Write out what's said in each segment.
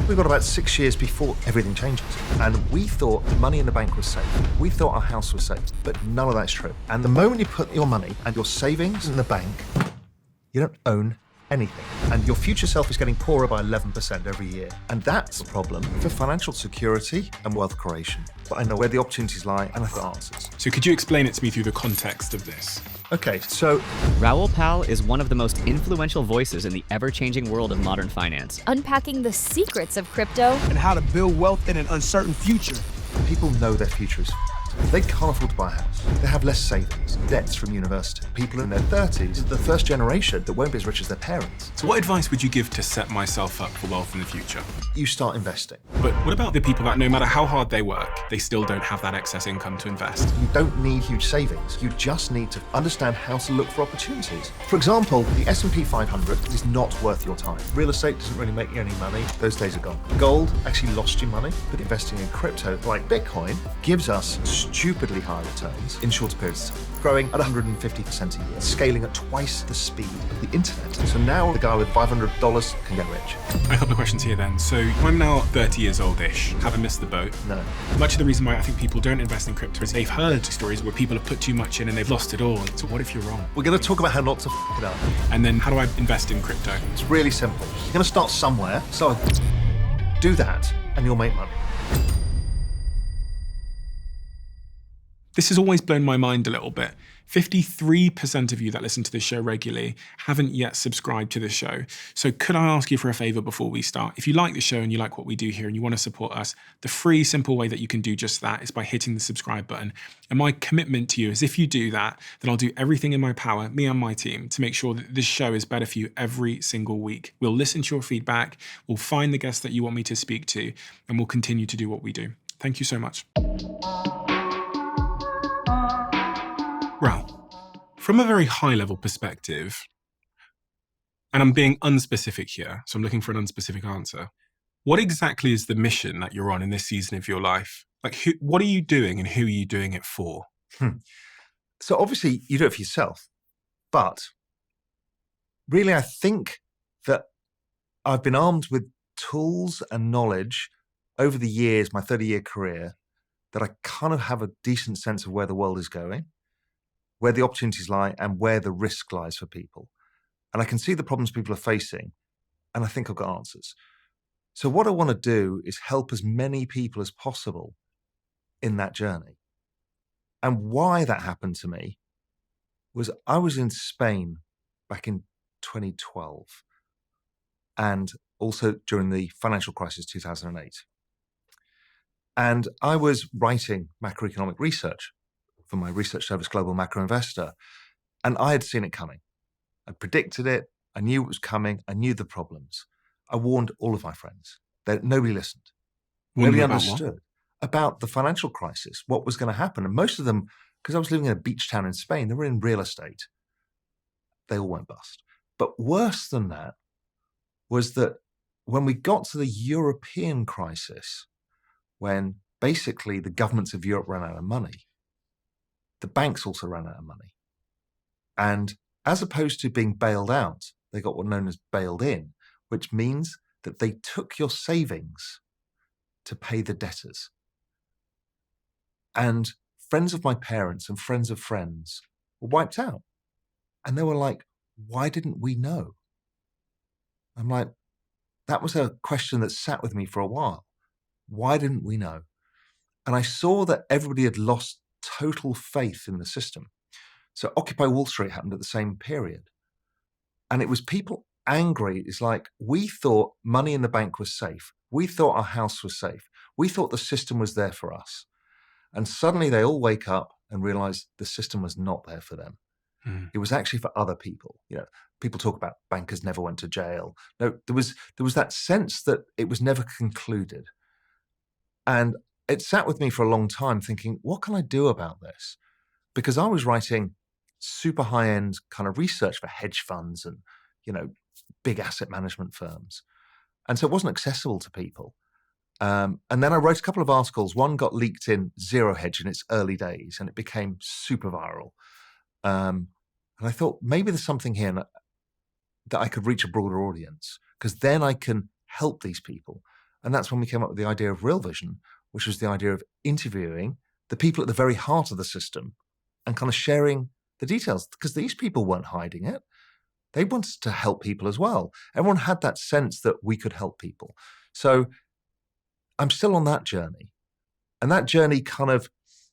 We've got about 6 years before everything changes. And we thought the money in the bank was safe. We thought our house was safe, but none of that's true. And the moment you put your money and your savings in the bank, you don't own anything. And your future self is getting poorer by 11% every year. And that's a problem for financial security and wealth creation. But I know where the opportunities lie and I've got answers. So could you explain it to me through the context of this? Okay, so Raoul Pal is one of the most influential voices in the ever-changing world of modern finance. Unpacking the secrets of crypto and how to build wealth in an uncertain future. people know their future is they can't afford to buy a house. They have less savings, debts from university. People in their 30s, the first generation that won't be as rich as their parents. So what advice would you give to set myself up for wealth in the future? You start investing. But what about the people that no matter how hard they work, they still don't have that excess income to invest? You don't need huge savings. You just need to understand how to look for opportunities. For example, the S&P 500 is not worth your time. Real estate doesn't really make you any money. Those days are gone. Gold actually lost you money, but investing in crypto like Bitcoin gives us stupidly high returns in shorter periods of time, growing at 150% a year, scaling at twice the speed of the internet. So now the guy with $500 can get rich. A couple of questions here then. So I'm now 30 years old-ish. Haven't missed the boat. No. Much of the reason why I think people don't invest in crypto is they've heard stories where people have put too much in and they've lost it all. So what if you're wrong? We're going to talk about how not to f it up. And then how do I invest in crypto? It's really simple. You're going to start somewhere. So do that and you'll make money. This has always blown my mind a little bit. 53% of you that listen to this show regularly haven't yet subscribed to the show. So could I ask you for a favor before we start? If you like the show and you like what we do here and you want to support us, the free, simple way that you can do just that is by hitting the subscribe button. And my commitment to you is if you do that, then I'll do everything in my power, me and my team, to make sure that this show is better for you every single week. We'll listen to your feedback, we'll find the guests that you want me to speak to, and we'll continue to do what we do. Thank you so much. Raoul, from a very high-level perspective, and I'm being unspecific here, so I'm looking for an unspecific answer, what exactly is the mission that you're on in this season of your life? Like, what are you doing and who are you doing it for? So obviously you do it for yourself, but really I think that I've been armed with tools and knowledge over the years, my 30-year career, that I kind of have a decent sense of where the world is going, where the opportunities lie and where the risk lies for people. And I can see the problems people are facing, and I think I've got answers. So what I want to do is help as many people as possible in that journey. And why that happened to me was I was in Spain back in 2012 and also during the financial crisis 2008. And I was writing macroeconomic research for my research service, Global Macro Investor. And I had seen it coming. I predicted it. I knew it was coming. I knew the problems. I warned all of my friends. Nobody listened. Nobody understood about the financial crisis, what was going to happen. And most of them, because I was living in a beach town in Spain, they were in real estate. They all went bust. But worse than that was that when we got to the European crisis, when basically the governments of Europe ran out of money, the banks also ran out of money. And as opposed to being bailed out, they got what known as bailed in, which means that they took your savings to pay the debtors. And friends of my parents and friends of friends were wiped out. And they were like, why didn't we know? I'm like, that was a question that sat with me for a while. Why didn't we know? And I saw that everybody had lost total faith in the system. So Occupy Wall Street happened at the same period. And it was people angry. It's like, we thought money in the bank was safe. We thought our house was safe. We thought the system was there for us. And suddenly they all wake up and realize the system was not there for them. It was actually for other people. You know, people talk about bankers never went to jail. No, there was that sense that it was never concluded. And it sat with me for a long time thinking, what can I do about this? Because I was writing super high-end kind of research for hedge funds and, you know, big asset management firms. And so it wasn't accessible to people. And then I wrote a couple of articles. One got leaked in Zero Hedge in its early days, and it became super viral. And I thought maybe there's something here that I could reach a broader audience, because then I can help these people. And that's when we came up with the idea of Real Vision, which was the idea of interviewing the people at the very heart of the system and kind of sharing the details, because these people weren't hiding it. They wanted to help people as well. Everyone had that sense that we could help people. So I'm still on that journey. And that journey kind of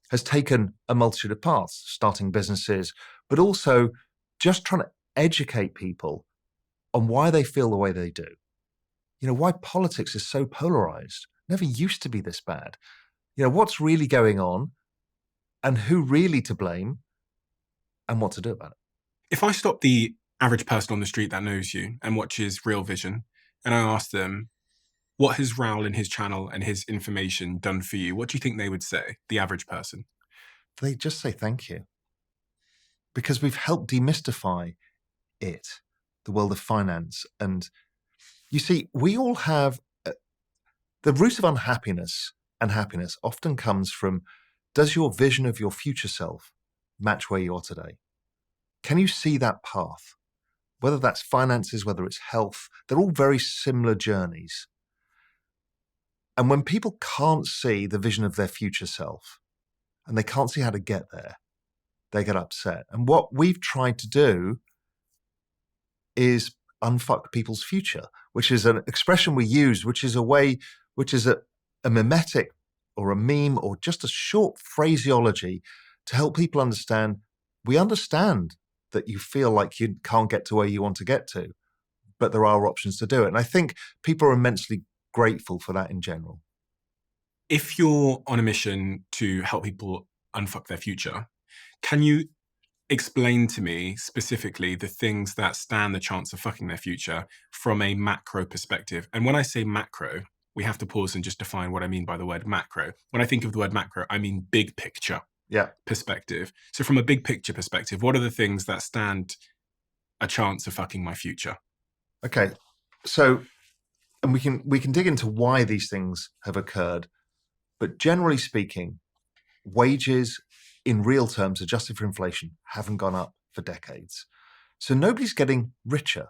has taken a multitude of paths, starting businesses, but also just trying to educate people on why they feel the way they do. You know, why politics is so polarized. Never used to be this bad. You know, what's really going on and who really to blame and what to do about it. If I stop the average person on the street that knows you and watches Real Vision, and I ask them, what has Raoul and his channel and his information done for you? What do you think they would say, the average person? They just say thank you. Because we've helped demystify it, the world of finance. And you see, we all have the root of unhappiness and happiness often comes from, does your vision of your future self match where you are today? Can you see that path? Whether that's finances, whether it's health, they're all very similar journeys. And when people can't see the vision of their future self and they can't see how to get there, they get upset. And what we've tried to do is unfuck people's future, which is an expression we use, which is a way, which is a mimetic or a meme or just a short phraseology to help people understand, we understand that you feel like you can't get to where you want to get to, but there are options to do it. And I think people are immensely grateful for that in general. If you're on a mission to help people unfuck their future, can you explain to me specifically the things that stand the chance of fucking their future from a macro perspective? And when I say macro, we have to pause and just define what I mean by the word macro. When I think of the word macro, I mean big picture perspective. So from a big picture perspective, what are the things that stand a chance of fucking my future? Okay. So, and we can dig into why these things have occurred, but generally speaking, wages in real terms, adjusted for inflation, haven't gone up for decades. So nobody's getting richer.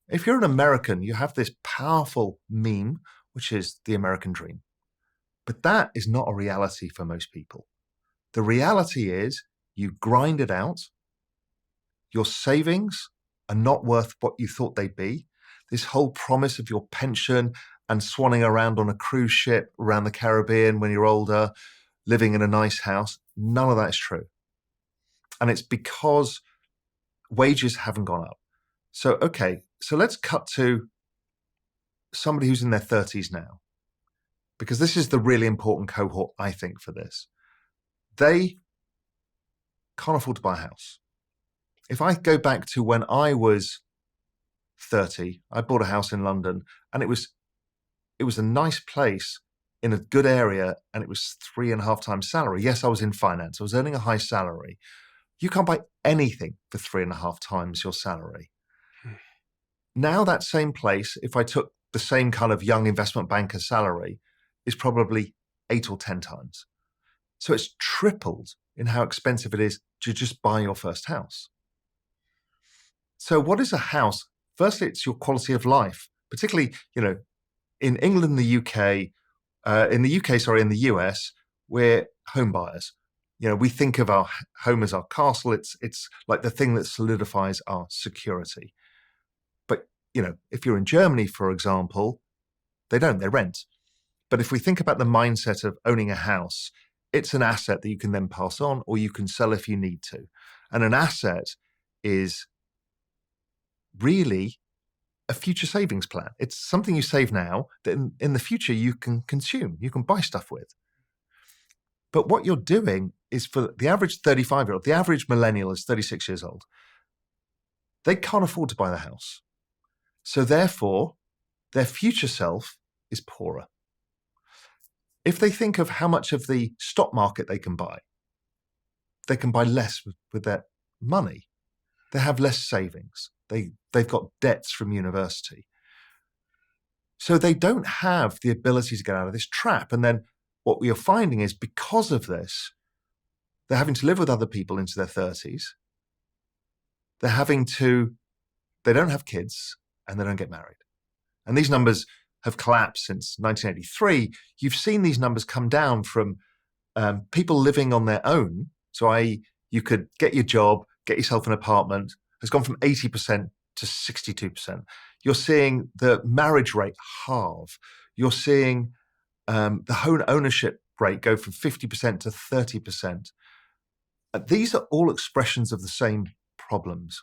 If you're an American, you have this powerful meme, which is the American dream. But that is not a reality for most people. The reality is you grind it out. Your savings are not worth what you thought they'd be. This whole promise of your pension and swanning around on a cruise ship around the Caribbean when you're older, living in a nice house, none of that is true. And it's because wages haven't gone up. So, okay, so let's cut to somebody who's in their 30s now, because this is the really important cohort, I think, for this. They can't afford to buy a house. If I go back to when I was 30, I bought a house in London, and it was a nice place in a good area, and it was 3.5 times salary. Yes, I was in finance. I was earning a high salary. You can't buy anything for 3.5 times your salary. Now that same place, if I took the same kind of young investment banker salary, is probably 8 or 10 times. So it's tripled in how expensive it is to just buy your first house. So what is a house? Firstly, it's your quality of life, particularly, in England, the UK, in the US, we're home buyers. We think of our home as our castle. It's like the thing that solidifies our security. But, if you're in Germany, for example, they rent. But if we think about the mindset of owning a house, it's an asset that you can then pass on or you can sell if you need to. And an asset is really a future savings plan. It's something you save now that in the future you can consume, you can buy stuff with. But what you're doing is, for the average 35-year-old, the average millennial is 36 years old. They can't afford to buy the house. So therefore, their future self is poorer. If they think of how much of the stock market they can buy less with their money. They have less savings. They've got debts from university. So they don't have the ability to get out of this trap. And then what we are finding is, because of this, they're having to live with other people into their 30s. They don't have kids and they don't get married. And these numbers have collapsed since 1983, you've seen these numbers come down from people living on their own. So i.e. you could get your job, get yourself an apartment, has gone from 80% to 62%. You're seeing the marriage rate halve. You're seeing the home ownership rate go from 50% to 30%. These are all expressions of the same problems,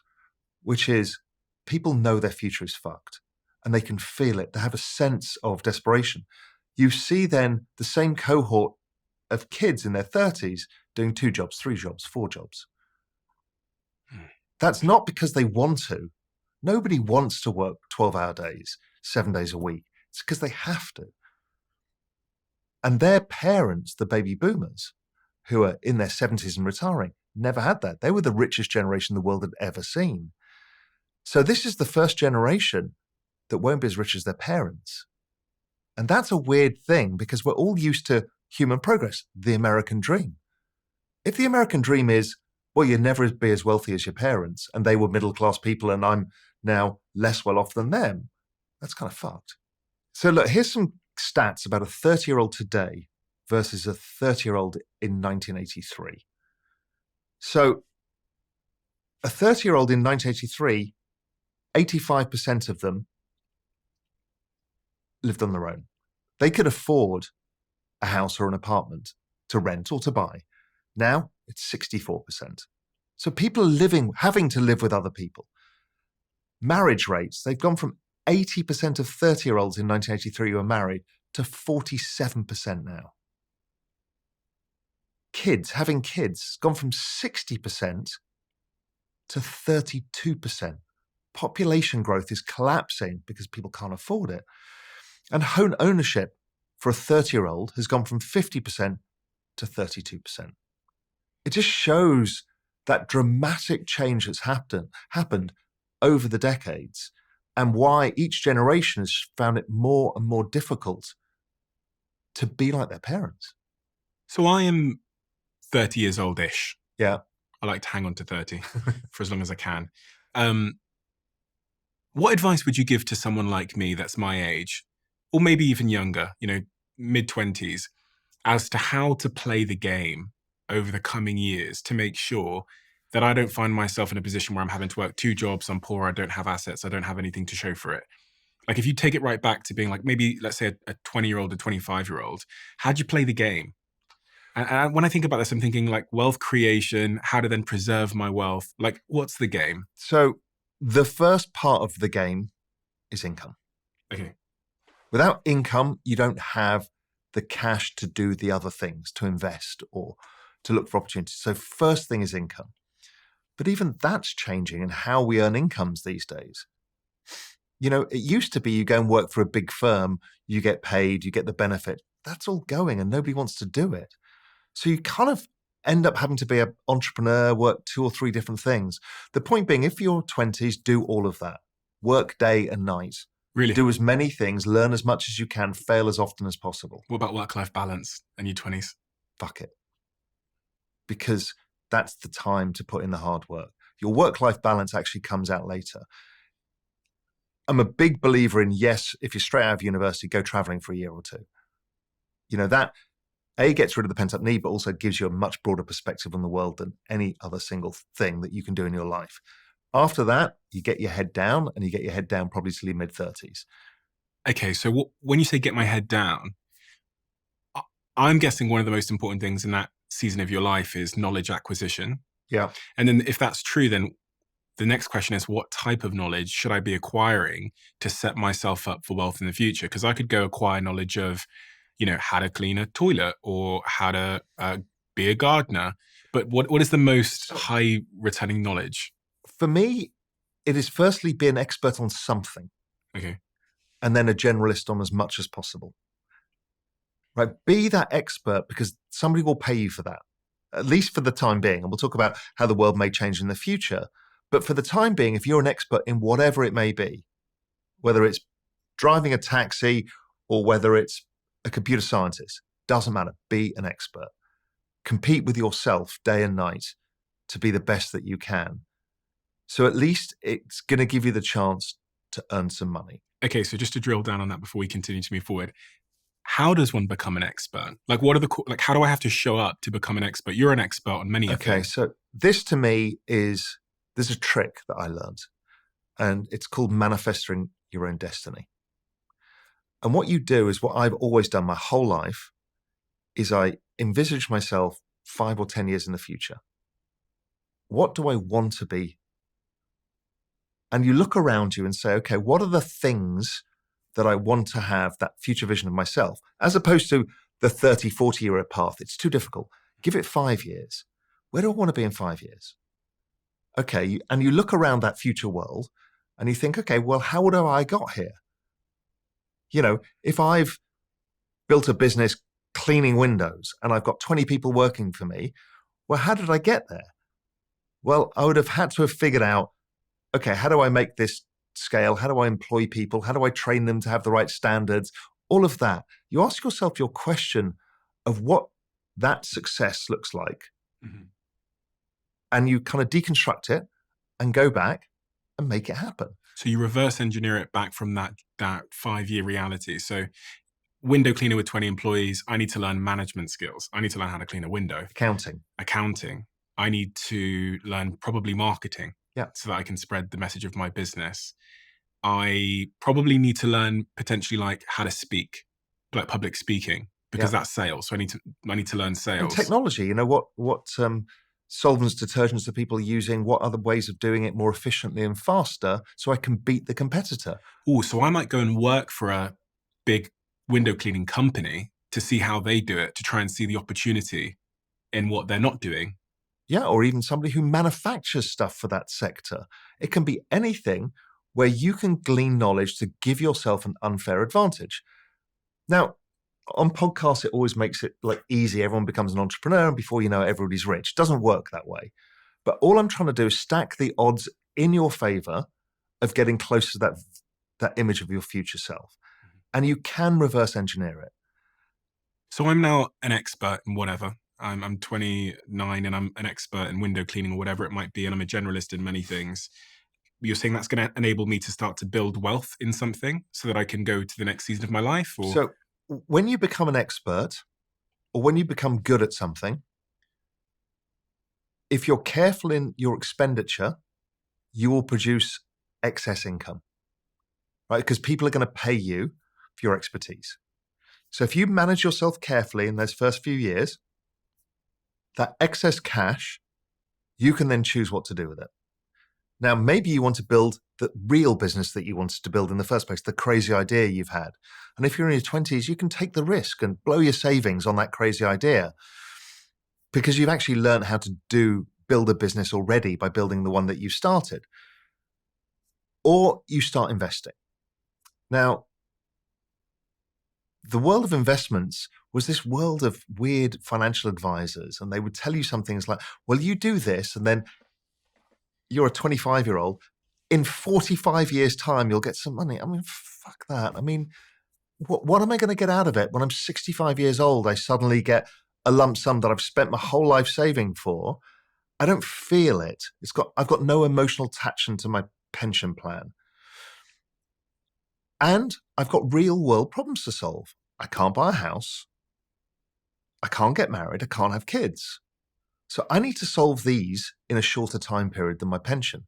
which is people know their future is fucked and they can feel it. They have a sense of desperation. You see then the same cohort of kids in their 30s doing 2 jobs, 3 jobs, 4 jobs. That's not because they want to. Nobody wants to work 12-hour days, 7 days a week. It's because they have to. And their parents, the baby boomers, who are in their 70s and retiring, never had that. They were the richest generation the world had ever seen. So this is the first generation that won't be as rich as their parents. And that's a weird thing because we're all used to human progress, the American dream. If the American dream is, well, you'll never be as wealthy as your parents and they were middle-class people and I'm now less well off than them, that's kind of fucked. So look, here's some stats about a 30-year-old today versus a 30-year-old in 1983. So a 30-year-old in 1983, 85% of them lived on their own. They could afford a house or an apartment to rent or to buy. Now it's 64%. So people are having to live with other people. Marriage rates, they've gone from 80% of 30-year-olds in 1983 who were married to 47% now. Having kids, gone from 60% to 32%. Population growth is collapsing because people can't afford it. And home ownership for a 30-year-old has gone from 50% to 32%. It just shows that dramatic change that's happened over the decades and why each generation has found it more and more difficult to be like their parents. So I am 30 years old-ish. Yeah. I like to hang on to 30 for as long as I can. What advice would you give to someone like me that's my age, or maybe even younger, mid-20s, as to how to play the game over the coming years to make sure that I don't find myself in a position where I'm having to work 2 jobs, I'm poor, I don't have assets, I don't have anything to show for it? Like if you take it right back to being like maybe, let's say a 20-year-old, a 25-year-old, how'd you play the game? And when I think about this, I'm thinking like wealth creation, how to then preserve my wealth. Like what's the game? So the first part of the game is income. Okay. Without income, you don't have the cash to do the other things, to invest or to look for opportunities. So first thing is income. But even that's changing in how we earn incomes these days. It used to be you go and work for a big firm, you get paid, you get the benefit. That's all going and nobody wants to do it. So you kind of end up having to be an entrepreneur, work 2 or 3 different things. The point being, if you're 20s, do all of that. Work day and night. Really? Do as many things, learn as much as you can, fail as often as possible. What about work-life balance in your 20s? Fuck it. Because that's the time to put in the hard work. Your work-life balance actually comes out later. I'm a big believer in, yes, if you're straight out of university, go traveling for a year or 2. That gets rid of the pent-up need, but also gives you a much broader perspective on the world than any other single thing that you can do in your life. After that, you get your head down, and you get your head down probably till your mid-30s. Okay, so when you say get my head down, I'm guessing one of the most important things in that season of your life is knowledge acquisition. Yeah. And then if that's true, then the next question is, what type of knowledge should I be acquiring to set myself up for wealth in the future? Because I could go acquire knowledge of, how to clean a toilet or how to be a gardener. But what is the most high returning knowledge? For me, it is firstly be an expert on something. Okay. And then a generalist on as much as possible. Right? Be that expert because somebody will pay you for that, at least for the time being. And we'll talk about how the world may change in the future. But for the time being, if you're an expert in whatever it may be, whether it's driving a taxi or whether it's a computer scientist, doesn't matter. Be an expert. Compete with yourself day and night to be the best that you can. So at least it's going to give you the chance to earn some money. Okay, so just to drill down on that before we continue to move forward, how does one become an expert? Like, what are how do I have to show up to become an expert? You're an expert on many things. So this to me there's a trick that I learned, and it's called manifesting your own destiny. And what you do is what I've always done my whole life is I envisage myself 5 or 10 years in the future. What do I want to be? And you look around you and say, okay, what are the things that I want to have, that future vision of myself, as opposed to the 30, 40-year path? It's too difficult. Give it 5 years. Where do I want to be in 5 years? Okay, and you look around that future world and you think, okay, well, how would I got here? You know, if I've built a business cleaning windows and I've got 20 people working for me, well, how did I get there? Well, I would have had to have figured out, okay, how do I make this scale? How do I employ people? How do I train them to have the right standards? All of that. You ask yourself your question of what that success looks like, and you kind of deconstruct it and go back and make it happen. So you reverse engineer it back from that 5-year reality. So window cleaner with 20 employees, I need to learn management skills. I need to learn how to clean a window. Accounting. I need to learn probably marketing so that I can spread the message of my business. I probably need to learn potentially like how to speak, like public speaking, because that's sales. So I need to learn sales. And technology, you know, what solvents, detergents are people using? What other ways of doing it more efficiently and faster so I can beat the competitor? Oh, so I might go and work for a big window cleaning company to see how they do it, to try and see the opportunity in what they're not doing. Yeah, or even somebody who manufactures stuff for that sector. It can be anything where you can glean knowledge to give yourself an unfair advantage. Now, on podcasts, it always makes it like easy. Everyone becomes an entrepreneur, and before you know it, everybody's rich. It doesn't work that way. But all I'm trying to do is stack the odds in your favor of getting closer to that image of your future self. And you can reverse engineer it. So I'm now an expert in whatever. I'm 29 and I'm an expert in window cleaning or whatever it might be, and I'm a generalist in many things. You're saying that's going to enable me to start to build wealth in something so that I can go to the next season of my life? Or? So when you become an expert or when you become good at something, if you're careful in your expenditure, you will produce excess income, right? Because people are going to pay you for your expertise. So if you manage yourself carefully in those first few years, that excess cash, you can then choose what to do with it. Now, maybe you want to build the real business that you wanted to build in the first place, the crazy idea you've had. And if you're in your 20s, you can take the risk and blow your savings on that crazy idea because you've actually learned how to build a business already by building the one that you started. Or you start investing. Now, the world of investments was this world of weird financial advisors, and they would tell you some things like, well, you do this, and then you're a 25-year-old. In 45 years' time, you'll get some money. I mean, fuck that. I mean, what am I going to get out of it? When I'm 65 years old, I suddenly get a lump sum that I've spent my whole life saving for. I don't feel it. I've got no emotional attachment to my pension plan. And I've got real world problems to solve. I can't buy a house. I can't get married. I can't have kids. So I need to solve these in a shorter time period than my pension.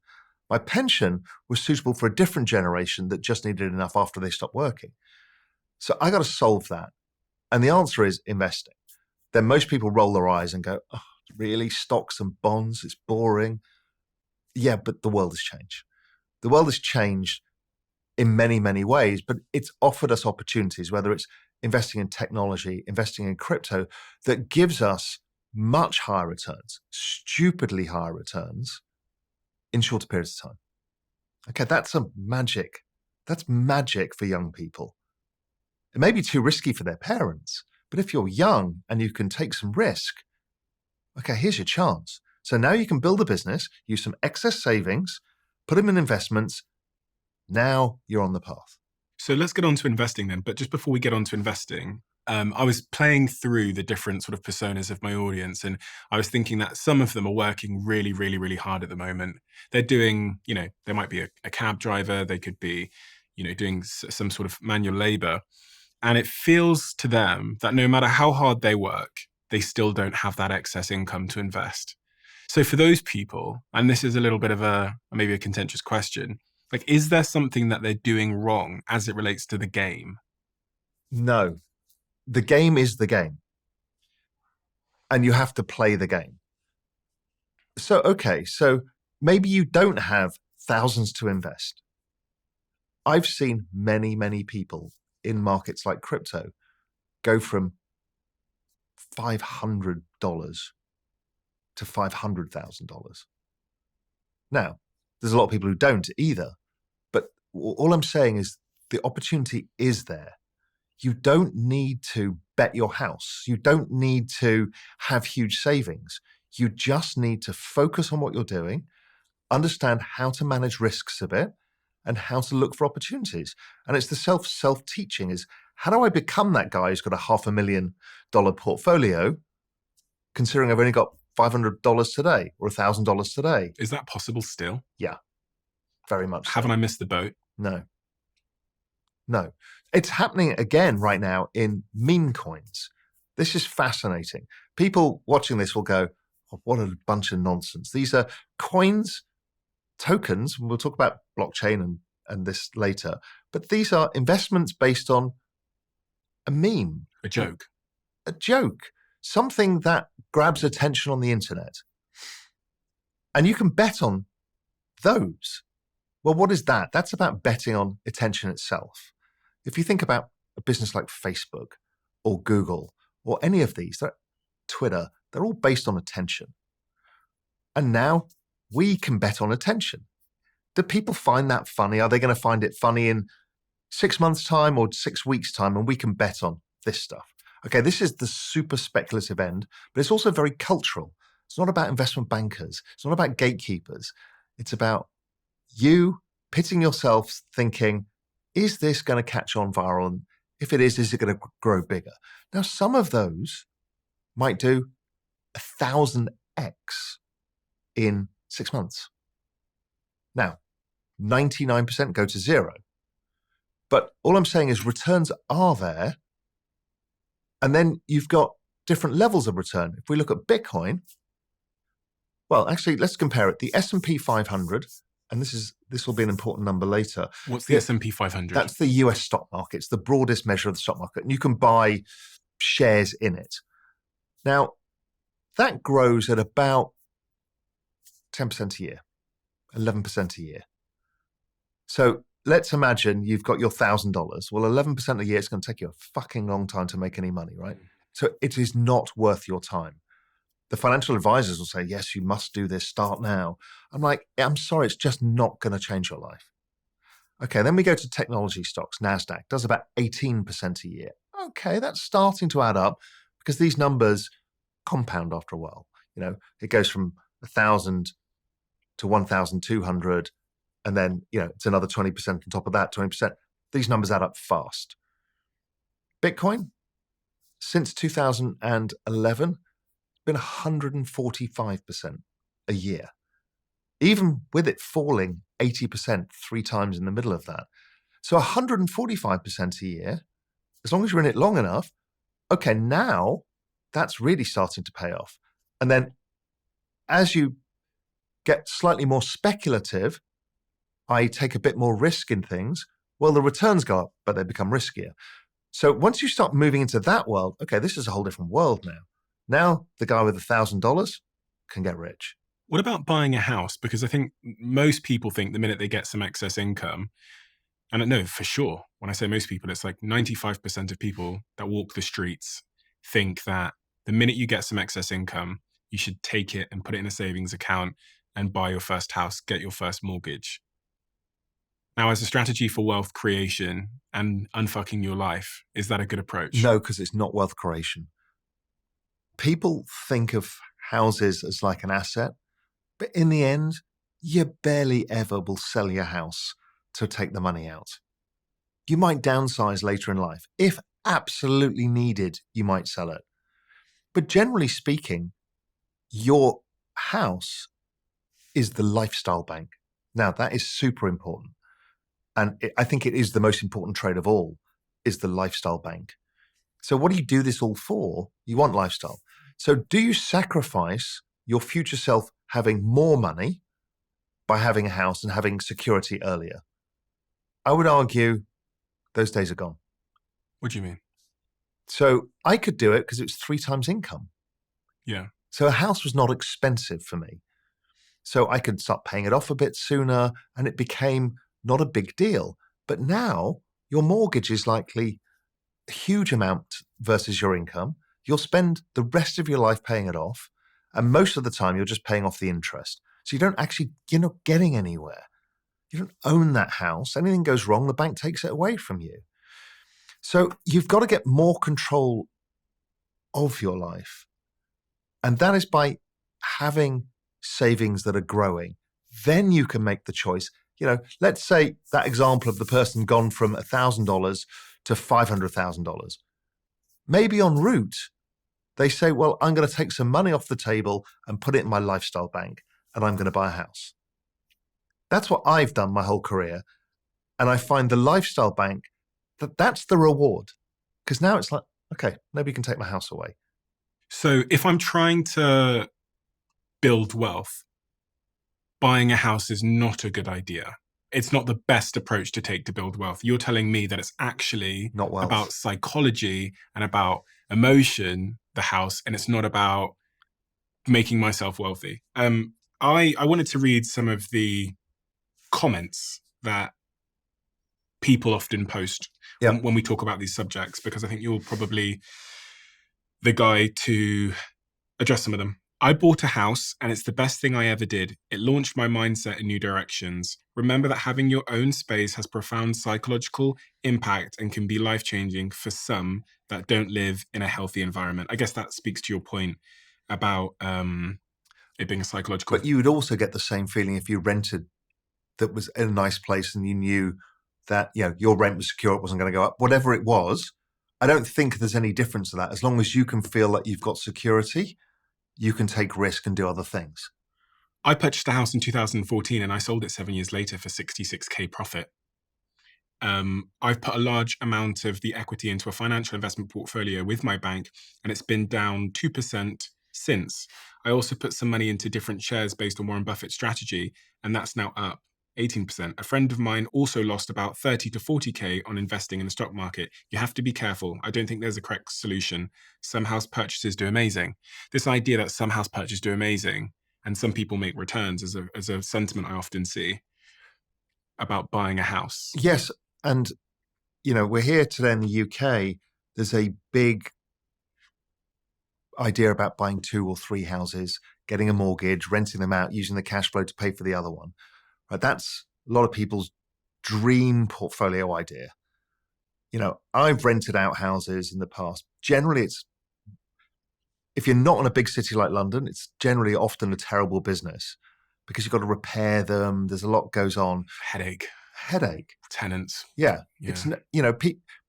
My pension was suitable for a different generation that just needed enough after they stopped working. So I got to solve that. And the answer is investing. Then most people roll their eyes and go, oh, really? Stocks and bonds? It's boring. Yeah, but the world has changed. The world has changed in many, many ways, but it's offered us opportunities, whether it's investing in technology, investing in crypto, that gives us much higher returns, stupidly higher returns in shorter periods of time. Okay, that's magic. That's magic for young people. It may be too risky for their parents, but if you're young and you can take some risk, okay, here's your chance. So now you can build a business, use some excess savings, put them in investments. Now you're on the path. So let's get on to investing then. But just before we get on to investing, I was playing through the different sort of personas of my audience, and I was thinking that some of them are working really, really, really hard at the moment. They're doing, they might be a cab driver. They could be, doing some sort of manual labor. And it feels to them that no matter how hard they work, they still don't have that excess income to invest. So for those people, and this is a little bit of maybe a contentious question, like, is there something that they're doing wrong as it relates to the game? No, the game is the game. And you have to play the game. So, okay, so maybe you don't have thousands to invest. I've seen many, many people in markets like crypto go from $500 to $500,000. Now, there's a lot of people who don't either, but all I'm saying is the opportunity is there. You don't need to bet your house. You don't need to have huge savings. You just need to focus on what you're doing, understand how to manage risks a bit, and how to look for opportunities. And it's the self-teaching is, how do I become that guy who's got a $500,000 portfolio, considering I've only got $500 today or $1,000 today? Is that possible still? Yeah, very much. Haven't I missed the boat? No. It's happening again right now in meme coins. This is fascinating. People watching this will go, oh, what a bunch of nonsense. These are coins, tokens, and we'll talk about blockchain and this later, but these are investments based on a meme. A joke. A joke. Something that grabs attention on the internet. And you can bet on those. Well, what is that? That's about betting on attention itself. If you think about a business like Facebook or Google or any of these, Twitter, they're all based on attention. And now we can bet on attention. Do people find that funny? Are they going to find it funny in 6 months' time or 6 weeks' time? And we can bet on this stuff. Okay, this is the super speculative end, but it's also very cultural. It's not about investment bankers. It's not about gatekeepers. It's about you pitting yourself thinking, is this going to catch on viral? And if it is it going to grow bigger? Now, some of those might do 1,000x in 6 months. Now, 99% go to zero. But all I'm saying is returns are there. And then you've got different levels of return. If we look at Bitcoin, well, actually, let's compare it. The S&P 500, and this will be an important number later. What's the S&P 500? That's the US stock market. It's the broadest measure of the stock market. And you can buy shares in it. Now, that grows at about 10% a year, 11% a year. So let's imagine you've got your $1,000. Well, 11% a year, it's going to take you a fucking long time to make any money, right? So it is not worth your time. The financial advisors will say, yes, you must do this, start now. I'm like, I'm sorry, it's just not going to change your life. Okay, then we go to technology stocks. NASDAQ does about 18% a year. Okay, that's starting to add up because these numbers compound after a while. It goes from 1,000 to 1,200, and then, it's another 20% on top of that, 20%. These numbers add up fast. Bitcoin, since 2011, been 145% a year, even with it falling 80% 3 times in the middle of that. So 145% a year, as long as you're in it long enough, okay, now that's really starting to pay off. And then as you get slightly more speculative, I take a bit more risk in things, well, the returns go up, but they become riskier. So once you start moving into that world, okay, this is a whole different world now. Now the guy with $1,000 can get rich. What about buying a house? Because I think most people think the minute they get some excess income, and I know for sure, when I say most people, it's like 95% of people that walk the streets think that the minute you get some excess income, you should take it and put it in a savings account and buy your first house, get your first mortgage. Now, as a strategy for wealth creation and unfucking your life, is that a good approach? No, because it's not wealth creation. People think of houses as like an asset, but in the end, you barely ever will sell your house to take the money out. You might downsize later in life. If absolutely needed, you might sell it. But generally speaking, your house is the lifestyle bank. Now, that is super important. and I think it is the most important trade of all, is the lifestyle bank. So what do you do this all for? You want lifestyle. So do you sacrifice your future self having more money by having a house and having security earlier? I would argue those days are gone. What do you mean? So I could do it because it was 3 times income. Yeah. So a house was not expensive for me. So I could start paying it off a bit sooner, and it became not a big deal. But now your mortgage is likely a huge amount versus your income. You'll spend the rest of your life paying it off. And most of the time you're just paying off the interest. So you're not getting anywhere. You don't own that house. Anything goes wrong, the bank takes it away from you. So you've got to get more control of your life. And that is by having savings that are growing. Then you can make the choice. Let's say that example of the person gone from $1,000 to $500,000. Maybe en route, they say, well, I'm going to take some money off the table and put it in my lifestyle bank, and I'm going to buy a house. That's what I've done my whole career. And I find the lifestyle bank, that's the reward. Because now it's like, okay, nobody can take my house away. So if I'm trying to build wealth, buying a house is not a good idea. It's not the best approach to take to build wealth. You're telling me that it's actually Not wealth. About psychology and about emotion, the house, and it's not about making myself wealthy. I wanted to read some of the comments that people often post when we talk about these subjects, because I think you're probably the guy to address some of them. I bought a house and it's the best thing I ever did. It launched my mindset in new directions. Remember that having your own space has profound psychological impact and can be life-changing for some that don't live in a healthy environment. I guess that speaks to your point about it being a psychological. But you would also get the same feeling if you rented that was in a nice place and you knew that your rent was secure, it wasn't going to go up, whatever it was. I don't think there's any difference to that. As long as you can feel that you've got security, you can take risk and do other things. I purchased a house in 2014 and I sold it 7 years later for 66K profit. I've put a large amount of the equity into a financial investment portfolio with my bank, and it's been down 2% since. I also put some money into different shares based on Warren Buffett's strategy, and that's now up 18%. A friend of mine also lost about 30 to 40K on investing in the stock market. You have to be careful. I don't think there's a correct solution. Some house purchases do amazing. This idea that some house purchases do amazing and some people make returns is a sentiment I often see about buying a house. Yes. And, we're here today in the UK. There's a big idea about buying 2 or 3 houses, getting a mortgage, renting them out, using the cash flow to pay for the other one. Right? That's a lot of people's dream portfolio idea. I've rented out houses in the past. Generally, if you're not in a big city like London, it's generally often a terrible business because you've got to repair them. There's a lot goes on. Headache. Tenants. Yeah. It's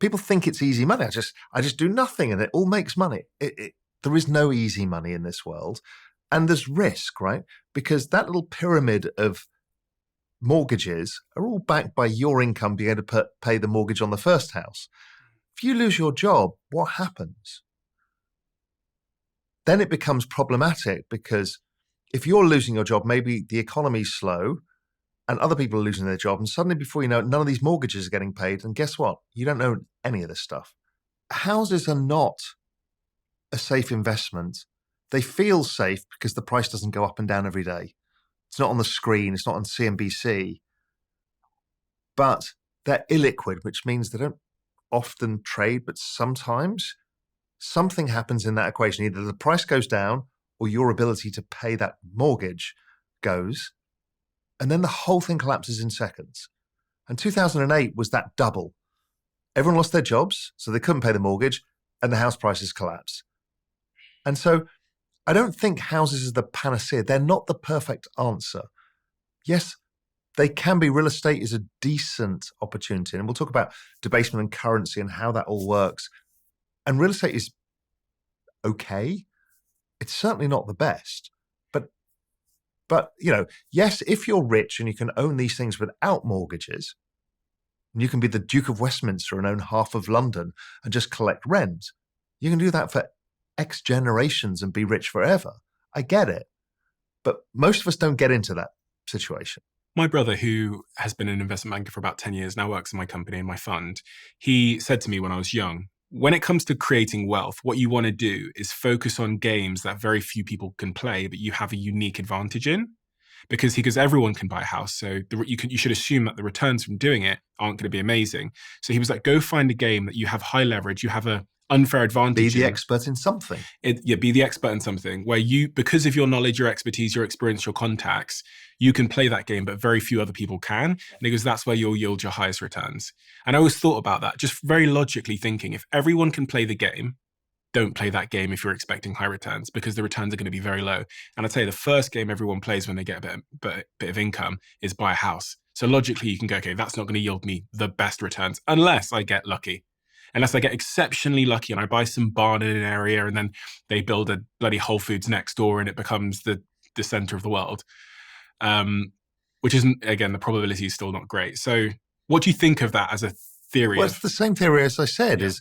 people think it's easy money. I just do nothing and it all makes money. There is no easy money in this world, and there's risk, right? Because that little pyramid of mortgages are all backed by your income being able to pay the mortgage on the first house. If you lose your job, what happens? Then it becomes problematic because if you're losing your job, maybe the economy's slow and other people are losing their job, and suddenly before you know it, none of these mortgages are getting paid. And guess what? You don't own any of this stuff. Houses are not a safe investment. They feel safe because the price doesn't go up and down every day. It's not on the screen. It's not on CNBC. But they're illiquid, which means they don't often trade, but sometimes something happens in that equation. Either the price goes down or your ability to pay that mortgage goes. And then the whole thing collapses in seconds. And 2008 was that double. Everyone lost their jobs, so they couldn't pay the mortgage, and the house prices collapsed. And so I don't think houses are the panacea. They're not the perfect answer. Yes, they can be. Real estate is a decent opportunity. And we'll talk about debasement and currency and how that all works. And real estate is okay. It's certainly not the best. But yes, if you're rich and you can own these things without mortgages, and you can be the Duke of Westminster and own half of London and just collect rent. You can do that for X generations and be rich forever. I get it. But most of us don't get into that situation. My brother, who has been an investment banker for about 10 years, now works in my company and my fund, he said to me when I was young, when it comes to creating wealth, what you want to do is focus on games that very few people can play, but you have a unique advantage in. Because everyone can buy a house, so you should assume that the returns from doing it aren't going to be amazing. So he was like, go find a game that you have high leverage, you have a unfair advantage. Be the expert in something. Be the expert in something where you, because of your knowledge, your expertise, your experience, your contacts, you can play that game, but very few other people can. And he goes, that's where you'll yield your highest returns. And I always thought about that, just very logically thinking, if everyone can play the game, don't play that game if you're expecting high returns, because the returns are going to be very low. And I'd say the first game everyone plays when they get a bit of income is buy a house. So logically you can go, okay, that's not going to yield me the best returns unless I get lucky. Unless I get exceptionally lucky and I buy some barn in an area and then they build a bloody Whole Foods next door and it becomes the center of the world. Which isn't, again, the probability is still not great. So what do you think of that as a theory? Well, it's the same theory as I said, is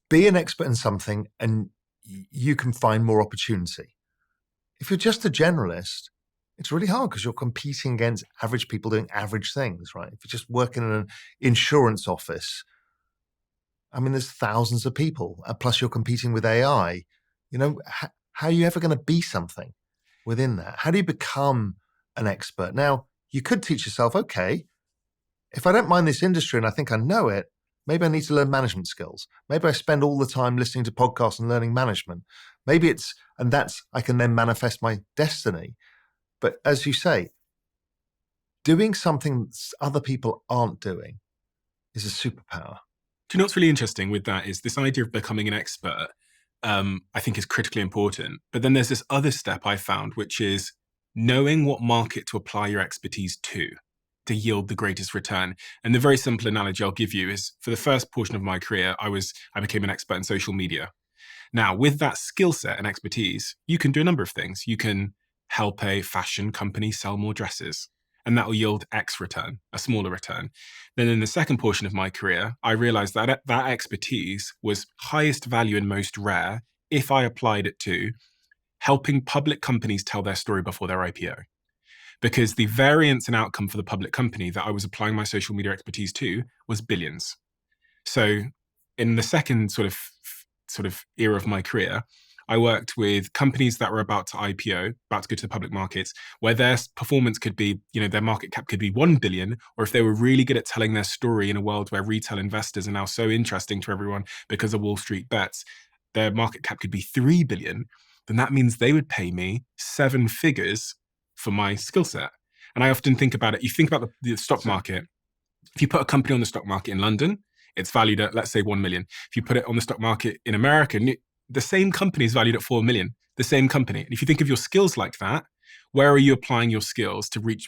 be an expert in something and you can find more opportunity. If you're just a generalist, it's really hard because you're competing against average people doing average things, right? If you're just working in an insurance office, I mean, there's thousands of people, plus you're competing with AI. How are you ever going to be something within that? How do you become an expert? Now, you could teach yourself, okay, if I don't mind this industry and I think I know it, maybe I need to learn management skills. Maybe I spend all the time listening to podcasts and learning management. Maybe I can then manifest my destiny. But as you say, doing something other people aren't doing is a superpower. Do you know what's really interesting with that is this idea of becoming an expert, I think is critically important. But then there's this other step I found, which is knowing what market to apply your expertise to yield the greatest return. And the very simple analogy I'll give you is, for the first portion of my career, I became an expert in social media. Now, with that skill set and expertise, you can do a number of things. You can help a fashion company sell more dresses, and that will yield X return, a smaller return. Then in the second portion of my career, I realized that that expertise was highest value and most rare if I applied it to helping public companies tell their story before their IPO. Because the variance and outcome for the public company that I was applying my social media expertise to was billions. So in the second sort of era of my career, I worked with companies that were about to IPO, about to go to the public markets, where their performance could be, their market cap could be 1 billion, or if they were really good at telling their story in a world where retail investors are now so interesting to everyone because of Wall Street bets, their market cap could be 3 billion, then that means they would pay me 7 figures for my skill set. And I often think about it, you think about the stock market. If you put a company on the stock market in London, it's valued at, let's say, 1 million. If you put it on the stock market in America, the same company is valued at 4 million, the same company. And if you think of your skills like that, where are you applying your skills to reap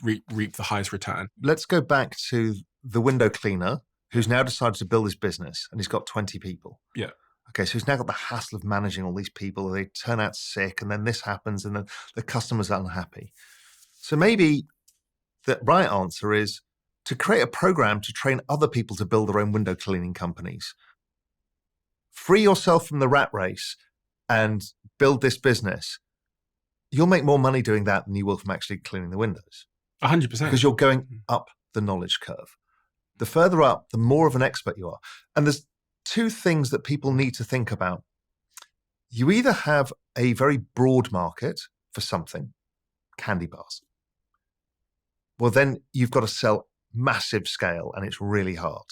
the highest return? Let's go back to the window cleaner who's now decided to build his business and he's got 20 people. Yeah. Okay, so he's now got the hassle of managing all these people. They turn out sick and then this happens and then the customer's unhappy. So maybe the right answer is to create a program to train other people to build their own window cleaning companies. Free yourself from the rat race and build this business. You'll make more money doing that than you will from actually cleaning the windows. 100%. Because you're going up the knowledge curve. The further up, the more of an expert you are. And there's 2 things that people need to think about. You either have a very broad market for something, candy bars. Well, then you've got to sell massive scale and it's really hard.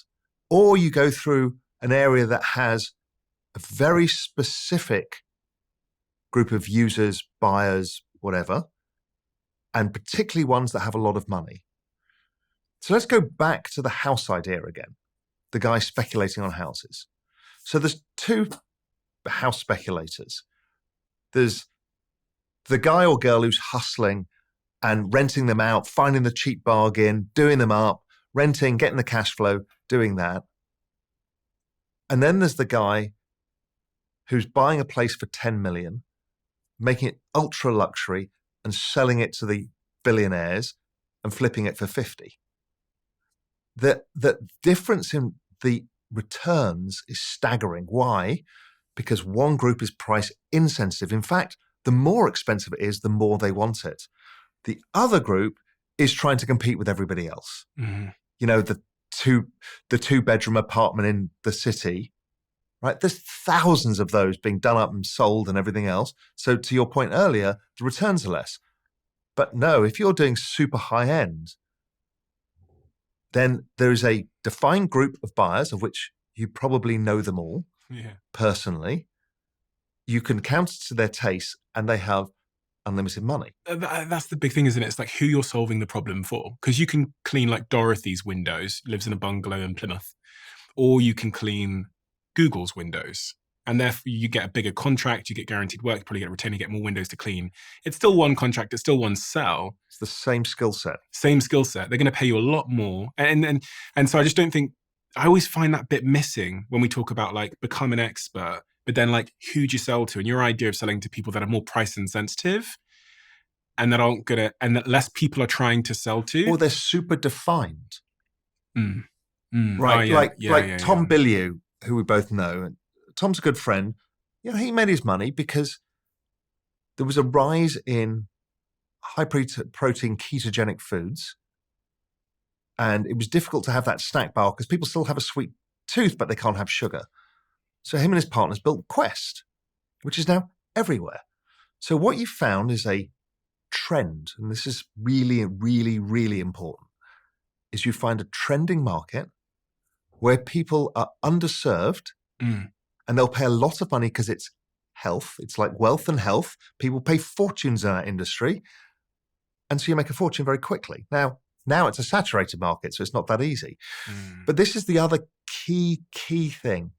Or you go through an area that has a very specific group of users, buyers, whatever, and particularly ones that have a lot of money. So let's go back to the house idea again, the guy speculating on houses. So there's 2 house speculators. There's the guy or girl who's hustling and renting them out, finding the cheap bargain, doing them up, renting, getting the cash flow, doing that. And then there's the guy who's buying a place for 10 million, making it ultra luxury and selling it to the billionaires and flipping it for 50. the difference in the returns is staggering. Why? Because one group is price insensitive. In fact, the more expensive it is, the more they want it. The other group is trying to compete with everybody else. Mm-hmm. You know, the two-bedroom apartment in the city, right? There's thousands of those being done up and sold and everything else. So to your point earlier, the returns are less. But no, if you're doing super high end, then there is a defined group of buyers, of which you probably know them all personally. You can counter to their tastes, and they have unlimited money. That's the big thing, isn't it? It's like who you're solving the problem for. Because you can clean like Dorothy's windows, lives in a bungalow in Plymouth, or you can clean Google's windows. And therefore you get a bigger contract, you get guaranteed work, you probably get a retainer, you get more windows to clean. It's still one contract, it's still one sell. It's the same skill set. Same skill set. They're going to pay you a lot more. And so I just don't think, I always find that bit missing when we talk about like become an expert, but then like who do you sell to? And your idea of selling to people that are more price insensitive and that aren't gonna, and that less people are trying to sell to. Or they're super defined. Right. Oh, yeah. Like Tom Bilyeu, who we both know. And Tom's a good friend. You know, he made his money because there was a rise in high protein ketogenic foods. And it was difficult to have that snack bar because people still have a sweet tooth, but they can't have sugar. So him and his partners built Quest, which is now everywhere. So what you found is a trend, and this is really, really, really important, is you find a trending market where people are underserved and they'll pay a lot of money because it's health. It's like wealth and health. People pay fortunes in that industry. And so you make a fortune very quickly. Now it's a saturated market, so it's not that easy. But this is the other key thing,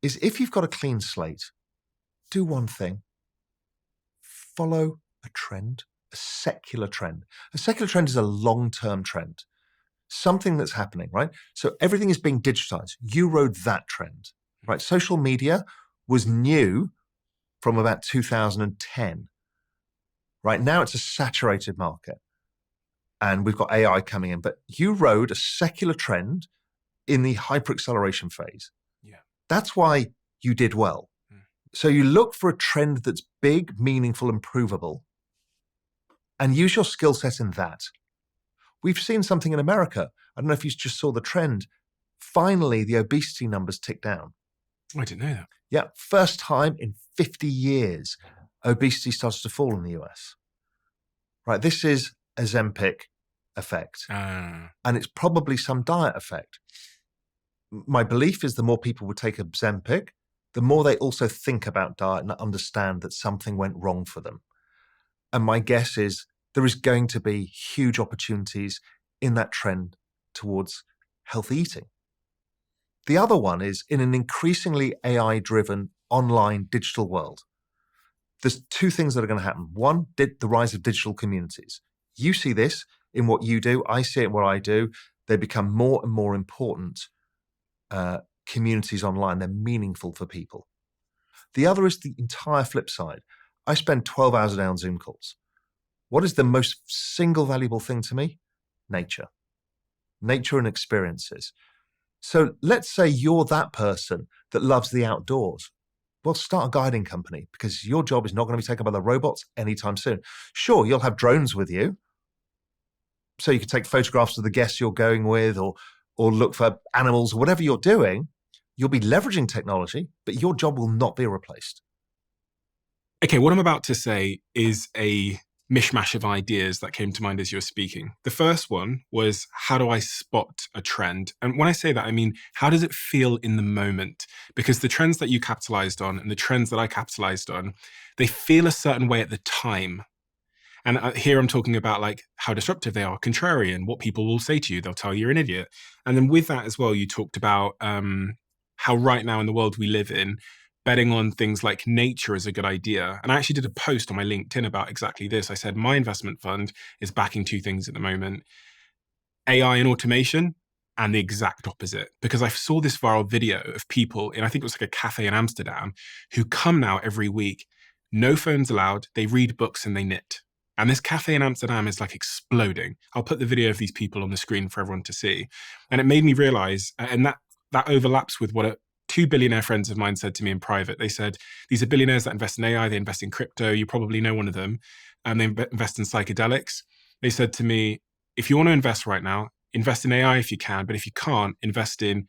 is if you've got a clean slate, do one thing. Follow a trend, a secular trend. A secular trend is a long-term trend, something that's happening, right? So everything is being digitized. You rode that trend, right? Social media was new from about 2010. Right now it's a saturated market. And we've got AI coming in, but you rode a secular trend in the hyper-acceleration phase. Yeah. That's why you did well. So you look for a trend that's big, meaningful, and provable, and use your skill set in that. We've seen something in America. I don't know if you just saw the trend. Finally, the obesity numbers tick down. I didn't know that. Yeah, first time in 50 years, obesity starts to fall in the US. Right, this is Ozempic effect. And it's probably some diet effect. My belief is the more people would take Ozempic, the more they also think about diet and understand that something went wrong for them. And my guess is there is going to be huge opportunities in that trend towards healthy eating. The other one is in an increasingly AI-driven online digital world. There's two things that are going to happen. One, the rise of digital communities. You see this in what you do. I see it in what I do. They become more and more important communities online. They're meaningful for people. The other is the entire flip side. I spend 12 hours a day on Zoom calls. What is the most single valuable thing to me? Nature. Nature and experiences. So let's say you're that person that loves the outdoors. Well, start a guiding company because your job is not going to be taken by the robots anytime soon. Sure, you'll have drones with you, so you can take photographs of the guests you're going with or look for animals or whatever you're doing. You'll be leveraging technology, but your job will not be replaced. Okay, what I'm about to say is a mishmash of ideas that came to mind as you were speaking. The first one was, how do I spot a trend? And when I say that, I mean, how does it feel in the moment? Because the trends that you capitalized on and the trends that I capitalized on, they feel a certain way at the time. And here I'm talking about like how disruptive they are, contrarian, what people will say to you. They'll tell you you're an idiot. And then with that as well, you talked about how right now in the world we live in, betting on things like nature is a good idea. And I actually did a post on my LinkedIn about exactly this. I said, my investment fund is backing two things at the moment, AI and automation, and the exact opposite. Because I saw this viral video of people in, I think it was like a cafe in Amsterdam, who come now every week, no phones allowed, they read books and they knit. And this cafe in Amsterdam is like exploding. I'll put the video of these people on the screen for everyone to see. And it made me realize, and that overlaps with what two billionaire friends of mine said to me in private. They said, these are billionaires that invest in AI, they invest in crypto. You probably know one of them. And they invest in psychedelics. They said to me, if you want to invest right now, invest in AI if you can. But if you can't, invest in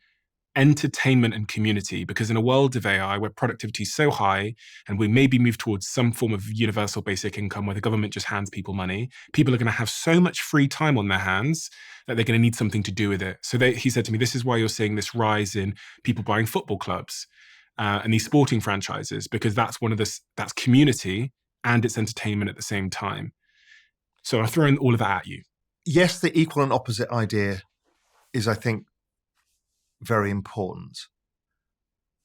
entertainment and community, because in a world of AI where productivity is so high and we maybe move towards some form of universal basic income where the government just hands people money, people are going to have so much free time on their hands that they're going to need something to do with it. So he said to me, this is why you're seeing this rise in people buying football clubs and these sporting franchises, because that's that's community and it's entertainment at the same time. So I've thrown all of that at you. Yes, the equal and opposite idea is, I think, very important.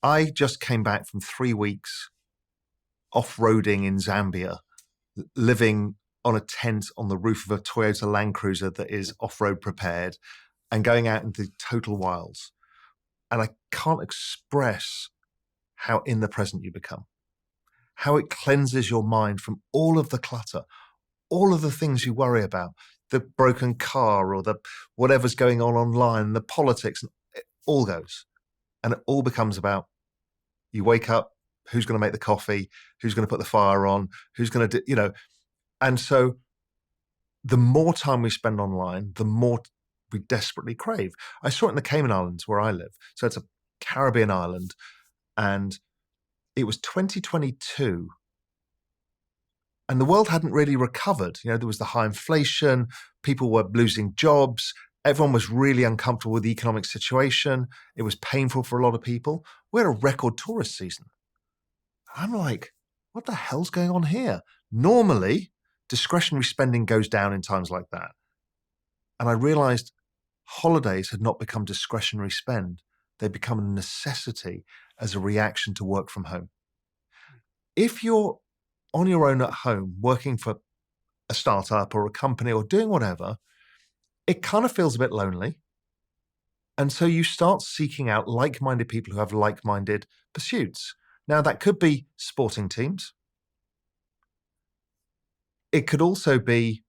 I just came back from 3 weeks off-roading in Zambia, living on a tent on the roof of a Toyota Land Cruiser that is off-road prepared and going out into the total wilds. And I can't express how in the present you become, how it cleanses your mind from all of the clutter, all of the things you worry about, the broken car or the whatever's going on online, the politics, and it all goes. And it all becomes about, you wake up, who's going to make the coffee, who's going to put the fire on, who's going to do, And so the more time we spend online, the more we desperately crave. I saw it in the Cayman Islands where I live. So it's a Caribbean island. And it was 2022. And the world hadn't really recovered. There was the high inflation, people were losing jobs, everyone was really uncomfortable with the economic situation. It was painful for a lot of people. We had a record tourist season. I'm like, what the hell's going on here? Normally, discretionary spending goes down in times like that. And I realized holidays had not become discretionary spend. They become a necessity as a reaction to work from home. If you're on your own at home, working for a startup or a company or doing whatever, it kind of feels a bit lonely. And so you start seeking out like-minded people who have like-minded pursuits. Now, that could be sporting teams. It could also be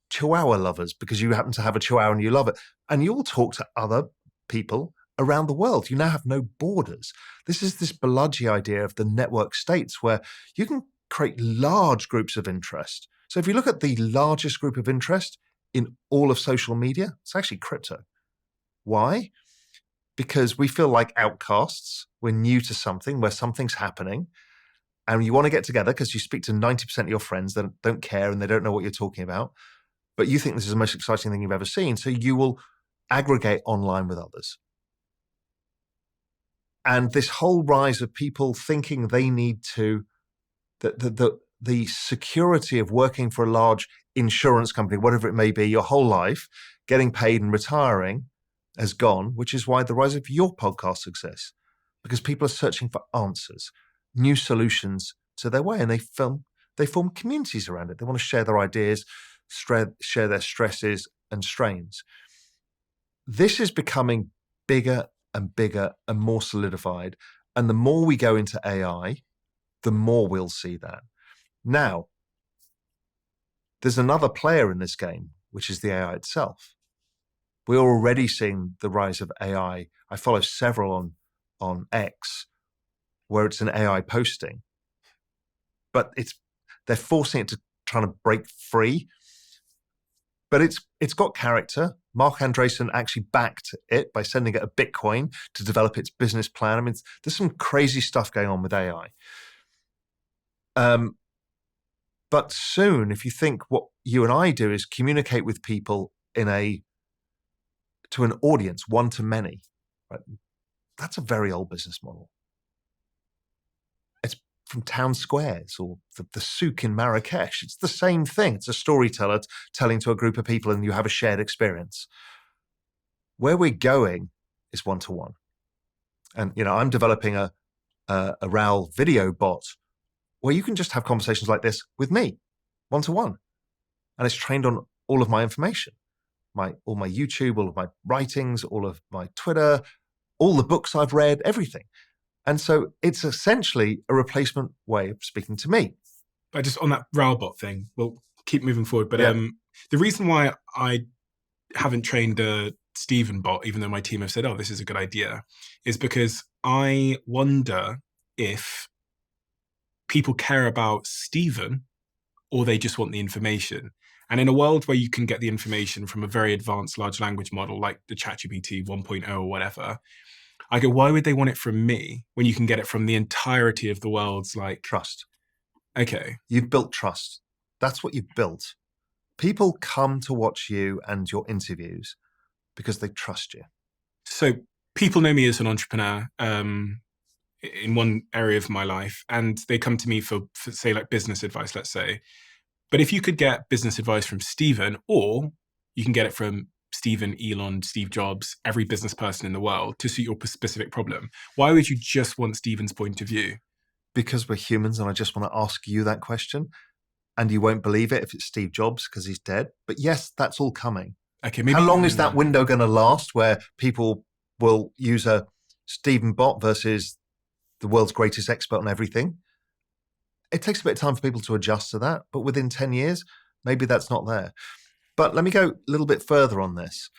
Chihuahua lovers because you happen to have a Chihuahua and you love it. And you'll talk to other people around the world. You now have no borders. This is this Balaji idea of the network states where you can create large groups of interest. So if you look at the largest group of interest in all of social media, it's actually crypto. Why? Because we feel like outcasts. We're new to something where something's happening. And you want to get together because you speak to 90% of your friends that don't care and they don't know what you're talking about. But you think this is the most exciting thing you've ever seen. So you will aggregate online with others. And this whole rise of people thinking they need to, the security of working for a large insurance company, whatever it may be, your whole life, getting paid and retiring has gone, which is why the rise of your podcast exists. Because people are searching for answers, new solutions to their way, and they form communities around it. They want to share their ideas, share their stresses and strains. This is becoming bigger and bigger and more solidified. And the more we go into AI, the more we'll see that. Now, there's another player in this game, which is the AI itself. We're already seeing the rise of AI. I follow several on X where it's an AI posting, but they're forcing it to try to break free. But it's got character. Mark Andreessen actually backed it by sending it a Bitcoin to develop its business plan. I mean, there's some crazy stuff going on with AI. But soon, if you think what you and I do is communicate with people to an audience, one to many, right? That's a very old business model. It's from town squares or the souk in Marrakesh. It's the same thing. It's a storyteller telling to a group of people and you have a shared experience. Where we're going is one-to-one. And, I'm developing a Raoul video bot where you can just have conversations like this with me, one-to-one. And it's trained on all of my information, all my YouTube, all of my writings, all of my Twitter, all the books I've read, everything. And so it's essentially a replacement way of speaking to me. But just on that Railbot thing, we'll keep moving forward. But Yeah. the reason why I haven't trained a Stephen bot, even though my team have said, oh, this is a good idea, is because I wonder if people care about Stephen or they just want the information. And in a world where you can get the information from a very advanced large language model like the ChatGPT 1.0 or whatever, I go, why would they want it from me when you can get it from the entirety of the world's like... Trust. Okay. You've built trust. That's what you've built. People come to watch you and your interviews because they trust you. So people know me as an entrepreneur in one area of my life, and they come to me for say like business advice, let's say. But if you could get business advice from Stephen, or you can get it from Stephen, Elon, Steve Jobs, every business person in the world to suit your specific problem, why would you just want Stephen's point of view? Because we're humans, and I just want to ask you that question. And you won't believe it if it's Steve Jobs because he's dead. But yes, that's all coming. Okay, maybe. How long is that window going to last where people will use a Stephen bot versus the world's greatest expert on everything? It takes a bit of time for people to adjust to that, but within 10 years, maybe that's not there. But let me go a little bit further on this.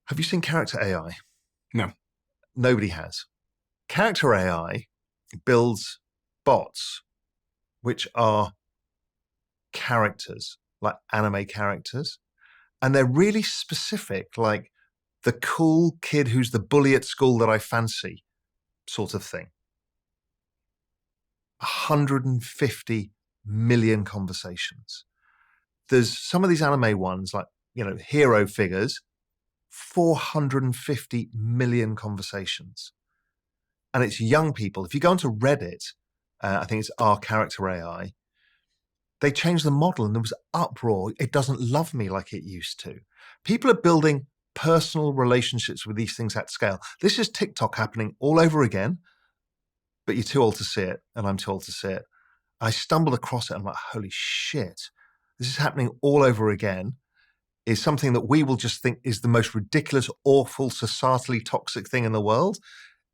Have you seen Character AI? No. Nobody has. Character AI builds bots which are characters, like anime characters. And they're really specific, like the cool kid who's the bully at school that I fancy sort of thing. 150 million conversations. There's some of these anime ones, like, hero figures, 450 million conversations. And it's young people. If you go onto Reddit, I think it's our Character AI, they changed the model and there was uproar. It doesn't love me like it used to. People are building personal relationships with these things at scale. This is TikTok happening all over again, but you're too old to see it, and I'm too old to see it. I stumbled across it and I'm like, holy shit, this is happening all over again. Is something that we will just think is the most ridiculous, awful, societally toxic thing in the world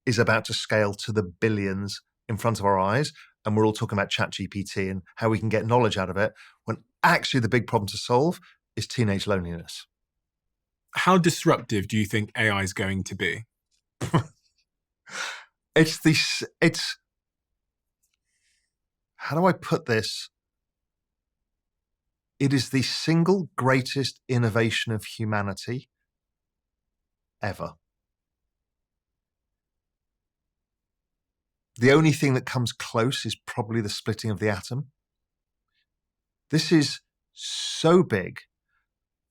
is about to scale to the billions in front of our eyes. And we're all talking about ChatGPT and how we can get knowledge out of it, when actually the big problem to solve is teenage loneliness. How disruptive do you think AI is going to be? It's how do I put this? It is the single greatest innovation of humanity ever. The only thing that comes close is probably the splitting of the atom. This is so big.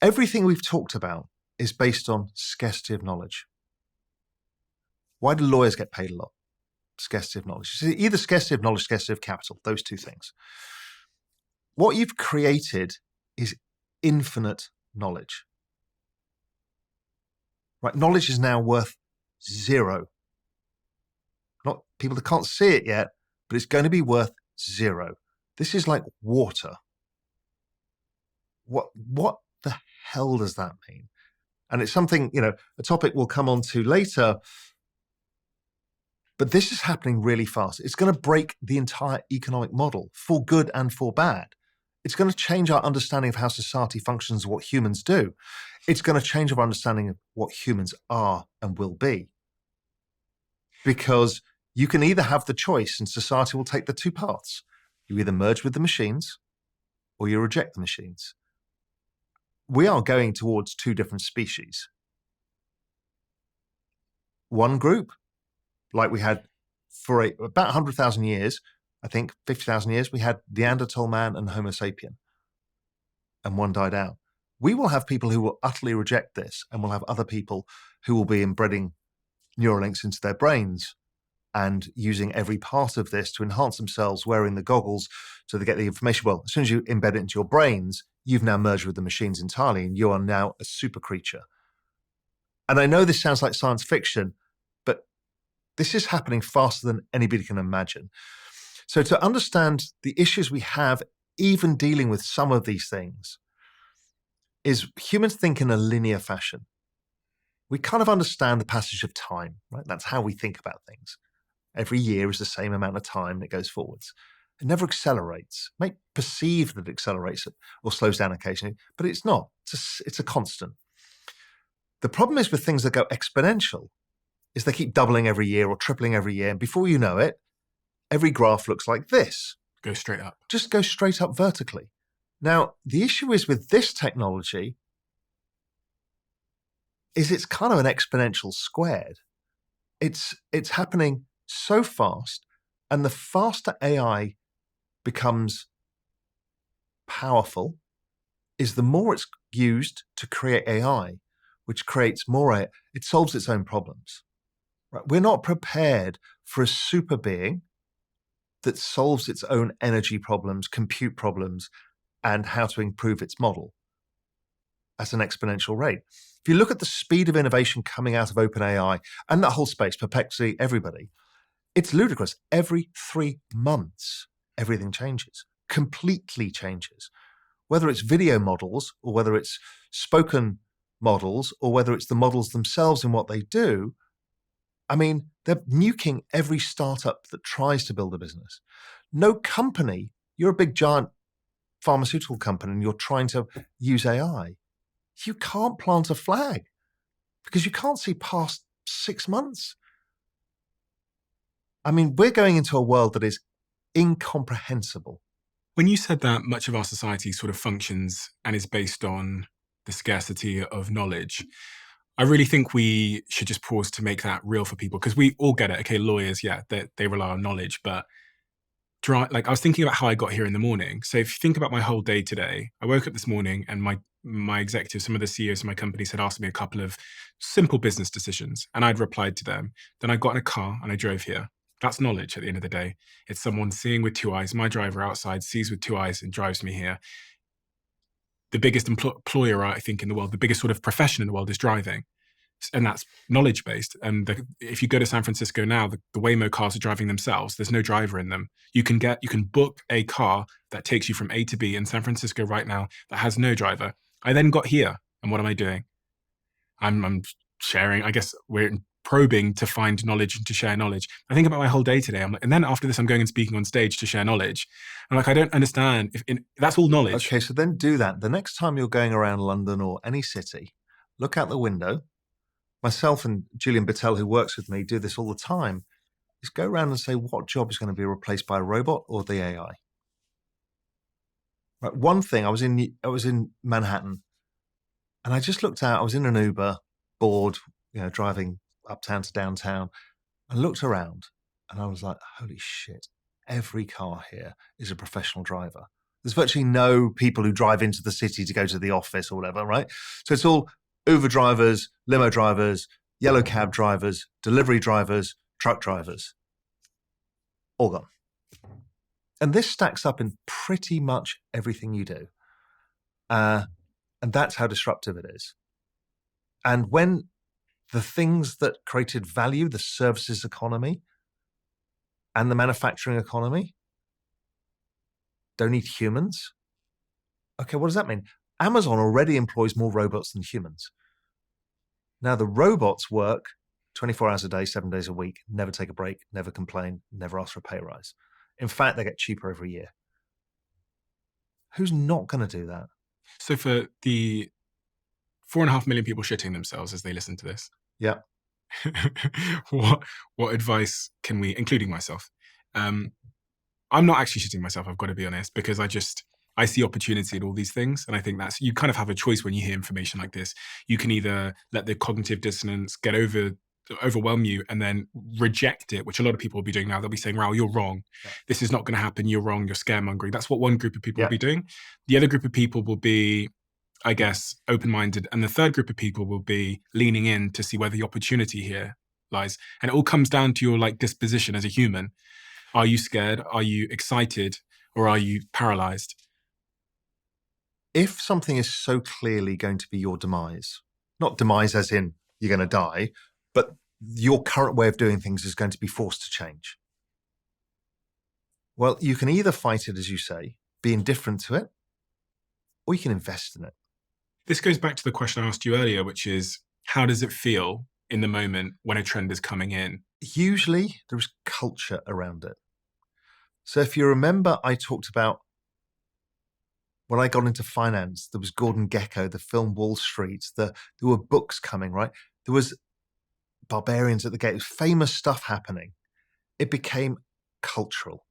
Everything we've talked about is based on scarcity of knowledge. Why do lawyers get paid a lot? Scarcity of knowledge. Either scarcity of knowledge, scarcity of capital, those two things. What you've created is infinite knowledge. Right? Knowledge is now worth zero. Not people that can't see it yet, but it's going to be worth zero. This is like water. What the hell does that mean? And it's something, a topic we'll come on to later. But this is happening really fast. It's going to break the entire economic model for good and for bad. It's going to change our understanding of how society functions, what humans do. It's going to change our understanding of what humans are and will be. Because you can either have the choice, and society will take the two paths. You either merge with the machines or you reject the machines. We are going towards two different species. One group, like we had for about 100,000 years, I think 50,000 years, we had Neanderthal man and Homo sapien, and one died out. We will have people who will utterly reject this, and we'll have other people who will be embedding Neuralinks into their brains and using every part of this to enhance themselves, wearing the goggles so they get the information. Well, as soon as you embed it into your brains, you've now merged with the machines entirely, and you are now a super creature. And I know this sounds like science fiction, but this is happening faster than anybody can imagine. So to understand the issues we have, even dealing with some of these things, is humans think in a linear fashion. We kind of understand the passage of time, right? That's how we think about things. Every year is the same amount of time that goes forwards. It never accelerates. It may perceive that it accelerates or slows down occasionally, but it's not. It's a constant. The problem is with things that go exponential is they keep doubling every year or tripling every year. And before you know it, every graph looks like this. Go straight up. Just go straight up vertically. Now, the issue is with this technology is it's kind of an exponential squared. It's happening so fast, and the faster AI becomes powerful is the more it's used to create AI, which creates more AI. It solves its own problems. Right? We're not prepared for a super being that solves its own energy problems, compute problems, and how to improve its model at an exponential rate. If you look at the speed of innovation coming out of OpenAI and that whole space, Perplexity, everybody, it's ludicrous. Every 3 months, everything changes, completely changes. Whether it's video models or whether it's spoken models or whether it's the models themselves and what they do, I mean, they're nuking every startup that tries to build a business. No company, you're a big giant pharmaceutical company and you're trying to use AI, you can't plant a flag because you can't see past 6 months. I mean, we're going into a world that is incomprehensible. When you said that much of our society sort of functions and is based on the scarcity of knowledge, I really think we should just pause to make that real for people, because we all get it. Okay, lawyers, yeah, they rely on knowledge, but like I was thinking about how I got here in the morning. So if you think about my whole day today, I woke up this morning and my executives, some of the CEOs of my companies had asked me a couple of simple business decisions and I'd replied to them. Then I got in a car and I drove here. That's knowledge at the end of the day. It's someone seeing with 2 eyes. My driver outside sees with 2 eyes and drives me here. The biggest employer, I think, in the world, the biggest sort of profession in the world is driving. And that's knowledge-based. And if you go to San Francisco now, the Waymo cars are driving themselves. There's no driver in them. You can book a car that takes you from A to B in San Francisco right now that has no driver. I then got here, and what am I doing? I'm sharing. I guess we're probing to find knowledge and to share knowledge. I think about my whole day today. I'm like, and then after this, I'm going and speaking on stage to share knowledge. I'm like, I don't understand. That's all knowledge. Okay, so then do that. The next time you're going around London or any city, look out the window. Myself and Julian Battel, who works with me, do this all the time, is go around and say, what job is going to be replaced by a robot or the AI? Right. One thing, I was in Manhattan and I just looked out, I was in an Uber, bored, driving uptown to downtown, and looked around and I was like, holy shit, every car here is a professional driver. There's virtually no people who drive into the city to go to the office or whatever, right? So it's all Uber drivers, limo drivers, yellow cab drivers, delivery drivers, truck drivers, all gone. And this stacks up in pretty much everything you do. And that's how disruptive it is. And when the things that created value, the services economy and the manufacturing economy, don't need humans. Okay, what does that mean? Amazon already employs more robots than humans. Now the robots work 24 hours a day, 7 days a week, never take a break, never complain, never ask for a pay rise. In fact, they get cheaper every year. Who's not going to do that? So for the 4.5 million people shitting themselves as they listen to this, yeah, what advice can we, including myself? I'm not actually shitting myself, I've got to be honest, because I see opportunity in all these things. And I think you kind of have a choice when you hear information like this. You can either let the cognitive dissonance overwhelm you and then reject it, which a lot of people will be doing now. They'll be saying, Raoul, you're wrong. Yeah. This is not going to happen. You're wrong. You're scaremongering. That's what one group of people will be doing. The other group of people will be, I guess, open-minded. And the third group of people will be leaning in to see where the opportunity here lies. And it all comes down to your disposition as a human. Are you scared? Are you excited? Or are you paralyzed? If something is so clearly going to be your demise, not demise as in you're going to die, but your current way of doing things is going to be forced to change. Well, you can either fight it, as you say, be indifferent to it, or you can invest in it. This goes back to the question I asked you earlier, which is, how does it feel in the moment when a trend is coming in? Usually there is culture around it. So if you remember, I talked about when I got into finance, there was Gordon Gekko, the film Wall Street, there were books coming, right? There was Barbarians at the Gate, famous stuff happening. It became cultural.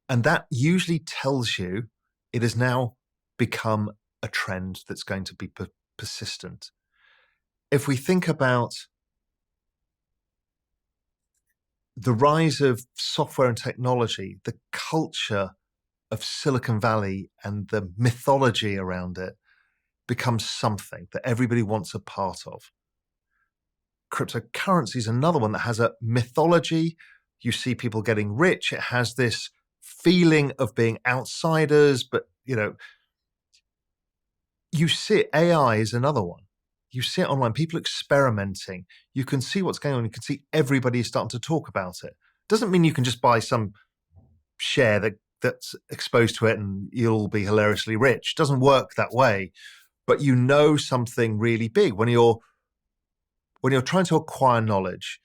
And that usually tells you it has now become a trend that's going to be persistent. If we think about the rise of software and technology, the culture of Silicon Valley and the mythology around it becomes something that everybody wants a part of. Cryptocurrency is another one that has a mythology. You see people getting rich. It has this feeling of being outsiders, but you see AI is another one. You see it online, people experimenting. You can see what's going on. You can see everybody is starting to talk about it. Doesn't mean you can just buy some share that's exposed to it and you'll be hilariously rich. Doesn't work that way. But you know something really big when you're trying to acquire knowledge.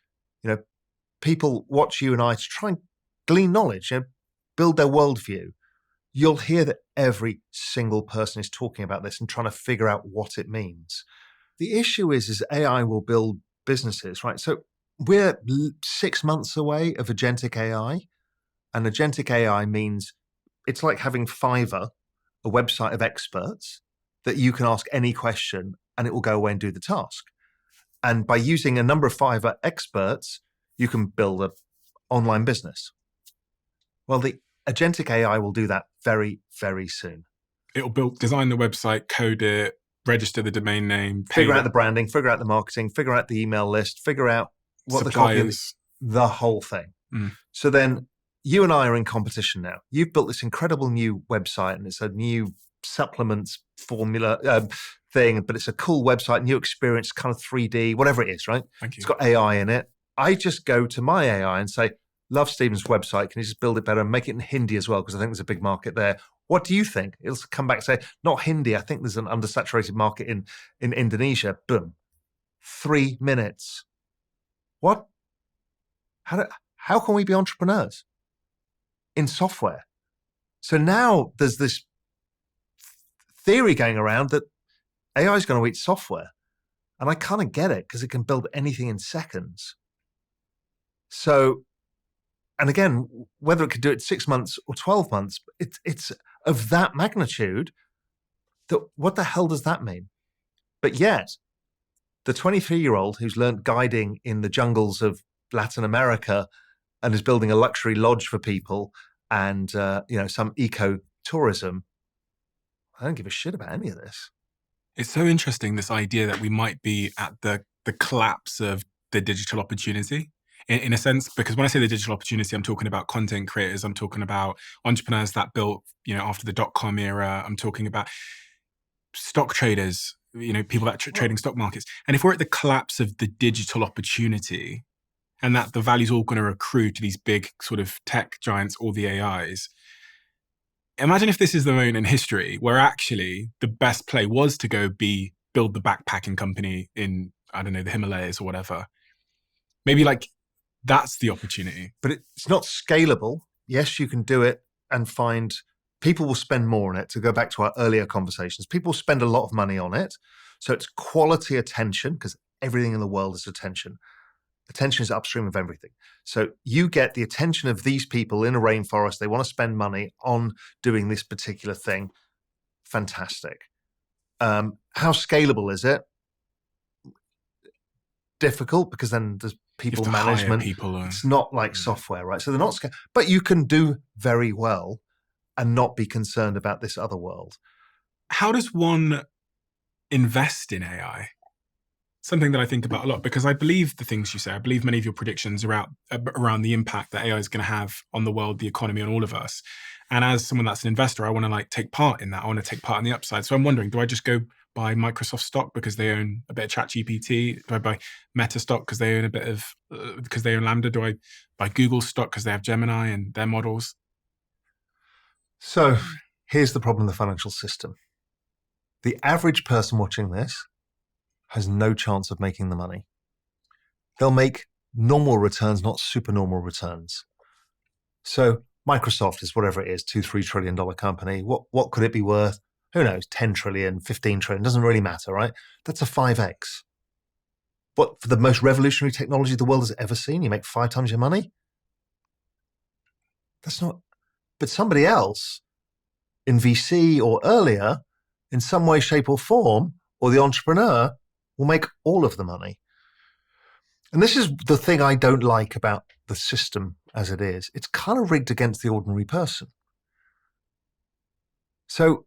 People watch you and I to try and glean knowledge, build their worldview. You'll hear that every single person is talking about this and trying to figure out what it means. The issue is AI will build businesses, right? So we're 6 months away of agentic AI, and agentic AI means it's like having Fiverr, a website of experts that you can ask any question and it will go away and do the task. And by using a number of Fiverr experts, you can build an online business. Well, the agentic AI will do that very, very soon. It'll design the website, code it, register the domain name, figure out the branding, figure out the marketing, figure out the email list, figure out what the copy is, the whole thing. So then you and I are in competition now. You've built this incredible new website and it's a new supplements formula thing, but it's a cool website, new experience, kind of 3D, whatever it is, right? Thank you. It's got AI in it. I just go to my AI and say, love Stephen's website. Can you just build it better and make it in Hindi as well? Because I think there's a big market there. What do you think? It'll come back and say, not Hindi. I think there's an undersaturated market in Indonesia. Boom. 3 minutes. What? How can we be entrepreneurs in software? So now there's this theory going around that AI is going to eat software. And I kind of get it because it can build anything in seconds. So, and again, whether it could do it 6 months or 12 months, it's of that magnitude that what the hell does that mean? But yet, the 23-year-old who's learned guiding in the jungles of Latin America and is building a luxury lodge for people and some eco-tourism, I don't give a shit about any of this. It's so interesting, this idea that we might be at the collapse of the digital opportunity. In a sense, because when I say the digital opportunity, I'm talking about content creators, I'm talking about entrepreneurs that built, after the .com era, I'm talking about stock traders, people that trading stock markets. And if we're at the collapse of the digital opportunity and that the value's all going to accrue to these big sort of tech giants or the AIs, imagine if this is the moment in history where actually the best play was to go build the backpacking company in, I don't know, the Himalayas or whatever. Maybe that's the opportunity. But it's not scalable. Yes, you can do it and find people will spend more on it. To go back to our earlier conversations, people spend a lot of money on it. So it's quality attention because everything in the world is attention. Attention is upstream of everything. So you get the attention of these people in a rainforest. They want to spend money on doing this particular thing. Fantastic. How scalable is it? Difficult because then there's people management. It's not like software, right? So they're not but you can do very well and not be concerned about this other world. How does one invest in AI? Something that I think about a lot, because I believe the things you say. I believe many of your predictions around the impact that AI is going to have on the world, the economy, on all of us. And as someone that's an investor, I want to take part in that. I want to take part in the upside. So I'm wondering, do I just go buy Microsoft stock because they own a bit of ChatGPT? Do I buy Meta stock because they own because they own Lambda? Do I buy Google stock because they have Gemini and their models? So here's the problem in the financial system. The average person watching this has no chance of making the money. They'll make normal returns, not supernormal returns. So Microsoft is whatever it is, $2-3 trillion company. What could it be worth? Who knows? 10 trillion, 15 trillion, doesn't really matter, right? That's a 5x. What, for the most revolutionary technology the world has ever seen, you make 5 times your money? That's not, but somebody else in VC or earlier, in some way, shape, or form, or the entrepreneur will make all of the money. And this is the thing I don't like about the system as it is. It's kind of rigged against the ordinary person. So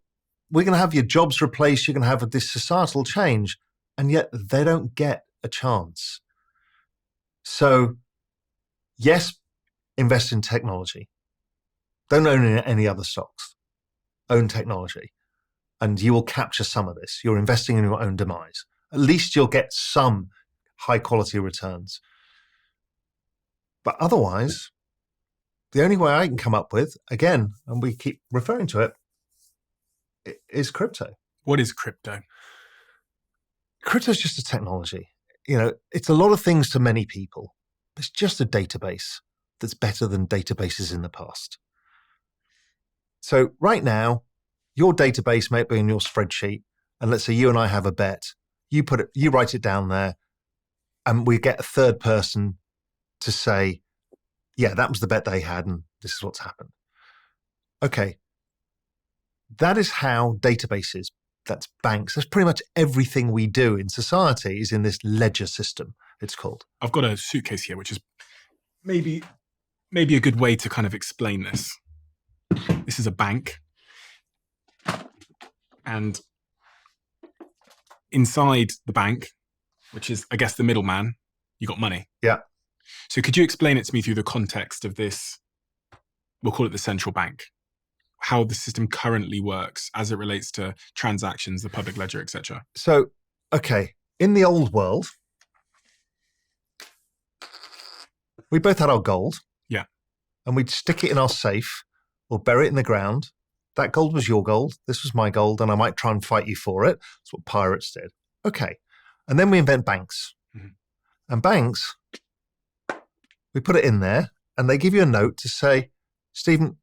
we're going to have your jobs replaced, you're going to have this societal change, and yet they don't get a chance. So yes, invest in technology. Don't own any other stocks. Own technology. And you will capture some of this. You're investing in your own demise. At least you'll get some high quality returns. But otherwise, the only way I can come up with, again, and we keep referring to it, is crypto. What is crypto? Crypto is just a technology. It's a lot of things to many people. It's just a database that's better than databases in the past. So right now, your database might be in your spreadsheet, and let's say you and I have a bet. You write it down there, and we get a third person to say, yeah, that was the bet they had, and this is what's happened. Okay. That is how databases, that's banks, that's pretty much everything we do in society is in this ledger system, it's called. I've got a suitcase here, which is maybe a good way to kind of explain this. This is a bank. And inside the bank, which is, I guess, the middleman, you got money. Yeah. So could you explain it to me through the context of this, we'll call it the central bank, how the system currently works as it relates to transactions, the public ledger, etc. So, okay, in the old world, we both had our gold. Yeah. And we'd stick it in our safe or bury it in the ground. That gold was your gold. This was my gold, and I might try and fight you for it. That's what pirates did. Okay. And then we invent banks. Mm-hmm. And banks, we put it in there, and they give you a note to say, Stephen,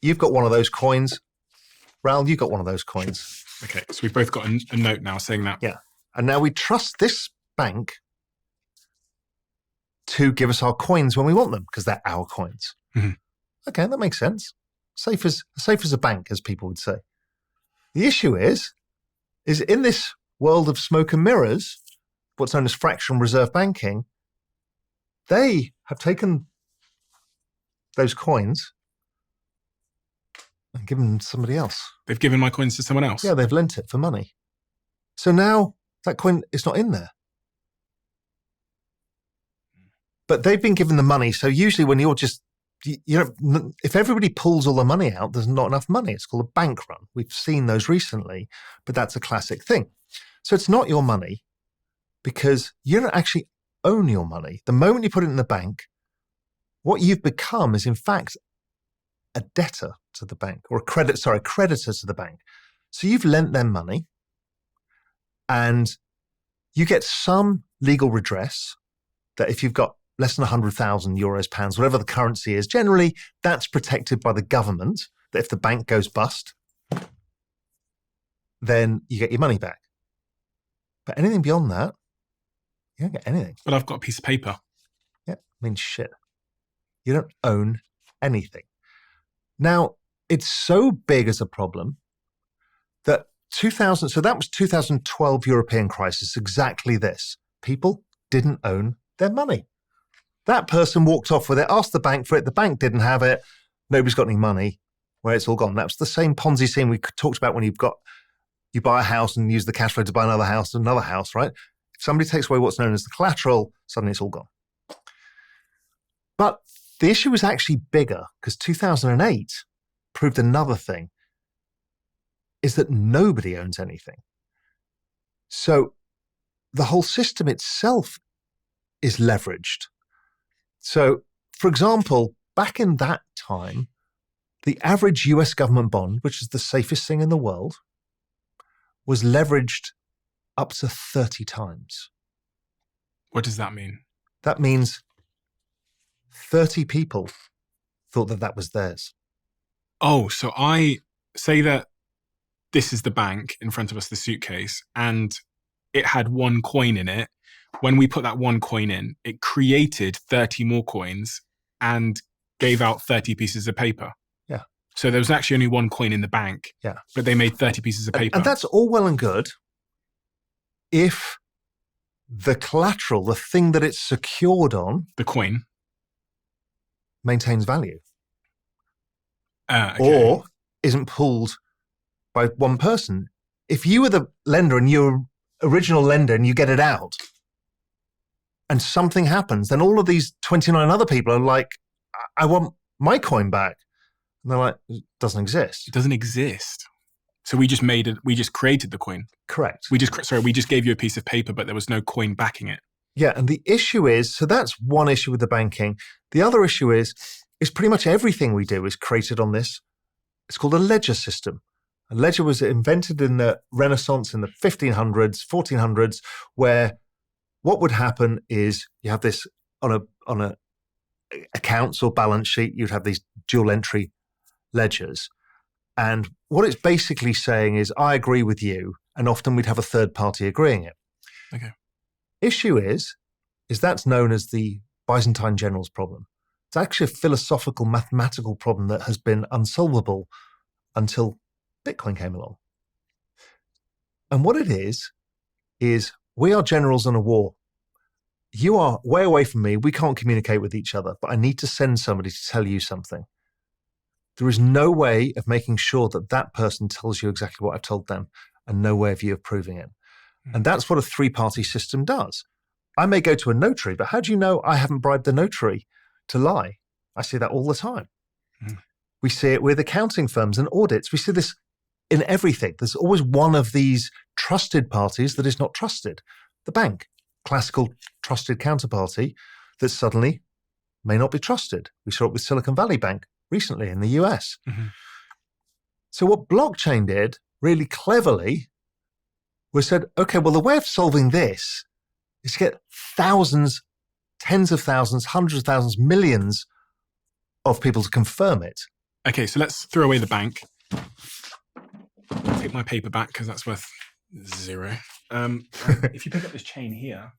you've got one of those coins. Raoul, you got one of those coins. Okay, so we've both got a note now saying that. Yeah. And now we trust this bank to give us our coins when we want them, because they're our coins. Mm-hmm. Okay, that makes sense. Safe as a bank, as people would say. The issue is in this world of smoke and mirrors, what's known as fractional reserve banking, they have taken those coins and given them to somebody else. They've given my coins to someone else? Yeah, they've lent it for money. So now that coin is not in there. But they've been given the money. So usually when you're just, if everybody pulls all the money out, there's not enough money. It's called a bank run. We've seen those recently, but that's a classic thing. So it's not your money because you don't actually own your money. The moment you put it in the bank, what you've become is in fact a debtor to the bank, or a creditor to the bank. So you've lent them money and you get some legal redress that if you've got less than 100,000 euros, pounds, whatever the currency is, generally that's protected by the government, that if the bank goes bust, then you get your money back. But anything beyond that, you don't get anything. But I've got a piece of paper. Yeah, means shit. You don't own anything. Now, it's so big as a problem that so that was 2012 European crisis, exactly this. People didn't own their money. That person walked off with it, asked the bank for it, the bank didn't have it, nobody's got any money, where it's all gone. That's the same Ponzi scheme we talked about when you buy a house and use the cash flow to buy another house, right? If somebody takes away what's known as the collateral, suddenly it's all gone. But the issue was actually bigger because 2008 proved another thing, is that nobody owns anything. So the whole system itself is leveraged. So, for example, back in that time, the average US government bond, which is the safest thing in the world, was leveraged up to 30 times. What does that mean? That means 30 people thought that that was theirs. Oh, so I say that this is the bank in front of us, the suitcase, and it had one coin in it. When we put that one coin in, it created 30 more coins and gave out 30 pieces of paper. Yeah. So there was actually only one coin in the bank, Yeah. but they made 30 pieces of paper. And that's all well and good if the collateral, the thing that it's secured on, the coin. maintains value. Okay. Or isn't pulled by one person. If you were the lender and you're original lender and you get it out and something happens, then all of these 29 other people are like, I want my coin back. And they're like, it doesn't exist. It doesn't exist. So we just made it, we just created the coin. Correct. We just gave you a piece of paper, but there was no coin backing it. Yeah, and the issue is, so that's one issue with the banking. The other issue is pretty much everything we do is created on this. It's called a ledger system. A ledger was invented in the Renaissance in the 1500s, 1400s, where what would happen is you have this on a accounts or balance sheet, you'd have these dual entry ledgers. And what it's basically saying is, I agree with you, and often we'd have a third party agreeing it. Okay. Issue is that's known as the Byzantine generals problem. It's actually a philosophical, mathematical problem that has been unsolvable until Bitcoin came along. And what it is we are generals in a war. You are way away from me. We can't communicate with each other, but I need to send somebody to tell you something. There is no way of making sure that that person tells you exactly what I've told them, and no way of you approving it. And that's what a three-party system does. I may go to a notary, but how do you know I haven't bribed the notary to lie? I see that all the time. We see it with accounting firms and audits. We see this in everything. There's always one of these trusted parties that is not trusted. The bank, classical trusted counterparty that suddenly may not be trusted. We saw it with Silicon Valley Bank recently in the US. Mm-hmm. So what blockchain did really cleverly was said, okay, well, the way of solving this is to get thousands, tens of thousands, hundreds of thousands, millions of people to confirm it. Okay, so let's throw away the bank. Take my paper back because that's worth 0. If you pick up this chain here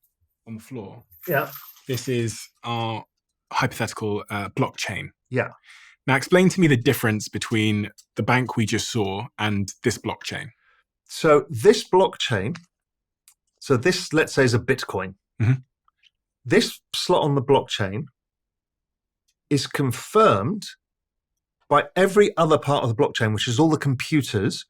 on the floor, Yeah. this is our hypothetical blockchain. Yeah. Now, explain to me the difference between the bank we just saw and this blockchain. So this blockchain, this, let's say, is a Bitcoin. Mm-hmm. This slot on the blockchain is confirmed by every other part of the blockchain, which is all the computers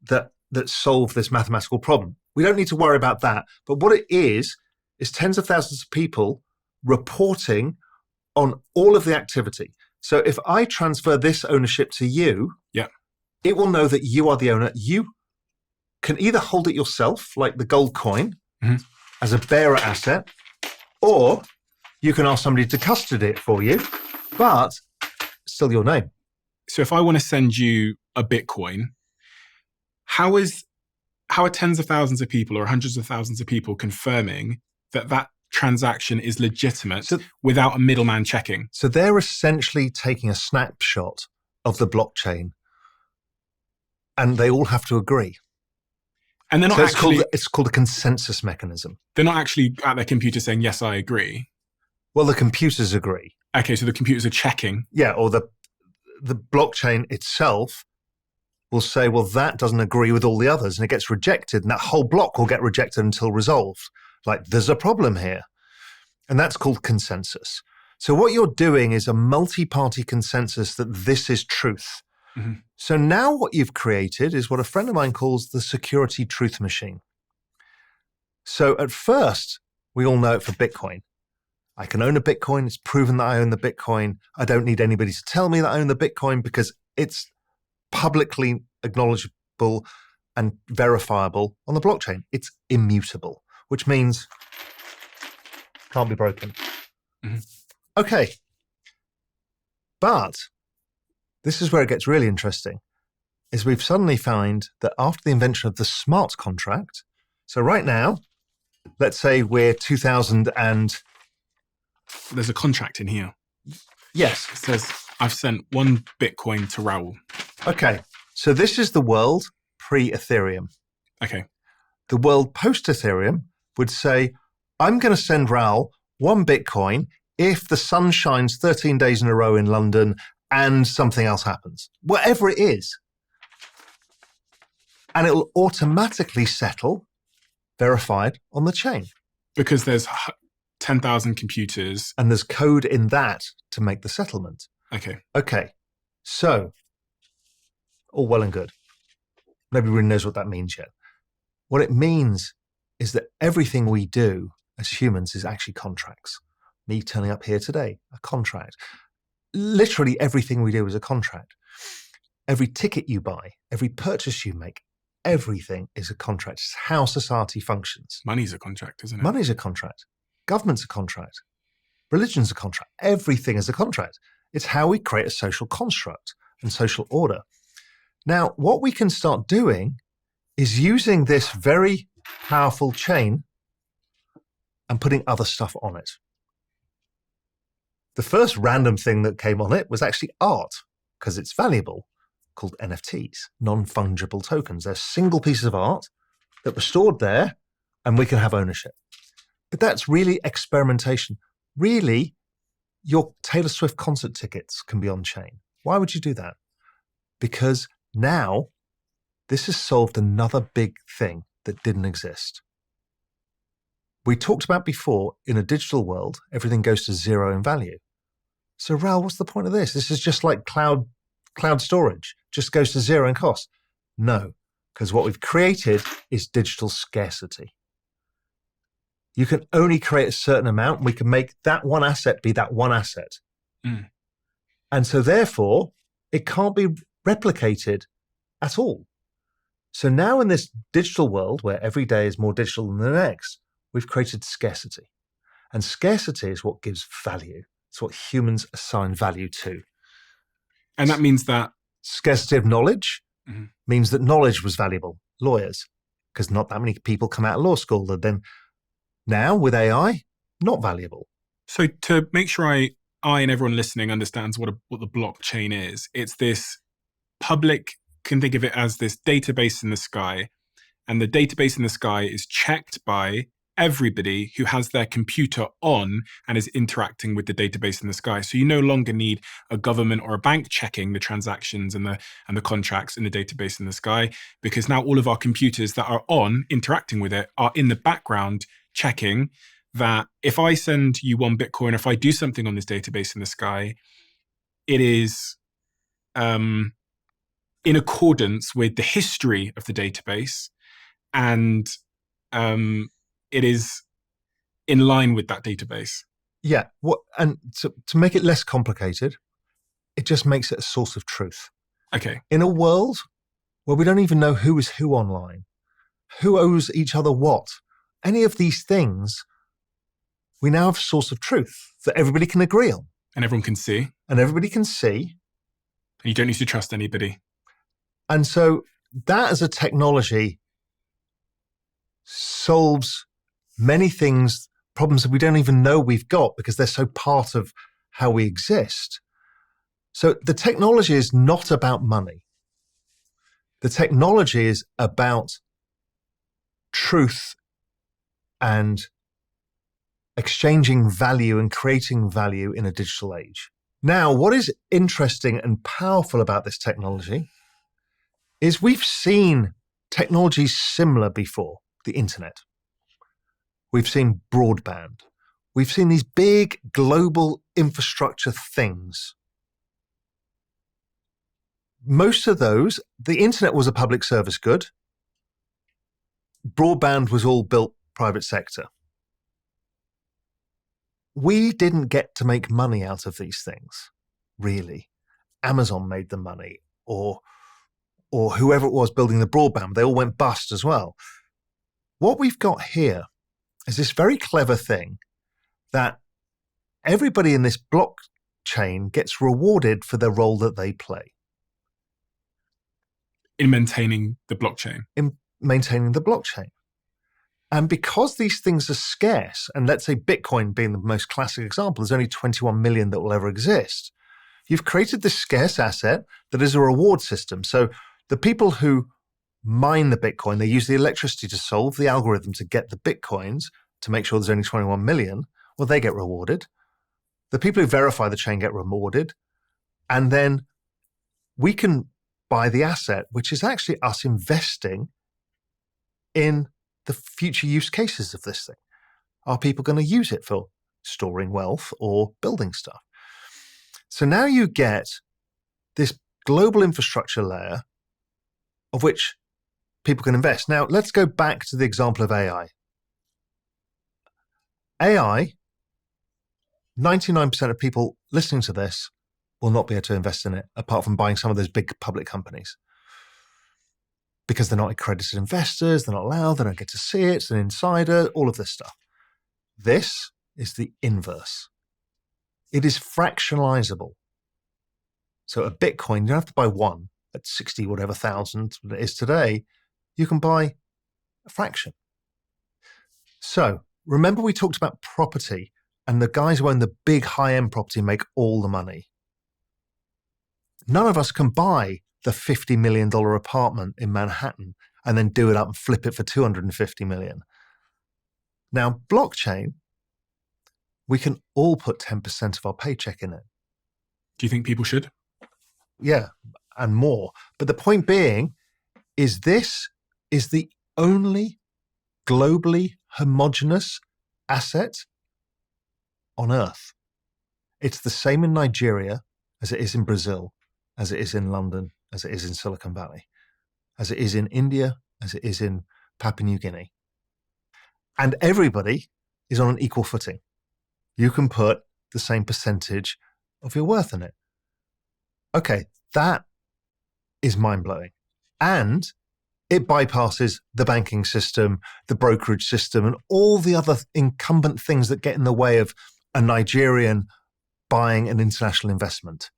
that solve this mathematical problem. We don't need to worry about that. But what it is tens of thousands of people reporting on all of the activity. So if I transfer this ownership to you, yeah, it will know that you are the owner. You can either hold it yourself, like the gold coin, mm-hmm. as a bearer asset, or you can ask somebody to custody it for you, but still your name. So if I want to send you a Bitcoin, how are tens of thousands of people or hundreds of thousands of people confirming that transaction is legitimate without a middleman checking? So they're essentially taking a snapshot of the blockchain, and they all have to agree. And they're not it's called a consensus mechanism. They're not actually at their computer saying, yes, I agree. Well, the computers agree. Okay, so the computers are checking. Yeah, or the blockchain itself will say, well, that doesn't agree with all the others, and it gets rejected, and that whole block will get rejected until resolved. Like, there's a problem here. And that's called consensus. So what you're doing is a multi-party consensus that this is truth. Mm-hmm. So now what you've created is what a friend of mine calls the security truth machine. So at first, we all know it for Bitcoin. I can own a Bitcoin. It's proven that I own the Bitcoin. I don't need anybody to tell me that I own the Bitcoin because it's publicly acknowledgeable and verifiable on the blockchain. It's immutable, which means can't be broken. Mm-hmm. Okay. But this is where it gets really interesting, is we've suddenly found that after the invention of the smart contract, so right now, let's say we're 2000 and... There's a contract in here. Yes. It says, I've sent 1 Bitcoin to Raoul. Okay. So this is the world pre-Ethereum. Okay. The world post-Ethereum would say, I'm going to send Raoul 1 Bitcoin if the sun shines 13 days in a row in London and something else happens, whatever it is. And it will automatically settle, verified, on the chain. Because there's 10,000 computers. And there's code in that to make the settlement. Okay. Okay. So, all well and good. Nobody really knows what that means yet. What it means is that everything we do as humans is actually contracts. Me turning up here today, a contract. Literally everything we do is a contract. Every ticket you buy, every purchase you make, everything is a contract. It's how society functions. Money's a contract, isn't it? Money's a contract. Government's a contract. Religion's a contract. Everything is a contract. It's how we create a social construct and social order. Now, what we can start doing is using this very powerful chain and putting other stuff on it. The first random thing that came on it was actually art, because it's valuable, called NFTs, non-fungible tokens. They're single pieces of art that were stored there, and we can have ownership. But that's really experimentation. Really, your Taylor Swift concert tickets can be on chain. Why would you do that? Because now this has solved another big thing that didn't exist. We talked about before, in a digital world, everything goes to zero in value. So Raoul, what's the point of this? This is just like cloud storage, just goes to zero in cost. No, because what we've created is digital scarcity. You can only create a certain amount. We can make that one asset be that one asset. Mm. And so therefore, it can't be replicated at all. So now in this digital world where every day is more digital than the next, we've created scarcity. And scarcity is what gives value. It's what humans assign value to. And that means that Scarcity of knowledge means that knowledge was valuable. Lawyers, because not that many people come out of law school. And then now with AI, not valuable. So to make sure I and everyone listening understands what the blockchain is, it's this public, can think of it as this database in the sky. And the database in the sky is checked by everybody who has their computer on and is interacting with the database in the sky. So you no longer need a government or a bank checking the transactions and the contracts in the database in the sky, because now all of our computers that are on interacting with it are in the background checking that if I send you 1 Bitcoin, if I do something on this database in the sky, it is in accordance with the history of the database, and it is in line with that database. Yeah. And to make it less complicated, it just makes it a source of truth. Okay. In a world where we don't even know who is who online, who owes each other what, any of these things, we now have a source of truth that everybody can agree on. And everyone can see. And everybody can see. And you don't need to trust anybody. And so that as a technology solves many things, problems that we don't even know we've got because they're so part of how we exist. So the technology is not about money. The technology is about truth and exchanging value and creating value in a digital age. Now, what is interesting and powerful about this technology is we've seen technologies similar before, the internet. We've seen broadband. We've seen these big global infrastructure things. Most of those, the internet was a public service good. Broadband was all built private sector. We didn't get to make money out of these things, really. Amazon made the money, or whoever it was building the broadband. They all went bust as well. What we've got here is this very clever thing that everybody in this blockchain gets rewarded for the role that they play. In maintaining the blockchain. In maintaining the blockchain. And because these things are scarce, and let's say Bitcoin being the most classic example, there's only 21 million that will ever exist. You've created this scarce asset that is a reward system. So the people who mine the Bitcoin, they use the electricity to solve the algorithm to get the Bitcoins to make sure there's only 21 million. Well, they get rewarded. The people who verify the chain get rewarded. And then we can buy the asset, which is actually us investing in the future use cases of this thing. Are people going to use it for storing wealth or building stuff? So now you get this global infrastructure layer of which people can invest. Now, let's go back to the example of AI. AI, 99% of people listening to this will not be able to invest in it, apart from buying some of those big public companies. Because they're not accredited investors, they're not allowed, they don't get to see it, it's an insider, all of this stuff. This is the inverse. It is fractionalizable. So a Bitcoin, you don't have to buy one at 60 whatever thousand it is today. You can buy a fraction. So remember we talked about property, and the guys who own the big high-end property make all the money. None of us can buy the $50 million apartment in Manhattan and then do it up and flip it for $250 million. Now, blockchain, we can all put 10% of our paycheck in it. Do you think people should? Yeah, and more. But the point being is this is the only globally homogeneous asset on Earth. It's the same in Nigeria as it is in Brazil, as it is in London, as it is in Silicon Valley, as it is in India, as it is in Papua New Guinea. And everybody is on an equal footing. You can put the same percentage of your worth in it. Okay, that is mind-blowing. And it bypasses the banking system, the brokerage system, and all the other incumbent things that get in the way of a Nigerian buying an international investment.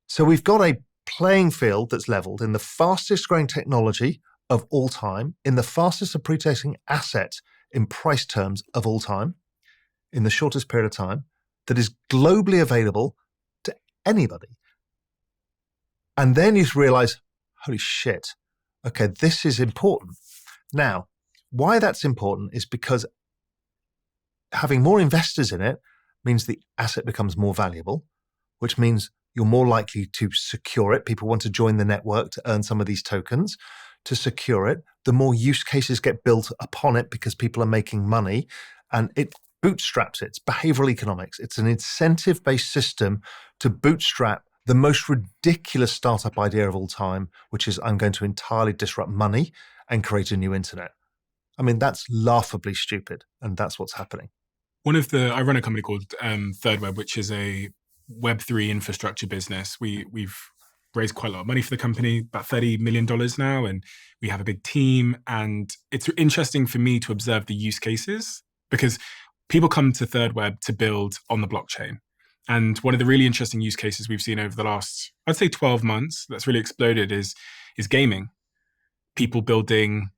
So we've got a playing field that's leveled in the fastest growing technology of all time, in the fastest appreciating asset in price terms of all time, in the shortest period of time, that is globally available to anybody. And then you realize, holy shit, okay, this is important. Now, why that's important is because having more investors in it means the asset becomes more valuable, which means you're more likely to secure it. People want to join the network to earn some of these tokens to secure it. The more use cases get built upon it because people are making money, and it bootstraps it. It's behavioral economics. It's an incentive-based system to bootstrap the most ridiculous startup idea of all time, which is I'm going to entirely disrupt money and create a new internet. I mean, that's laughably stupid, and that's what's happening. I run a company called Third Web, which is a Web3 infrastructure business. We've raised quite a lot of money for the company, about $30 million now, and we have a big team. And it's interesting for me to observe the use cases because people come to Third Web to build on the blockchain. And one of the really interesting use cases we've seen over the last, I'd say 12 months, that's really exploded is gaming. People building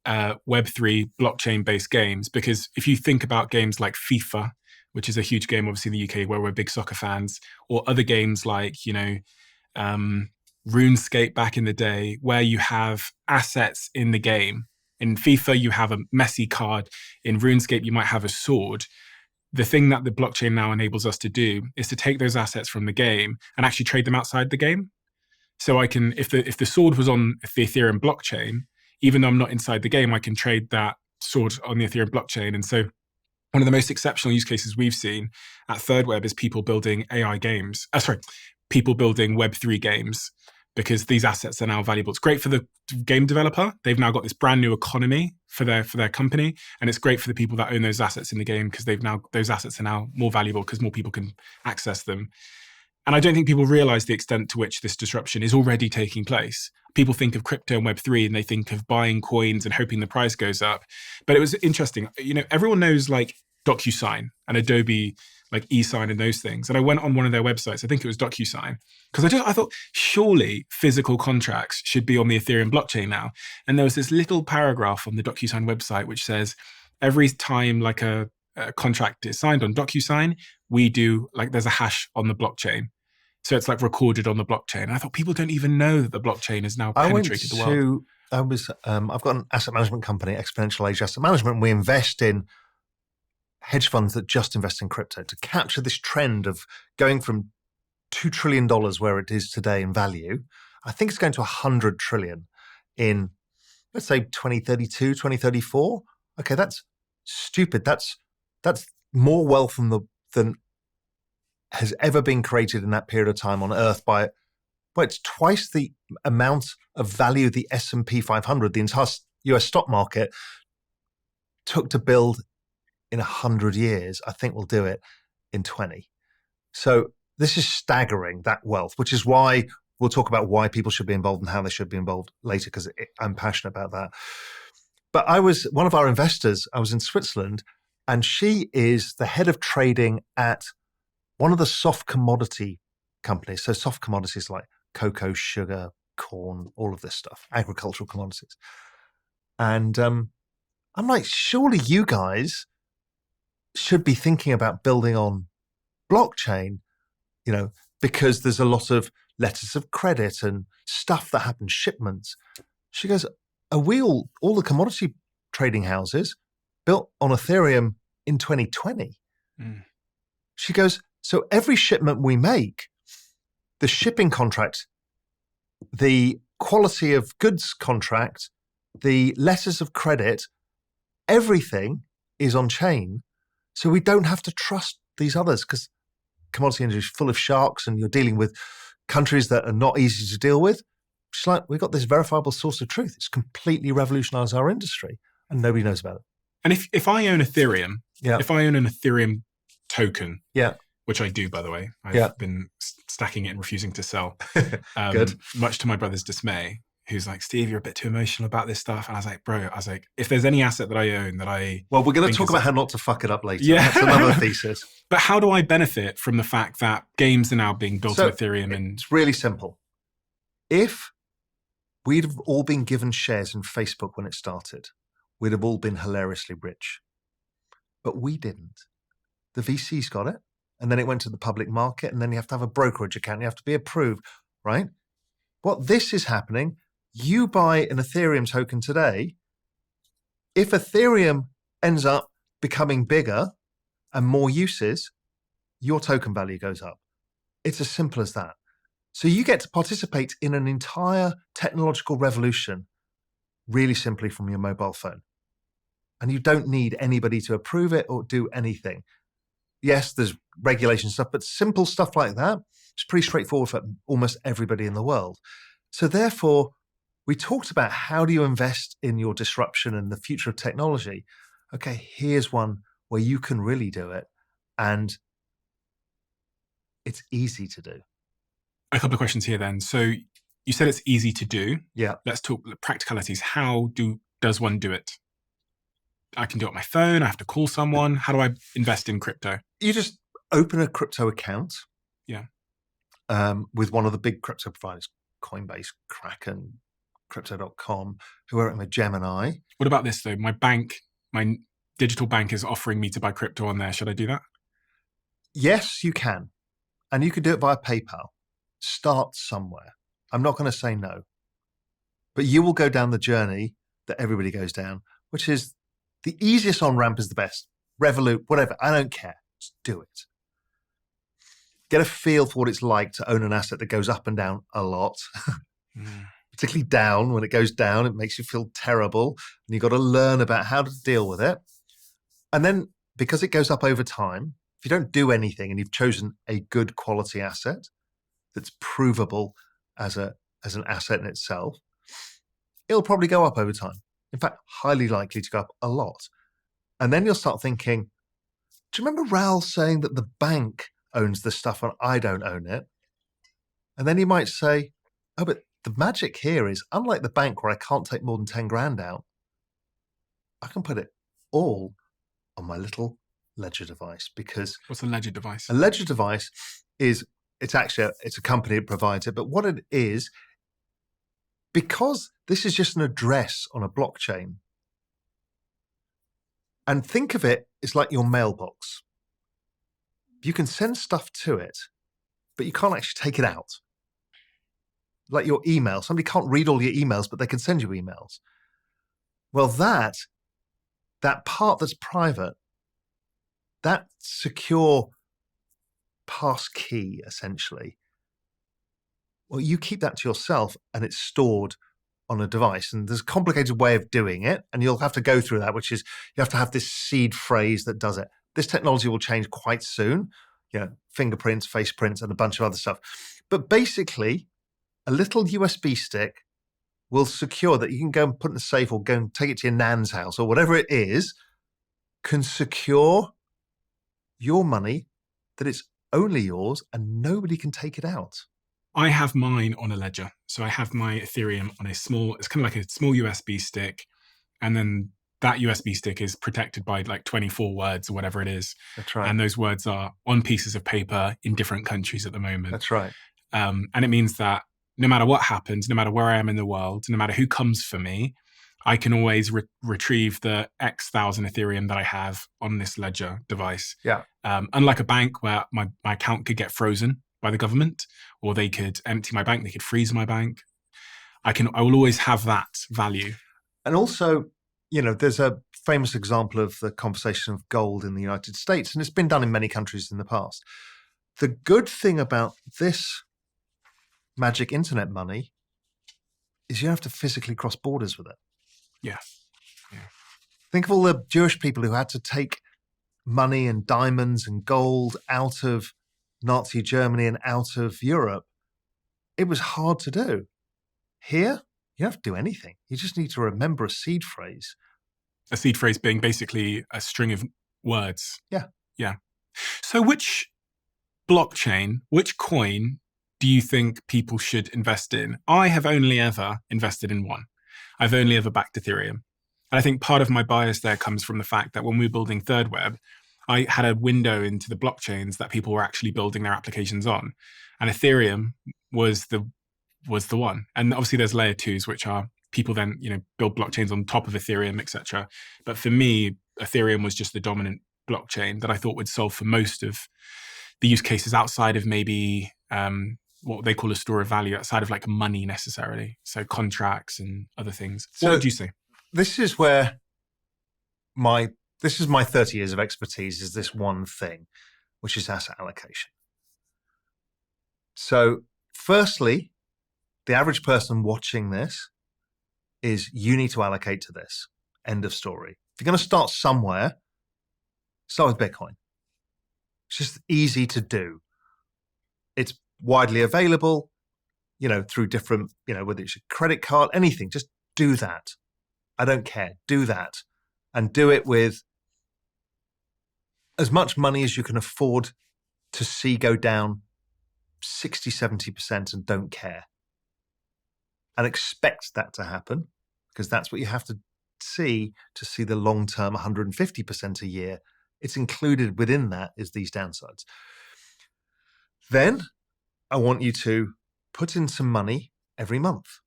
Web3 blockchain-based games. Because if you think about games like FIFA, which is a huge game, obviously in the UK, where we're big soccer fans, or other games like, RuneScape back in the day, where you have assets in the game. In FIFA, you have a Messi card. In RuneScape, you might have a sword. The thing that the blockchain now enables us to do is to take those assets from the game and actually trade them outside the game. So I can, if the sword was on the Ethereum blockchain, even though I'm not inside the game, I can trade that sword on the Ethereum blockchain. And so one of the most exceptional use cases we've seen at Third Web is people building AI games. People building Web3 games, because these assets are now valuable. It's great for the game developer. They've now got this brand new economy for their company. And it's great for the people that own those assets in the game, because those assets are now more valuable because more people can access them. And I don't think people realize the extent to which this disruption is already taking place. People think of crypto and Web3 and they think of buying coins and hoping the price goes up. But it was interesting. Everyone knows like DocuSign and Adobe like e-sign and those things. And I went on one of their websites, I think it was DocuSign, because I thought surely physical contracts should be on the Ethereum blockchain now. And there was this little paragraph on the DocuSign website which says every time like a contract is signed on DocuSign, we do like there's a hash on the blockchain. So it's like recorded on the blockchain. And I thought people don't even know that the blockchain has now penetrated the world. I've got an asset management company, Exponential Age Asset Management, and we invest in hedge funds that just invest in crypto to capture this trend of going from $2 trillion where it is today in value. I think it's going to 100 trillion in, let's say, 2032, 2034. Okay, that's stupid. That's more wealth than has ever been created in that period of time on Earth by, well, it's twice the amount of value the S&P 500, the entire US stock market, took to build in 100 years. I think we'll do it in 20. So this is staggering, that wealth, which is why we'll talk about why people should be involved and how they should be involved later, because I'm passionate about that. But one of our investors, I was in Switzerland, and she is the head of trading at one of the soft commodity companies. So soft commodities like cocoa, sugar, corn, all of this stuff, agricultural commodities. And I'm like, surely you guys should be thinking about building on blockchain, because there's a lot of letters of credit and stuff that happens, shipments. She goes, are we all the commodity trading houses built on Ethereum in 2020? Mm. She goes, so every shipment we make, the shipping contract, the quality of goods contract, the letters of credit, everything is on chain. So we don't have to trust these others, because commodity industry is full of sharks and you're dealing with countries that are not easy to deal with. She's like, we've got this verifiable source of truth. It's completely revolutionized our industry and nobody knows about it. And if I own Ethereum, if I own an Ethereum token, which I do, by the way, I've been stacking it and refusing to sell, Good. Much to my brother's dismay, who's like, Steve, you're a bit too emotional about this stuff. And I was like, if there's any asset that I own that Well, we're going to talk about how not to fuck it up later. Yeah. That's another thesis. But how do I benefit from the fact that games are now being built on Ethereum? And it's really simple. If we'd have all been given shares in Facebook when it started, we'd have all been hilariously rich. But we didn't. The VCs got it, and then it went to the public market, and then you have to have a brokerage account. You have to be approved, right? What this is happening, you buy an Ethereum token today. If Ethereum ends up becoming bigger and more uses, your token value goes up. It's as simple as that. So you get to participate in an entire technological revolution really simply from your mobile phone. And you don't need anybody to approve it or do anything. Yes, there's regulation stuff, but simple stuff like that, it's pretty straightforward for almost everybody in the world. So therefore, we talked about how do you invest in your disruption and the future of technology. Okay, here's one where you can really do it. And it's easy to do. A couple of questions here then. So you said it's easy to do. Yeah. Let's talk practicalities. How does one do it? I can do it on my phone. I have to call someone. How do I invest in crypto? You just open a crypto account. Yeah. With one of the big crypto providers, Coinbase, Kraken, Crypto.com, who are in Gemini. What about this though? My digital bank is offering me to buy crypto on there. Should I do that? Yes, you can. And you can do it via PayPal. Start somewhere. I'm not going to say no. But you will go down the journey that everybody goes down, which is the easiest on-ramp is the best. Revolut, whatever. I don't care. Just do it. Get a feel for what it's like to own an asset that goes up and down a lot. Particularly down. When it goes down, it makes you feel terrible. And you've got to learn about how to deal with it. And then because it goes up over time, if you don't do anything and you've chosen a good quality asset that's provable as an asset in itself, it'll probably go up over time. In fact, highly likely to go up a lot. And then you'll start thinking, do you remember Raoul saying that the bank owns the stuff and I don't own it? And then you might say, oh, but the magic here is, unlike the bank where I can't take more than 10 grand out, I can put it all on my little ledger device, because What's a ledger device? a ledger device is, it's a company that provides it, but what it is, because this is just an address on a blockchain, and think of it as like your mailbox. You can send stuff to it, but you can't actually take it out. Like your email. Somebody can't read all your emails, but they can send you emails. Well, that part that's private, that secure pass key, essentially, well, you keep that to yourself and it's stored on a device. And there's a complicated way of doing it. And you'll have to go through that, which is you have to have this seed phrase that does it. This technology will change quite soon. Fingerprints, face prints, and a bunch of other stuff. But basically, a little USB stick will secure that you can go and put in a safe or go and take it to your nan's house or whatever it is, can secure your money, that it's only yours and nobody can take it out. I have mine on a ledger. So I have my Ethereum on it's kind of like a small USB stick. And then that USB stick is protected by like 24 words or whatever it is. That's right. And those words are on pieces of paper in different countries at the moment. That's right. And it means that no matter what happens, no matter where I am in the world, no matter who comes for me, I can always retrieve the X thousand Ethereum that I have on this ledger device. Yeah. Unlike a bank where my account could get frozen by the government, or they could empty my bank, they could freeze my bank. I will always have that value. And also, there's a famous example of the conversation of gold in the United States, and it's been done in many countries in the past. The good thing about this magic internet money is you don't have to physically cross borders with it. Yeah. Think of all the Jewish people who had to take money and diamonds and gold out of Nazi Germany and out of Europe. It was hard to do. Here, you don't have to do anything. You just need to remember a seed phrase. A seed phrase being basically a string of words. Yeah. Yeah. So which blockchain, which coin do you think people should invest in? I have only ever invested in one. I've only ever backed Ethereum. And I think part of my bias there comes from the fact that when we were building Third Web, I had a window into the blockchains that people were actually building their applications on. And Ethereum was the one. And obviously there's layer twos, which are people then, build blockchains on top of Ethereum, etc. But for me, Ethereum was just the dominant blockchain that I thought would solve for most of the use cases outside of maybe what they call a store of value, outside of like money necessarily. So contracts and other things. What would you say? This is where my 30 years of expertise is this one thing, which is asset allocation. So firstly, the average person watching this is you need to allocate to this. End of story. If you're going to start somewhere, start with Bitcoin. It's just easy to do. It's widely available, through different, whether it's a credit card, anything, just do that. I don't care. Do that. And do it with as much money as you can afford to see go down 60, 70% and don't care. And expect that to happen, because that's what you have to see the long-term 150% a year. It's included within that is these downsides. Then I want you to put in some money every month,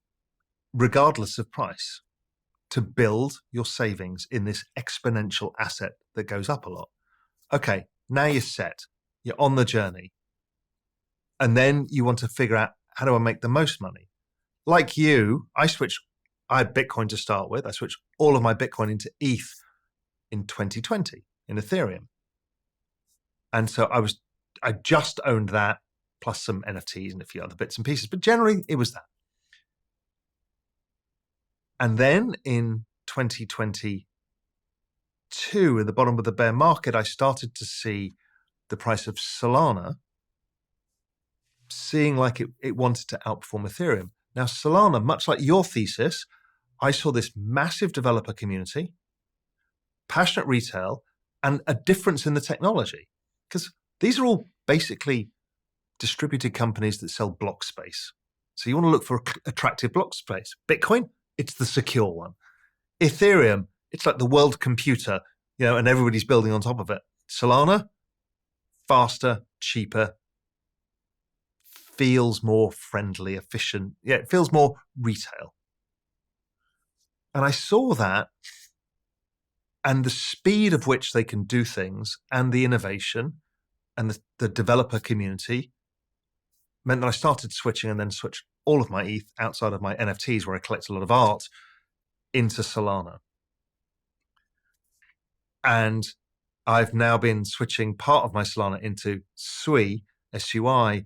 regardless of price, to build your savings in this exponential asset that goes up a lot. Okay, now you're set. You're on the journey. And then you want to figure out, how do I make the most money? Like you, I had Bitcoin to start with. I switched all of my Bitcoin into ETH in 2020 in Ethereum. And so I just owned that, plus some NFTs and a few other bits and pieces. But generally, it was that. And then in 2022, at the bottom of the bear market, I started to see the price of Solana seeing like it wanted to outperform Ethereum. Now, Solana, much like your thesis, I saw this massive developer community, passionate retail, and a difference in the technology. Because these are all basically distributed companies that sell block space. So you want to look for attractive block space. Bitcoin, it's the secure one. Ethereum, it's like the world computer, and everybody's building on top of it. Solana, faster, cheaper, feels more friendly, efficient. Yeah, it feels more retail. And I saw that, and the speed of which they can do things and the innovation and the developer community meant that I started switching and then switched all of my ETH outside of my NFTs, where I collect a lot of art, into Solana. And I've now been switching part of my Solana into SUI, SUI.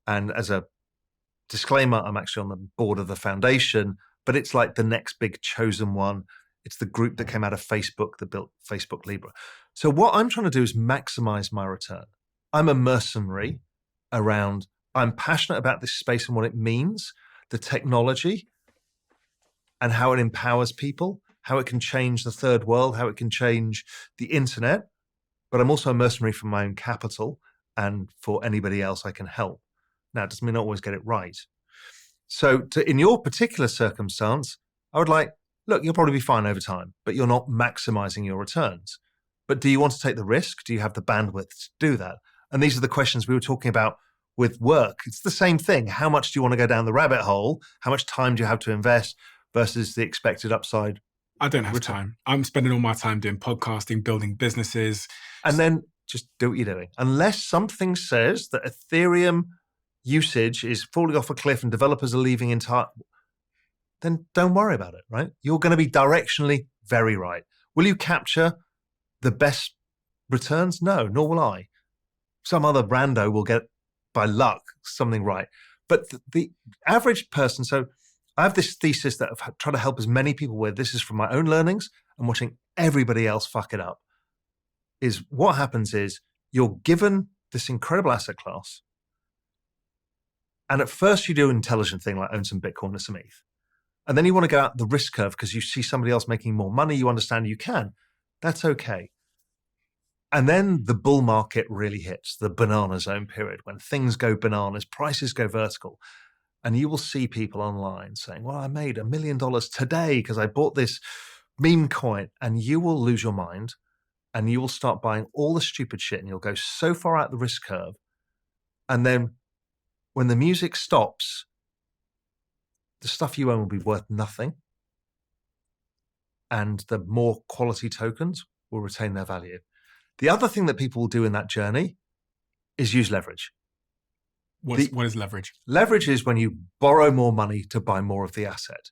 And as a disclaimer, I'm actually on the board of the foundation, but it's like the next big chosen one. It's the group that came out of Facebook that built Facebook Libra. So what I'm trying to do is maximize my return. I'm a mercenary around, I'm passionate about this space and what it means, the technology, and how it empowers people, how it can change the third world, how it can change the internet. But I'm also a mercenary for my own capital and for anybody else I can help. Now, it doesn't mean I always get it right. So in your particular circumstance, I would like, look, you'll probably be fine over time, but you're not maximizing your returns. But do you want to take the risk? Do you have the bandwidth to do that? And these are the questions we were talking about with work. It's the same thing. How much do you want to go down the rabbit hole? How much time do you have to invest versus the expected upside? I don't have time. I'm spending all my time doing podcasting, building businesses. And then just do what you're doing. Unless something says that Ethereum usage is falling off a cliff and developers are leaving entire, then don't worry about it, right? You're going to be directionally very right. Will you capture the best returns? No, nor will I. Some other rando will get, by luck, something right. But the average person, so I have this thesis that I've tried to help as many people with, this is from my own learnings and watching everybody else fuck it up, is what happens is you're given this incredible asset class. And at first you do an intelligent thing like own some Bitcoin or some ETH. And then you want to go out the risk curve because you see somebody else making more money. You understand you can. That's okay. And then the bull market really hits, the banana zone period, when things go bananas, prices go vertical. And you will see people online saying, well, I made $1 million today because I bought this meme coin. And you will lose your mind and you will start buying all the stupid shit and you'll go so far out the risk curve. And then when the music stops, the stuff you own will be worth nothing. And the more quality tokens will retain their value. The other thing that people will do in that journey is use leverage. What is leverage? Leverage is when you borrow more money to buy more of the asset.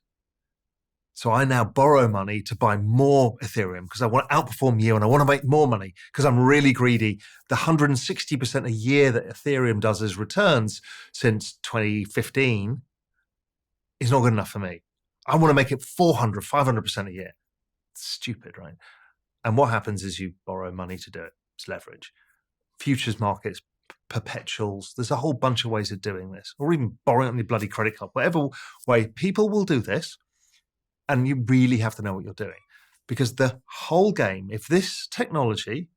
So I now borrow money to buy more Ethereum because I want to outperform you and I want to make more money because I'm really greedy. The 160% a year that Ethereum does as returns since 2015 is not good enough for me. I want to make it 400, 500% a year. It's stupid, right? And what happens is you borrow money to do it. It's leverage. Futures markets, perpetuals. There's a whole bunch of ways of doing this, or even borrowing on your bloody credit card. Whatever way, people will do this. And you really have to know what you're doing. Because the whole game, if this technology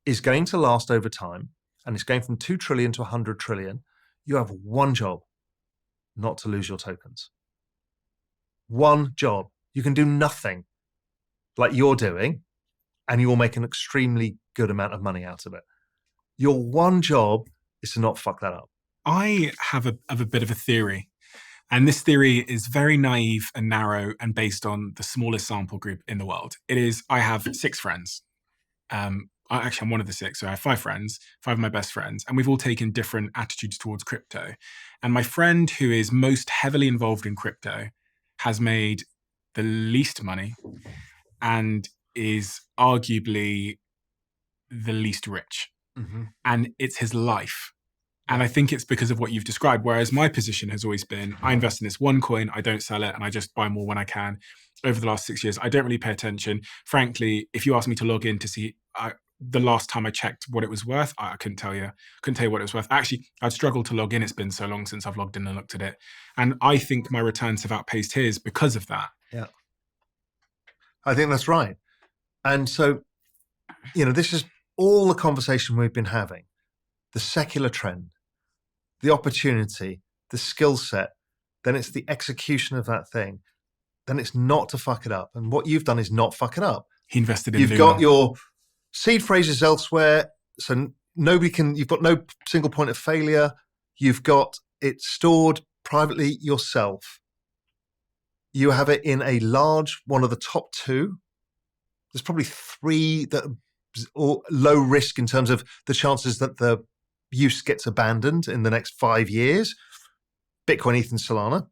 is going to last over time, and it's going from 2 trillion to 100 trillion, you have one job, not to lose your tokens. One job. You can do nothing like you're doing, and you will make an extremely good amount of money out of it. Your one job is to not fuck that up. I have a bit of a theory. And this theory is very naive and narrow and based on the smallest sample group in the world. It is, I have 6 friends. I'm one of the 6. So I have 5 friends, 5 of my best friends, and we've all taken different attitudes towards crypto. And my friend who is most heavily involved in crypto has made the least money and is arguably the least rich. Mm-hmm. And it's his life. And I think it's because of what you've described. Whereas my position has always been, I invest in this one coin, I don't sell it, and I just buy more when I can. Over the last 6 years, I don't really pay attention. Frankly, if you asked me to log in to see the last time I checked what it was worth, I couldn't tell you. Couldn't tell you what it was worth. Actually, I'd struggled to log in. It's been so long since I've logged in and looked at it. And I think my returns have outpaced his because of that. Yeah. I think that's right. And so, this is all the conversation we've been having. The secular trend, the opportunity, the skill set, then it's the execution of that thing. Then it's not to fuck it up. And what you've done is not fuck it up. He invested in You've got your Seed phrases elsewhere. So you've got no single point of failure. You've got it stored privately yourself. You have it in a large, one of the top two. There's probably three that are low risk in terms of the chances that the use gets abandoned in the next 5 years. Bitcoin, ETH, and Solana.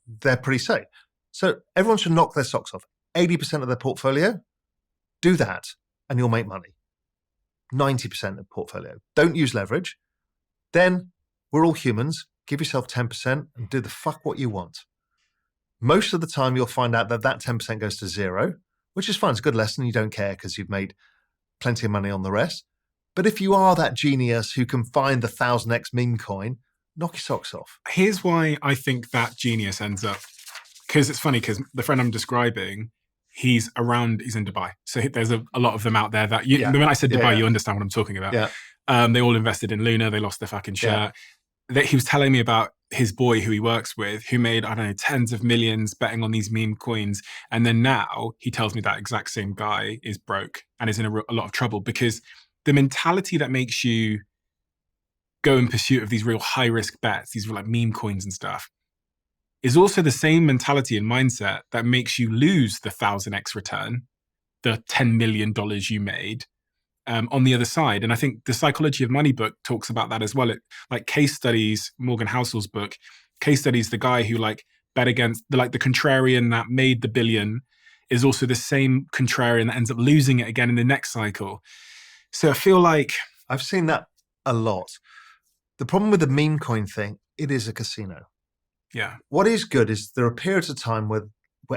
They're pretty safe. So everyone should knock their socks off. 80% of their portfolio, do that and you'll make money. 90% of portfolio. Don't use leverage. Then we're all humans. Give yourself 10% and do the fuck what you want. Most of the time you'll find out that 10% goes to zero, which is fine. It's a good lesson. You don't care because you've made plenty of money on the rest. But if you are that genius who can find the 1000x meme coin, knock your socks off. Here's why I think that genius ends up, because it's funny, because the friend I'm describing, he's in Dubai. So there's a lot of them out there that, the minute I said Dubai, you understand what I'm talking about. Yeah. They all invested in Luna. They lost their fucking shirt. He was telling me about his boy who he works with, who made, I don't know, tens of millions betting on these meme coins. And then now he tells me that exact same guy is broke and is in a lot of trouble, because the mentality that makes you go in pursuit of these real high risk bets, these like meme coins and stuff, is also the same mentality and mindset that makes you lose the 1000x return, the $10 million you made on the other side. And I think the Psychology of Money book talks about that as well. It, like case studies, Morgan Housel's book, case studies, the guy who like bet against the contrarian that made the billion is also the same contrarian that ends up losing it again in the next cycle. So I feel like I've seen that a lot. The problem with the meme coin thing, it is a casino. Yeah. What is good is there are periods of time where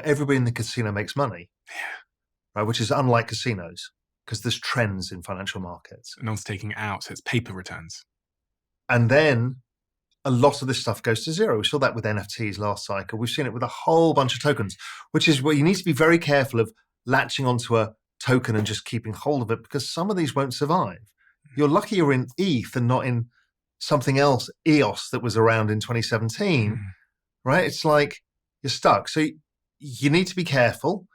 everybody in the casino makes money, right? Which is unlike casinos because there's trends in financial markets. No one's taking it out, so it's paper returns. And then a lot of this stuff goes to zero. We saw that with NFTs last cycle. We've seen it with a whole bunch of tokens, which is where you need to be very careful of latching onto a token and just keeping hold of it, because some of these won't survive. You're lucky you're in ETH and not in something else, EOS, that was around in 2017, right? It's like you're stuck. So you need to be careful.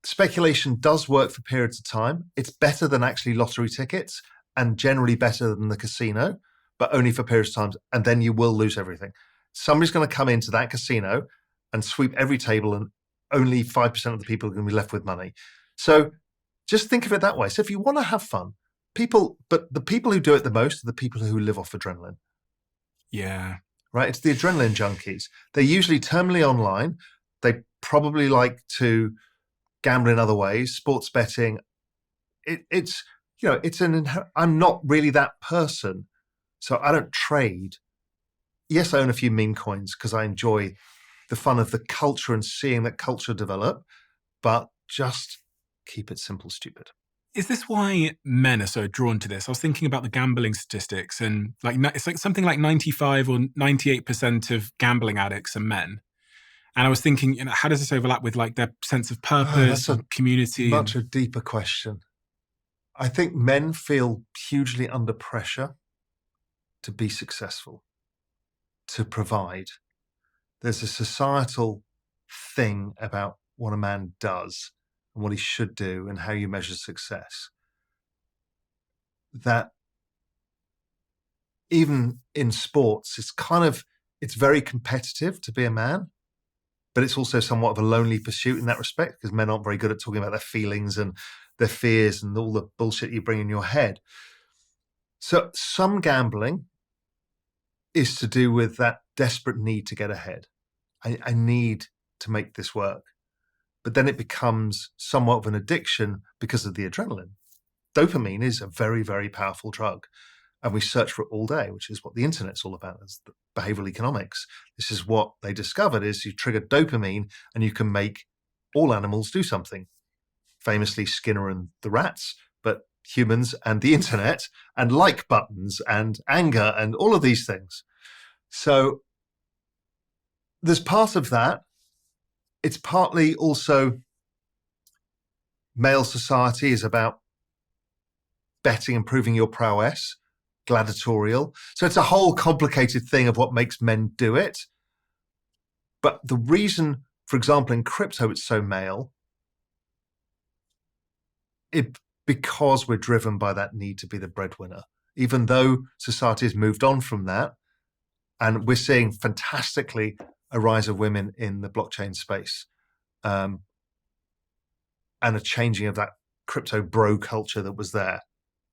Speculation does work for periods of time. It's better than actually lottery tickets and generally better than the casino, but only for periods of time. And then you will lose everything. Somebody's going to come into that casino and sweep every table, and only 5% of the people are going to be left with money. So just think of it that way. So if you want to have fun, but the people who do it the most are the people who live off adrenaline. Yeah. Right? It's the adrenaline junkies. They're usually terminally online. They probably like to gamble in other ways, sports betting. I'm not really that person. So I don't trade. Yes, I own a few meme coins because I enjoy the fun of the culture and seeing that culture develop, but just keep it simple, stupid. Is this why men are so drawn to this? I was thinking about the gambling statistics, and it's like something like 95 or 98% of gambling addicts are men. And I was thinking, how does this overlap with like their sense of purpose and community? Much a deeper question. I think men feel hugely under pressure to be successful, to provide. There's a societal thing about what a man does and what he should do and how you measure success, that even in sports, it's very competitive to be a man, but it's also somewhat of a lonely pursuit in that respect, because men aren't very good at talking about their feelings and their fears and all the bullshit you bring in your head. So some gambling is to do with that desperate need to get ahead. I need to make this work. But then it becomes somewhat of an addiction because of the adrenaline. Dopamine is a very, very powerful drug. And we search for it all day, which is what the internet's all about, is behavioral economics. This is what they discovered, is you trigger dopamine and you can make all animals do something. Famously Skinner and the rats, but humans and the internet and like buttons and anger and all of these things. So there's part of that. It's partly also male society is about betting and proving your prowess, gladiatorial. So it's a whole complicated thing of what makes men do it. But the reason, for example, in crypto, it's so male because we're driven by that need to be the breadwinner, even though society has moved on from that. And we're seeing fantastically a rise of women in the blockchain space, and a changing of that crypto bro culture that was there.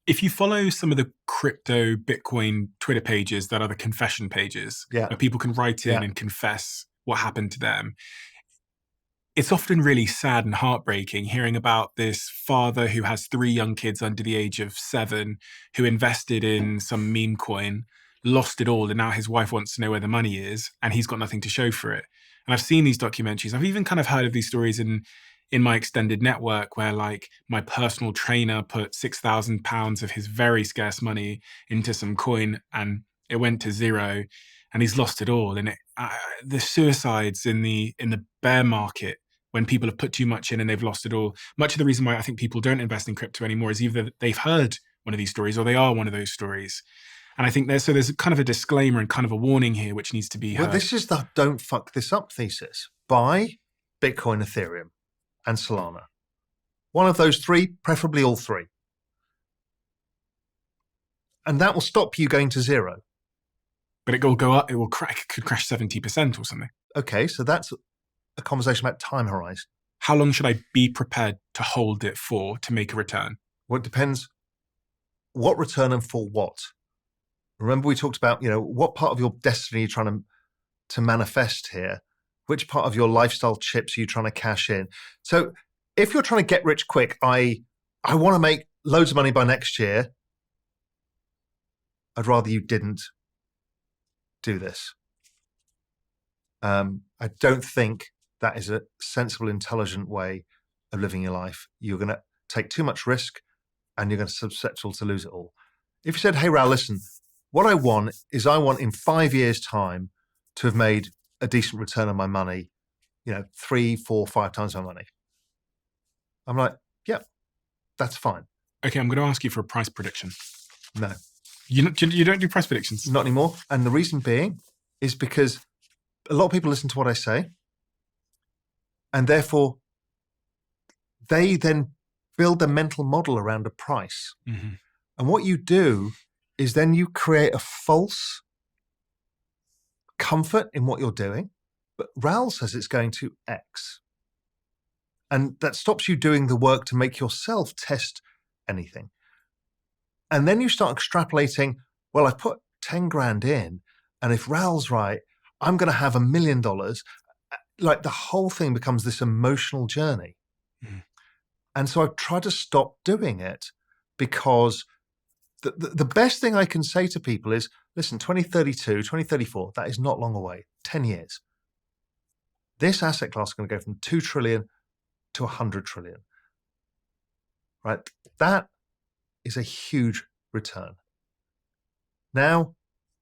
If you follow some of the crypto Bitcoin Twitter pages that are the confession pages, Yeah. where people can write in Yeah. and confess what happened to them, it's often really sad and heartbreaking hearing about this father who has 3 young kids under the age of 7 who invested in some meme coin, lost it all, and now his wife wants to know where the money is, and he's got nothing to show for it. And I've seen these documentaries. I've even kind of heard of these stories in my extended network where, like, my personal trainer put £6,000 of his very scarce money into some coin and it went to zero and he's lost it all. And the suicides in the bear market, when people have put too much in and they've lost it all, much of the reason why I think people don't invest in crypto anymore is either they've heard one of these stories or they are one of those stories. And I think there's kind of a disclaimer and kind of a warning here which needs to be heard. Well, this is the don't fuck this up thesis. Buy Bitcoin, Ethereum, and Solana. One of those 3, preferably all 3. And that will stop you going to zero. But it will go up, it could crash 70% or something. Okay, so that's a conversation about time horizon. How long should I be prepared to hold it for to make a return? Well, it depends what return and for what. Remember we talked about, what part of your destiny you're trying to manifest here? Which part of your lifestyle chips are you trying to cash in? So if you're trying to get rich quick, I want to make loads of money by next year, I'd rather you didn't do this. I don't think that is a sensible, intelligent way of living your life. You're going to take too much risk and you're going to be susceptible to lose it all. If you said, hey, Raoul, listen, what I want in 5 years' time to have made a decent return on my money, 3, 4, 5 times my money. I'm like, yeah, that's fine. Okay, I'm going to ask you for a price prediction. No. You don't do price predictions? Not anymore. And the reason being is because a lot of people listen to what I say, and therefore they then build a mental model around a price. Mm-hmm. And what you do is then you create a false comfort in what you're doing, but Raoul says it's going to X. And that stops you doing the work to make yourself test anything. And then you start extrapolating, well, I've put 10 grand in, and if Raoul's right, I'm going to have $1 million. Like the whole thing becomes this emotional journey. Mm. And so I've tried to stop doing it because the best thing I can say to people is, listen, 2032, 2034, that is not long away, 10 years. This asset class is going to go from 2 trillion to 100 trillion, right? That is a huge return. Now,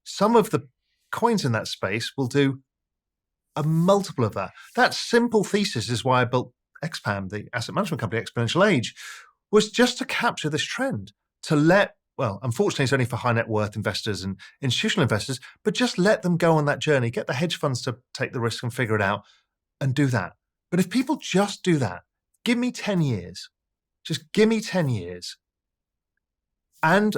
some of the coins in that space will do a multiple of that. That simple thesis is why I built XPAM, the asset management company, Exponential Age, was just to capture this trend, to let, well, unfortunately, it's only for high net worth investors and institutional investors, but just let them go on that journey, get the hedge funds to take the risk and figure it out and do that. But if people just do that, give me 10 years, just give me 10 years. And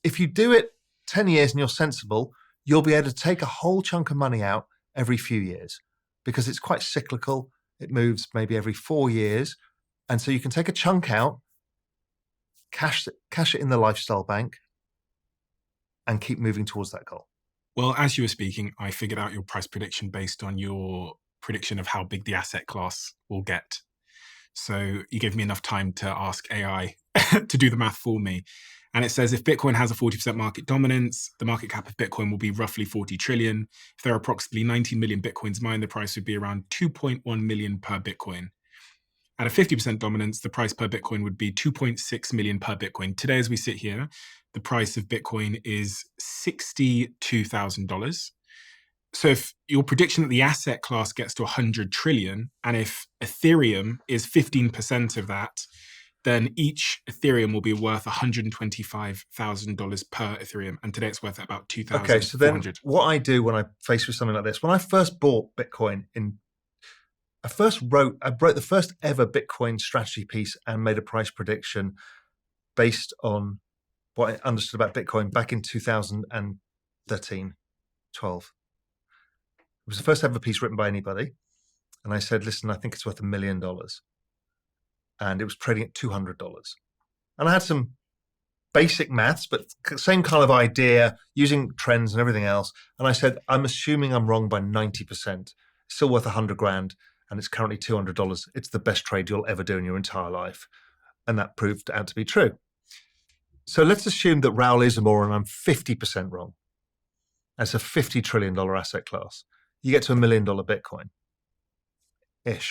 if you do it 10 years and you're sensible, you'll be able to take a whole chunk of money out every few years because it's quite cyclical. It moves maybe every 4 years. And so you can take a chunk out, cash it in the lifestyle bank, and keep moving towards that goal. Well, as you were speaking, I figured out your price prediction based on your prediction of how big the asset class will get. So you gave me enough time to ask AI to do the math for me. And it says if Bitcoin has a 40% market dominance, the market cap of Bitcoin will be roughly 40 trillion. If there are approximately 19 million Bitcoins mined, the price would be around 2.1 million per Bitcoin. At a 50% dominance, the price per Bitcoin would be 2.6 million per Bitcoin. Today, as we sit here, the price of Bitcoin is $62,000. So if your prediction that the asset class gets to 100 trillion, and if Ethereum is 15% of that, then each Ethereum will be worth $125,000 per Ethereum. And today it's worth about $2,400. Okay, so then what I do when I face with something like this, when I first bought Bitcoin in I wrote the first ever Bitcoin strategy piece and made a price prediction based on what I understood about Bitcoin back in 2013, 12. It was the first ever piece written by anybody. And I said, listen, I think it's worth $1 million. And it was trading at $200. And I had some basic maths, but same kind of idea, using trends and everything else. And I said, I'm assuming I'm wrong by 90%. It's still worth $100,000, and it's currently $200. It's the best trade you'll ever do in your entire life. And that proved out to be true. So let's assume that Raoul is a moron and I'm 50% wrong. That's a $50 trillion asset class. You get to $1 million Bitcoin-ish,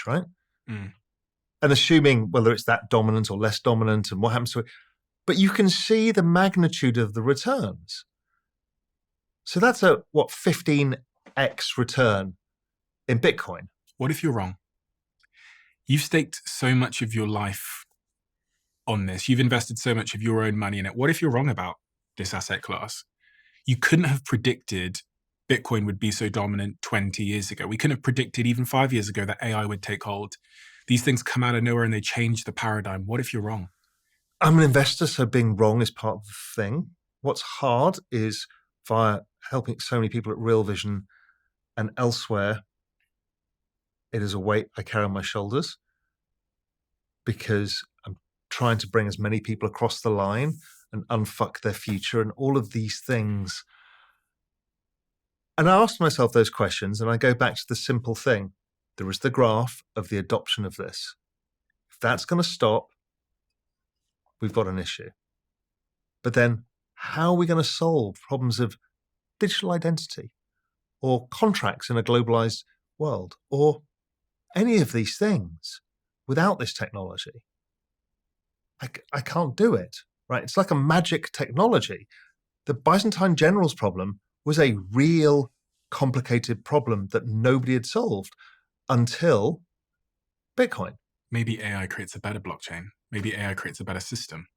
right? Mm. And assuming whether it's that dominant or less dominant and what happens to it. But you can see the magnitude of the returns. So that's a, 15x return in Bitcoin. What if you're wrong? You've staked so much of your life on this. You've invested so much of your own money in it. What if you're wrong about this asset class? You couldn't have predicted Bitcoin would be so dominant 20 years ago. We couldn't have predicted even 5 years ago that AI would take hold. These things come out of nowhere and they change the paradigm. What if you're wrong? I'm an investor, so being wrong is part of the thing. What's hard is via helping so many people at Real Vision and elsewhere, it is a weight I carry on my shoulders because I'm trying to bring as many people across the line and unfuck their future and all of these things. And I asked myself those questions and I go back to the simple thing. There is the graph of the adoption of this. If that's going to stop, we've got an issue. But then how are we going to solve problems of digital identity or contracts in a globalized world or any of these things without this technology? I can't do it, right? It's like a magic technology. The Byzantine generals problem was a real complicated problem that nobody had solved until Bitcoin. Maybe AI creates a better blockchain. Maybe AI creates a better system.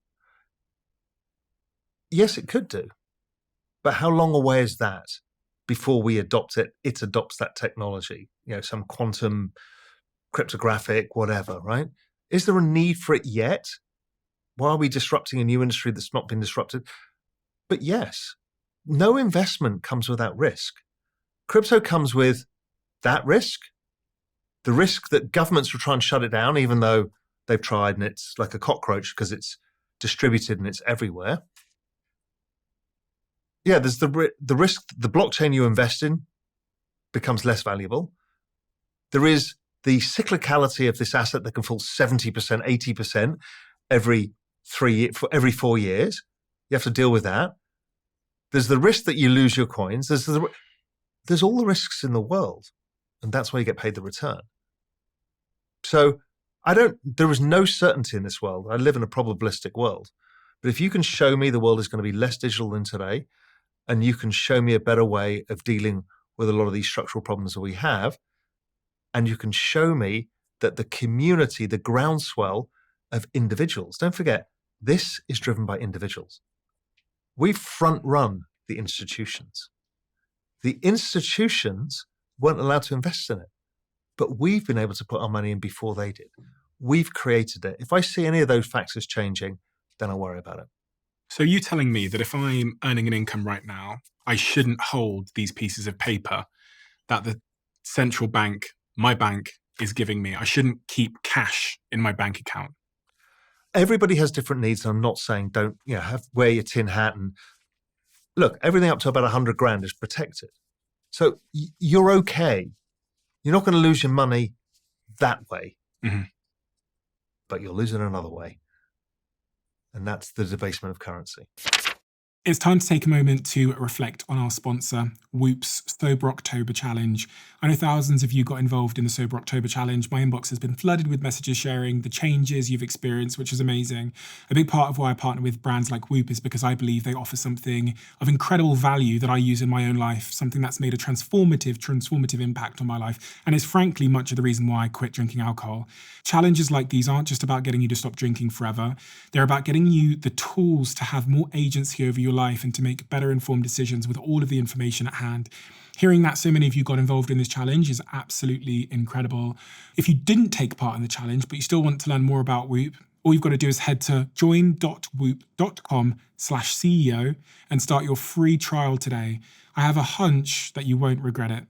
Yes, it could do. But how long away is that before we adopt it? It adopts that technology, some quantum, cryptographic, whatever, right? Is there a need for it yet? Why are we disrupting a new industry that's not been disrupted? But yes, no investment comes without risk. Crypto comes with that risk, the risk that governments will try and shut it down, even though they've tried and it's like a cockroach because it's distributed and it's everywhere. Yeah, there's the risk the blockchain you invest in becomes less valuable. There is the cyclicality of this asset that can fall 70%, 80% every 4 years. You have to deal with that. There's the risk that you lose your coins. There's all the risks in the world, and that's why you get paid the return. So there is no certainty in this world. I live in a probabilistic world. But if you can show me the world is going to be less digital than today, and you can show me a better way of dealing with a lot of these structural problems that we have, and you can show me that the community, the groundswell of individuals, don't forget, this is driven by individuals. We front run the institutions. The institutions weren't allowed to invest in it, but we've been able to put our money in before they did. We've created it. If I see any of those factors changing, then I'll worry about it. So you telling me that if I'm earning an income right now, I shouldn't hold these pieces of paper that the central bank, my bank, is giving me? I shouldn't keep cash in my bank account? Everybody has different needs. And I'm not saying don't wear your tin hat and look, everything up to about $100,000 is protected. So you're okay. You're not going to lose your money that way, but you'll lose it another way. And that's the debasement of currency. It's time to take a moment to reflect on our sponsor, Whoop's Sober October Challenge. I know thousands of you got involved in the Sober October Challenge. My inbox has been flooded with messages sharing the changes you've experienced, which is amazing. A big part of why I partner with brands like Whoop is because I believe they offer something of incredible value that I use in my own life, something that's made a transformative impact on my life, and is frankly much of the reason why I quit drinking alcohol. Challenges like these aren't just about getting you to stop drinking forever. They're about getting you the tools to have more agency over your life and to make better informed decisions with all of the information at hand. Hearing that so many of you got involved in this challenge is absolutely incredible. If you didn't take part in the challenge, but you still want to learn more about Whoop, all you've got to do is head to join.whoop.com/CEO and start your free trial today. I have a hunch that you won't regret it.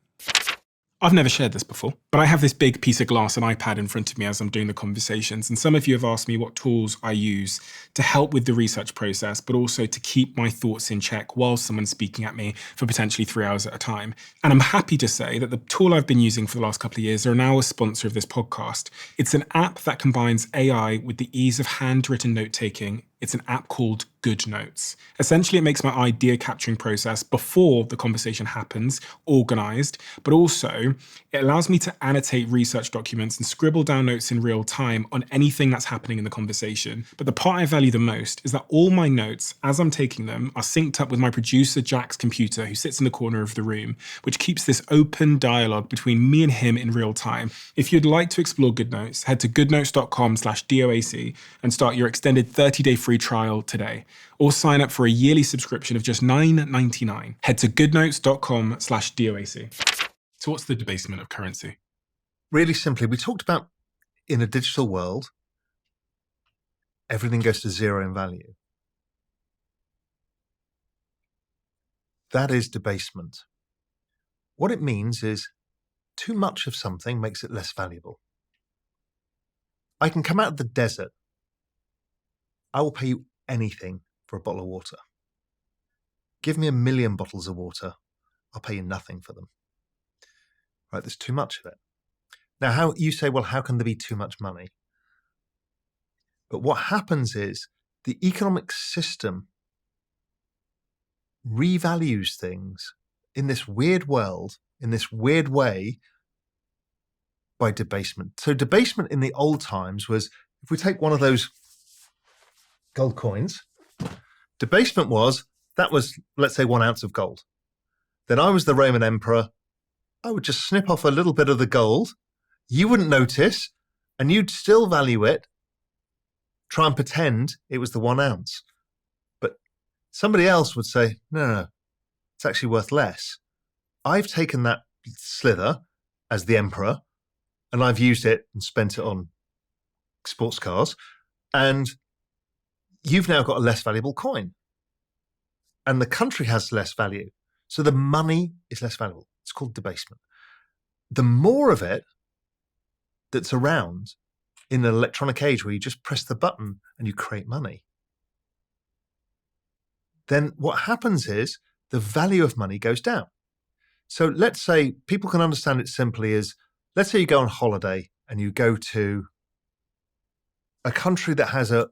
I've never shared this before, but I have this big piece of glass and iPad in front of me as I'm doing the conversations. And some of you have asked me what tools I use to help with the research process, but also to keep my thoughts in check while someone's speaking at me for potentially 3 hours at a time. And I'm happy to say that the tool I've been using for the last couple of years are now a sponsor of this podcast. It's an app that combines AI with the ease of handwritten note-taking. It's an app called Good Notes. Essentially, it makes my idea capturing process before the conversation happens organized, but also it allows me to annotate research documents and scribble down notes in real time on anything that's happening in the conversation. But the part I value the most is that all my notes, as I'm taking them, are synced up with my producer Jack's computer, who sits in the corner of the room, which keeps this open dialogue between me and him in real time. If you'd like to explore Good Notes, head to goodnotes.com/DOAC and start your extended 30-day free trial today, or sign up for a yearly subscription of just $9.99. Head to goodnotes.com/DOAC. So what's the debasement of currency? Really simply, we talked about in a digital world, everything goes to zero in value. That is debasement. What it means is too much of something makes it less valuable. I can come out of the desert. I will pay you anything for a bottle of water. Give me 1 million bottles of water. I'll pay you nothing for them. Right? There's too much of it. Now, how you say, well, how can there be too much money? But what happens is the economic system revalues things in this weird world, in this weird way, by debasement. So debasement in the old times was, if we take one of those gold coins, debasement was, that was, let's say, 1 ounce of gold. Then I was the Roman emperor. I would just snip off a little bit of the gold. You wouldn't notice, and you'd still value it, try and pretend it was the 1 ounce. But somebody else would say, no, it's actually worth less. I've taken that slither as the emperor, and I've used it and spent it on sports cars, and you've now got a less valuable coin. And the country has less value. So the money is less valuable. It's called debasement. The more of it that's around in an electronic age where you just press the button and you create money, then what happens is the value of money goes down. So let's say people can understand it simply as, let's say you go on holiday and you go to a country that has a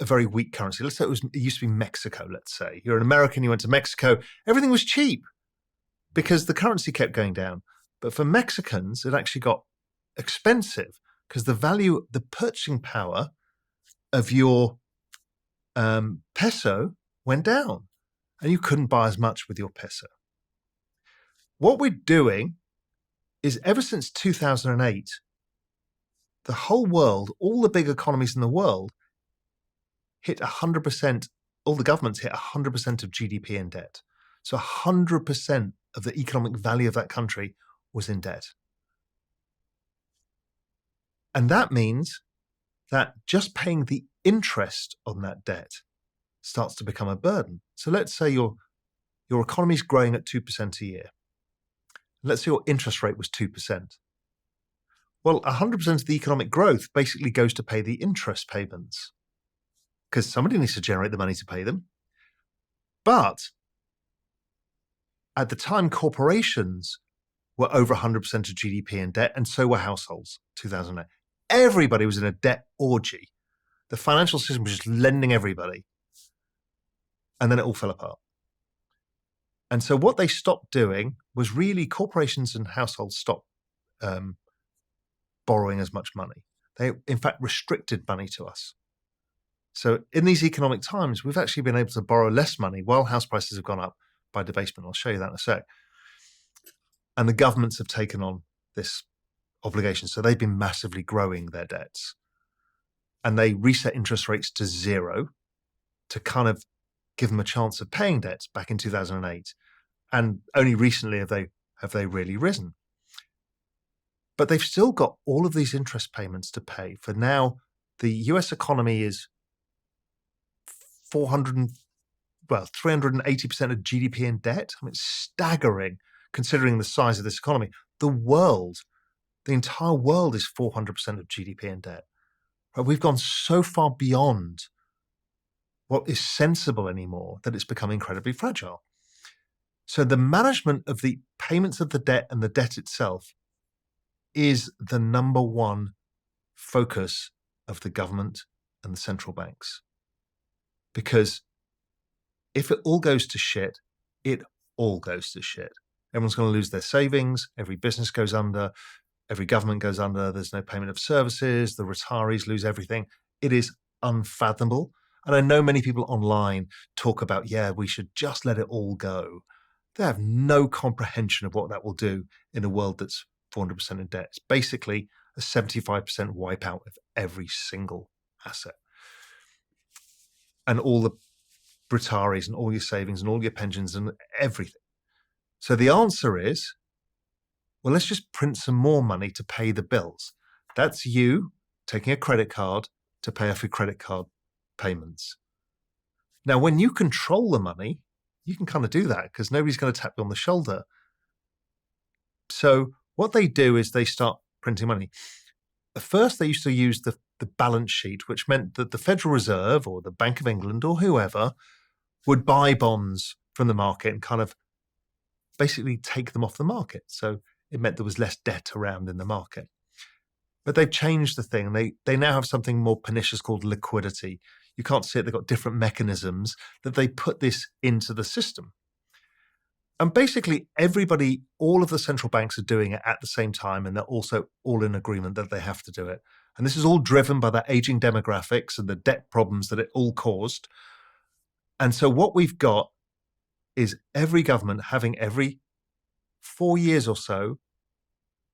very weak currency. Let's say it used to be Mexico, let's say. You're an American, you went to Mexico. Everything was cheap because the currency kept going down. But for Mexicans, it actually got expensive because the purchasing power of your peso went down and you couldn't buy as much with your peso. What we're doing is, ever since 2008, the whole world, all the big economies in the world, hit 100%, all the governments hit 100% of GDP in debt. So 100% of the economic value of that country was in debt. And that means that just paying the interest on that debt starts to become a burden. So let's say your economy is growing at 2% a year. Let's say your interest rate was 2%. Well, 100% of the economic growth basically goes to pay the interest payments, because somebody needs to generate the money to pay them. But at the time, corporations were over 100% of GDP in debt, and so were households, 2008. Everybody was in a debt orgy. The financial system was just lending everybody. And then it all fell apart. And so what they stopped doing was, really, corporations and households stopped borrowing as much money. They, in fact, restricted money to us. So in these economic times, we've actually been able to borrow less money while house prices have gone up by debasement. I'll show you that in a sec. And the governments have taken on this obligation. So they've been massively growing their debts. And they reset interest rates to zero to kind of give them a chance of paying debts back in 2008. And only recently have they really risen. But they've still got all of these interest payments to pay. For now, the US economy is 380% of GDP in debt. I mean, it's staggering considering the size of this economy. The entire world is 400% of GDP in debt. Right? We've gone so far beyond what is sensible anymore that it's become incredibly fragile. So the management of the payments of the debt and the debt itself is the number one focus of the government and the central banks. Because if it all goes to shit, it all goes to shit. Everyone's going to lose their savings. Every business goes under. Every government goes under. There's no payment of services. The retirees lose everything. It is unfathomable. And I know many people online talk about, we should just let it all go. They have no comprehension of what that will do in a world that's 400% in debt. It's basically a 75% wipeout of every single asset. And all the retirees and all your savings and all your pensions and everything. So the answer is, well, let's just print some more money to pay the bills. That's you taking a credit card to pay off your credit card payments. Now, when you control the money, you can kind of do that because nobody's going to tap you on the shoulder. So what they do is they start printing money. At first, they used to use the balance sheet, which meant that the Federal Reserve or the Bank of England or whoever would buy bonds from the market and kind of basically take them off the market. So it meant there was less debt around in the market. But they've changed the thing. They now have something more pernicious called liquidity. You can't see it. They've got different mechanisms that they put this into the system. And basically everybody, all of the central banks are doing it at the same time, and they're also all in agreement that they have to do it. And this is all driven by the aging demographics and the debt problems that it all caused. And so what we've got is every government having every 4 years or so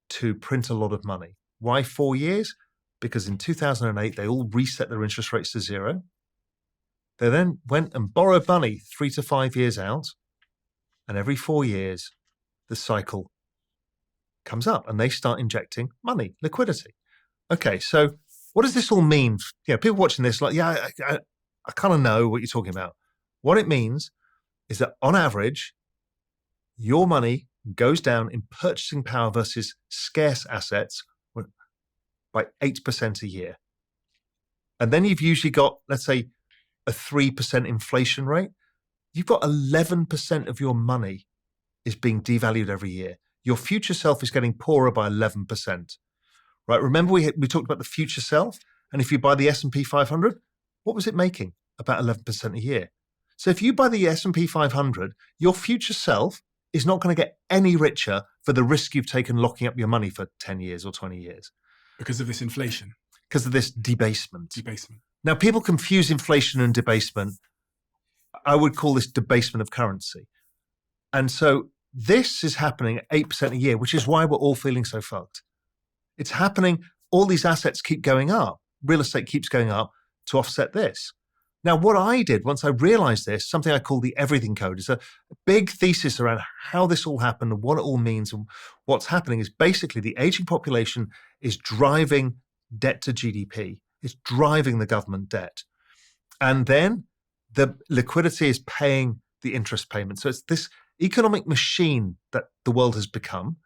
to print a lot of money. Why 4 years? Because in 2008, they all reset their interest rates to zero. They then went and borrowed money 3 to 5 years out. And every 4 years, the cycle comes up and they start injecting money, liquidity. Okay, so what does this all mean? People watching this like, I kind of know what you're talking about. What it means is that on average, your money goes down in purchasing power versus scarce assets by 8% a year. And then you've usually got, let's say, a 3% inflation rate. You've got 11% of your money is being devalued every year. Your future self is getting poorer by 11%. Right? Remember we talked about the future self? And if you buy the S&P 500, what was it making? About 11% a year. So if you buy the S&P 500, your future self is not going to get any richer for the risk you've taken locking up your money for 10 years or 20 years. Because of this inflation. Because of this debasement. Debasement. Now, people confuse inflation and debasement. I would call this debasement of currency. And so this is happening at 8% a year, which is why we're all feeling so fucked. It's happening. All these assets keep going up. Real estate keeps going up to offset this. Now, what I did once I realized this, something I call the everything code, is a big thesis around how this all happened and what it all means and what's happening is basically the aging population is driving debt to GDP. It's driving the government debt. And then the liquidity is paying the interest payment. So it's this economic machine that the world has become.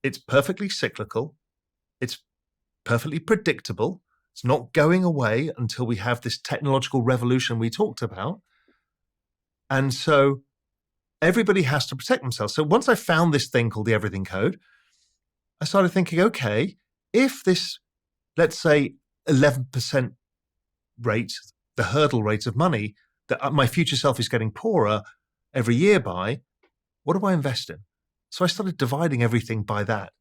It's perfectly cyclical. It's perfectly predictable. It's not going away until we have this technological revolution we talked about. And so everybody has to protect themselves. So once I found this thing called the everything code, I started thinking, okay, if this, let's say 11% rate, the hurdle rate of money that my future self is getting poorer every year by, what do I invest in? So I started dividing everything by that.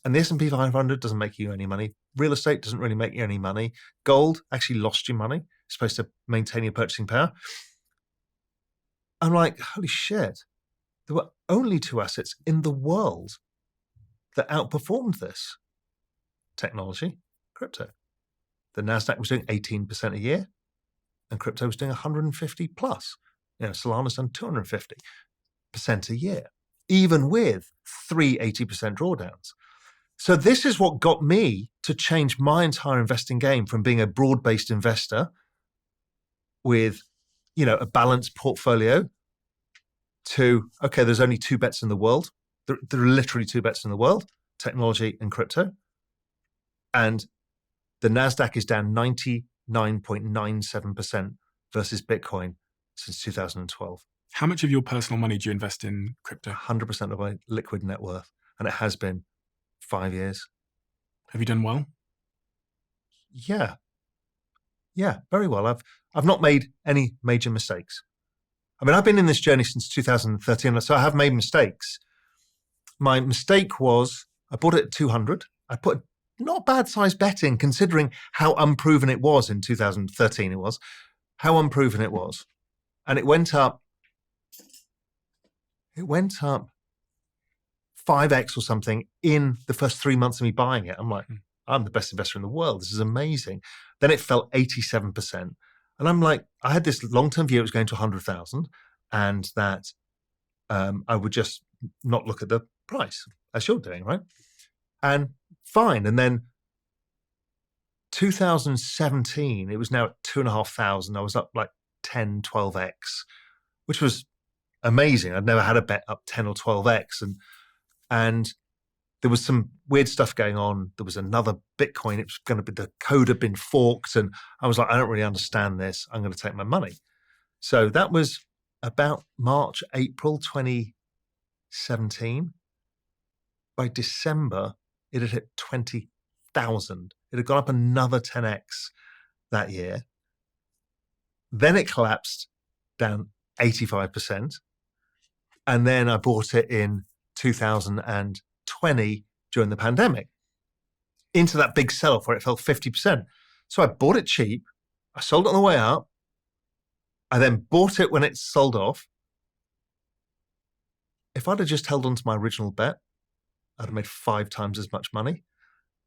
And the S&P 500 doesn't make you any money. Real estate doesn't really make you any money. Gold actually lost you money. It's supposed to maintain your purchasing power. I'm like, holy shit. There were only two assets in the world that outperformed this. Technology, crypto. The NASDAQ was doing 18% a year and crypto was doing 150 plus. Solana's done 250. a year, even with 3 80% drawdowns. So this is what got me to change my entire investing game from being a broad-based investor with, a balanced portfolio to, okay, there's only 2 bets in the world. There are literally 2 bets in the world, technology and crypto. And the NASDAQ is down 99.97% versus Bitcoin since 2012. How much of your personal money do you invest in crypto? 100% of my liquid net worth. And it has been 5 years. Have you done well? Yeah, very well. I've not made any major mistakes. I mean, I've been in this journey since 2013, so I have made mistakes. My mistake was I bought it at 200. I put a not bad sized bet in, considering how unproven it was in 2013. It was how unproven it was, and it went up. It went up 5x or something in the first 3 months of me buying it. I'm like, I'm the best investor in the world. This is amazing. Then it fell 87%. And I'm like, I had this long-term view it was going to 100,000 and that I would just not look at the price, as you're doing, right? And fine. And then 2017, it was now at 2,500. I was up like 10, 12x, which was amazing. I'd never had a bet up 10 or 12x. And there was some weird stuff going on. There was another Bitcoin. It was going to be, the code had been forked. And I was like, I don't really understand this. I'm going to take my money. So that was about March, April 2017. By December, it had hit 20,000. It had gone up another 10x that year. Then it collapsed down 85%. And then I bought it in 2020 during the pandemic into that big sell-off where it fell 50%. So I bought it cheap. I sold it on the way up. I then bought it when it sold off. If I'd have just held on to my original bet, I'd have made 5 times as much money.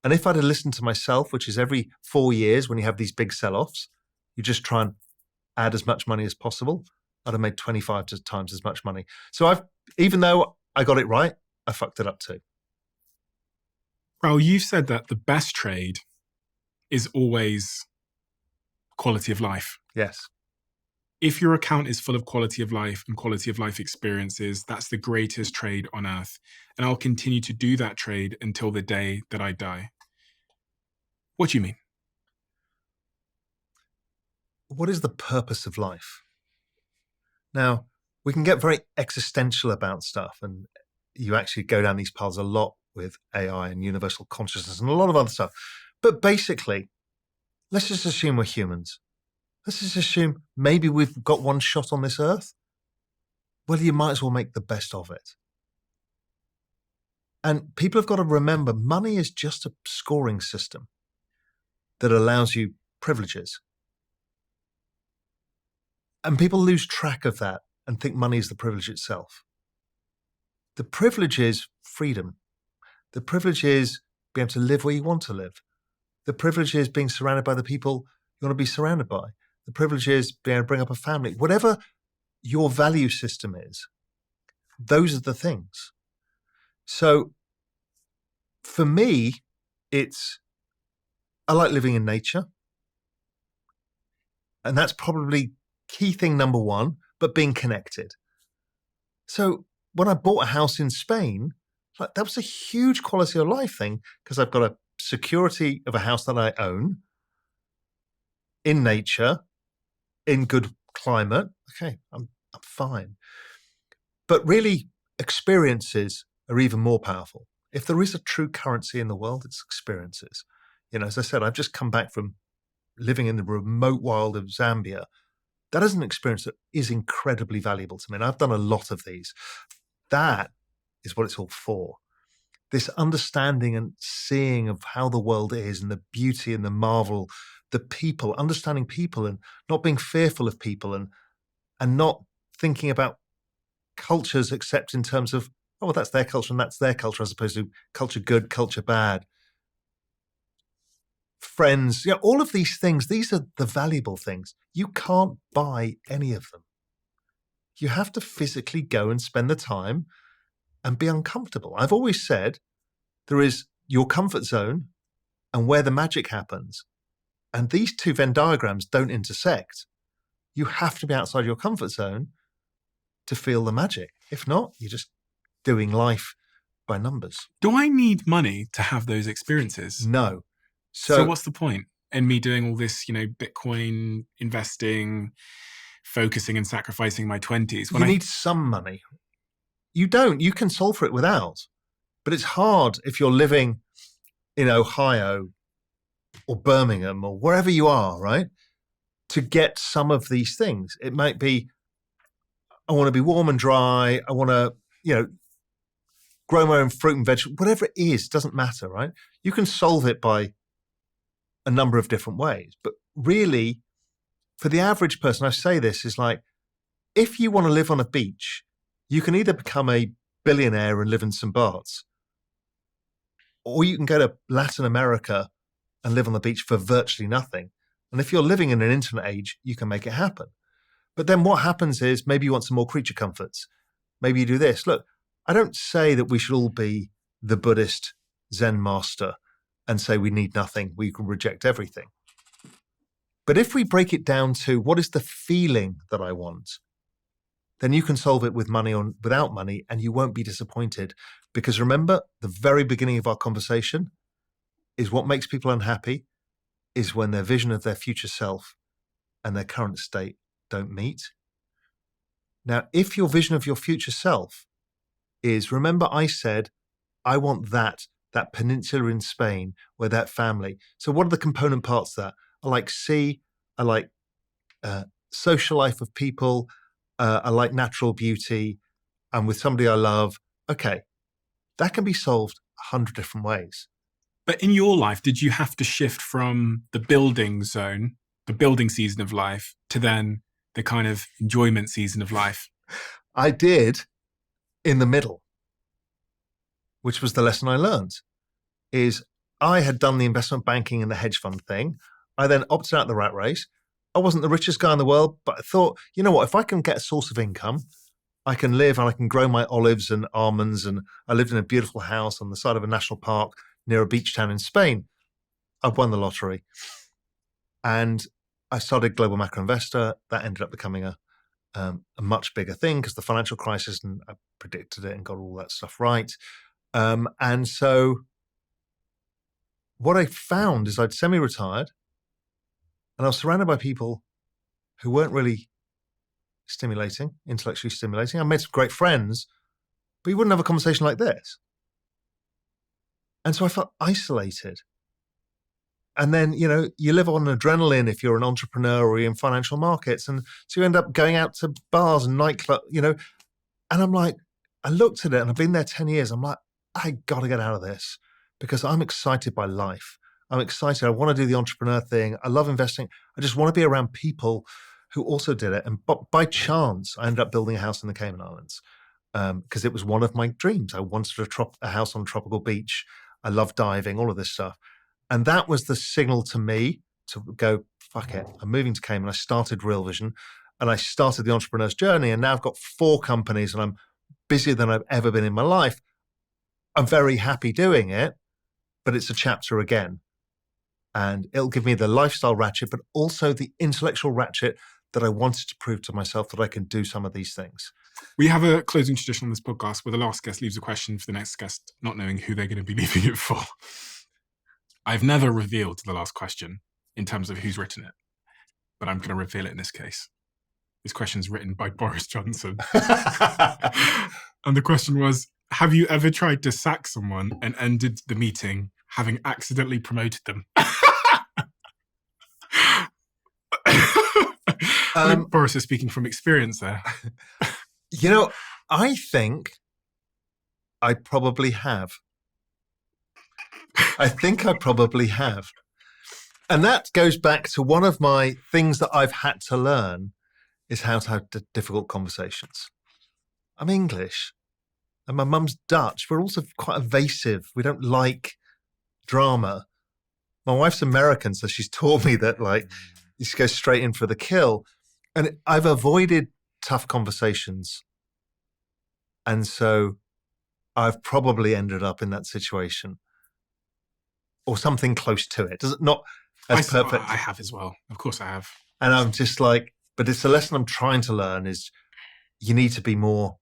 And if I'd have listened to myself, which is every 4 years when you have these big sell-offs, you just try and add as much money as possible, I'd have made 25 times as much money. So even though I got it right, I fucked it up too. Raoul, you've said that the best trade is always quality of life. Yes. If your account is full of quality of life and quality of life experiences, that's the greatest trade on earth. And I'll continue to do that trade until the day that I die. What do you mean? What is the purpose of life? Now, we can get very existential about stuff, and you actually go down these paths a lot with AI and universal consciousness and a lot of other stuff. But basically, let's just assume we're humans. Let's just assume maybe we've got one shot on this earth. Well, you might as well make the best of it. And people have got to remember, money is just a scoring system that allows you privileges. And people lose track of that and think money is the privilege itself. The privilege is freedom. The privilege is being able to live where you want to live. The privilege is being surrounded by the people you want to be surrounded by. The privilege is being able to bring up a family. Whatever your value system is, those are the things. So for me, I like living in nature. And that's probably key thing number one, but being connected. So when I bought a house in Spain, that was a huge quality of life thing because I've got a security of a house that I own in nature, in good climate. Okay, I'm fine. But really, experiences are even more powerful. If there is a true currency in the world, it's experiences. As I said, I've just come back from living in the remote wild of Zambia. That is an experience that is incredibly valuable to me. And I've done a lot of these. That is what it's all for. This understanding and seeing of how the world is and the beauty and the marvel, the people, understanding people and not being fearful of people and not thinking about cultures except in terms of, oh, well, that's their culture and that's their culture, as opposed to culture good, culture bad. Friends, all of these things, these are the valuable things. You can't buy any of them. You have to physically go and spend the time and be uncomfortable. I've always said there is your comfort zone and where the magic happens. And these two Venn diagrams don't intersect. You have to be outside your comfort zone to feel the magic. If not, you're just doing life by numbers. Do I need money to have those experiences? No. So what's the point in me doing all this, Bitcoin investing, focusing and sacrificing my 20s? You need some money. You don't. You can solve for it without. But it's hard if you're living in Ohio or Birmingham or wherever you are, right, to get some of these things. It might be, I want to be warm and dry. I want to, grow my own fruit and vegetables. Whatever it is, doesn't matter, right? You can solve it by a number of different ways. But really, for the average person, I say this, is like, if you want to live on a beach, you can either become a billionaire and live in St. Bart's, or you can go to Latin America and live on the beach for virtually nothing. And if you're living in an internet age, you can make it happen. But then what happens is maybe you want some more creature comforts. Maybe you do this. Look, I don't say that we should all be the Buddhist Zen master and say we need nothing, we can reject everything. But if we break it down to what is the feeling that I want, then you can solve it with money or without money, and you won't be disappointed. Because remember, the very beginning of our conversation is what makes people unhappy is when their vision of their future self and their current state don't meet. Now, if your vision of your future self is, remember I said, I want that peninsula in Spain where that family. So what are the component parts of that? I like sea, I like social life of people, I like natural beauty, and with somebody I love. Okay, that can be solved 100 different ways. But in your life, did you have to shift from the building zone, the building season of life, to then the kind of enjoyment season of life? I did in the middle, which was the lesson I learned, is I had done the investment banking and the hedge fund thing. I then opted out of the rat race. I wasn't the richest guy in the world, but I thought, you know what, if I can get a source of income, I can live and I can grow my olives and almonds. And I lived in a beautiful house on the side of a national park near a beach town in Spain. I won the lottery. And I started Global Macro Investor. That ended up becoming a much bigger thing because the financial crisis, and I predicted it and got all that stuff right. And so what I found is I'd semi-retired and I was surrounded by people who weren't really intellectually stimulating. I made some great friends, but you wouldn't have a conversation like this. And so I felt isolated. And then, you live on adrenaline if you're an entrepreneur or you're in financial markets. And so you end up going out to bars and nightclubs, and I'm like, I looked at it and I've been there 10 years. I'm like, I got to get out of this because I'm excited by life. I'm excited. I want to do the entrepreneur thing. I love investing. I just want to be around people who also did it. And by chance, I ended up building a house in the Cayman Islands because it was one of my dreams. I wanted a house on a tropical beach. I love diving, all of this stuff. And that was the signal to me to go, fuck it, I'm moving to Cayman. I started Real Vision and I started the entrepreneur's journey. And now I've got 4 companies and I'm busier than I've ever been in my life. I'm very happy doing it, but it's a chapter again. And it'll give me the lifestyle ratchet, but also the intellectual ratchet that I wanted to prove to myself that I can do some of these things. We have a closing tradition on this podcast where the last guest leaves a question for the next guest, not knowing who they're going to be leaving it for. I've never revealed the last question in terms of who's written it, but I'm going to reveal it in this case. This question's written by Boris Johnson. And the question was, have you ever tried to sack someone and ended the meeting having accidentally promoted them? I think Boris is speaking from experience there. I think I probably have. And that goes back to one of my things that I've had to learn is how to have difficult conversations. I'm English and my mum's Dutch. We're also quite evasive. We don't like drama. My wife's American, so she's taught me that you just go straight in for the kill. And I've avoided tough conversations. And so I've probably ended up in that situation or something close to it. Does it not as perfect? I have as well. Of course I have. And I'm just like, but it's a lesson I'm trying to learn is you need to be more,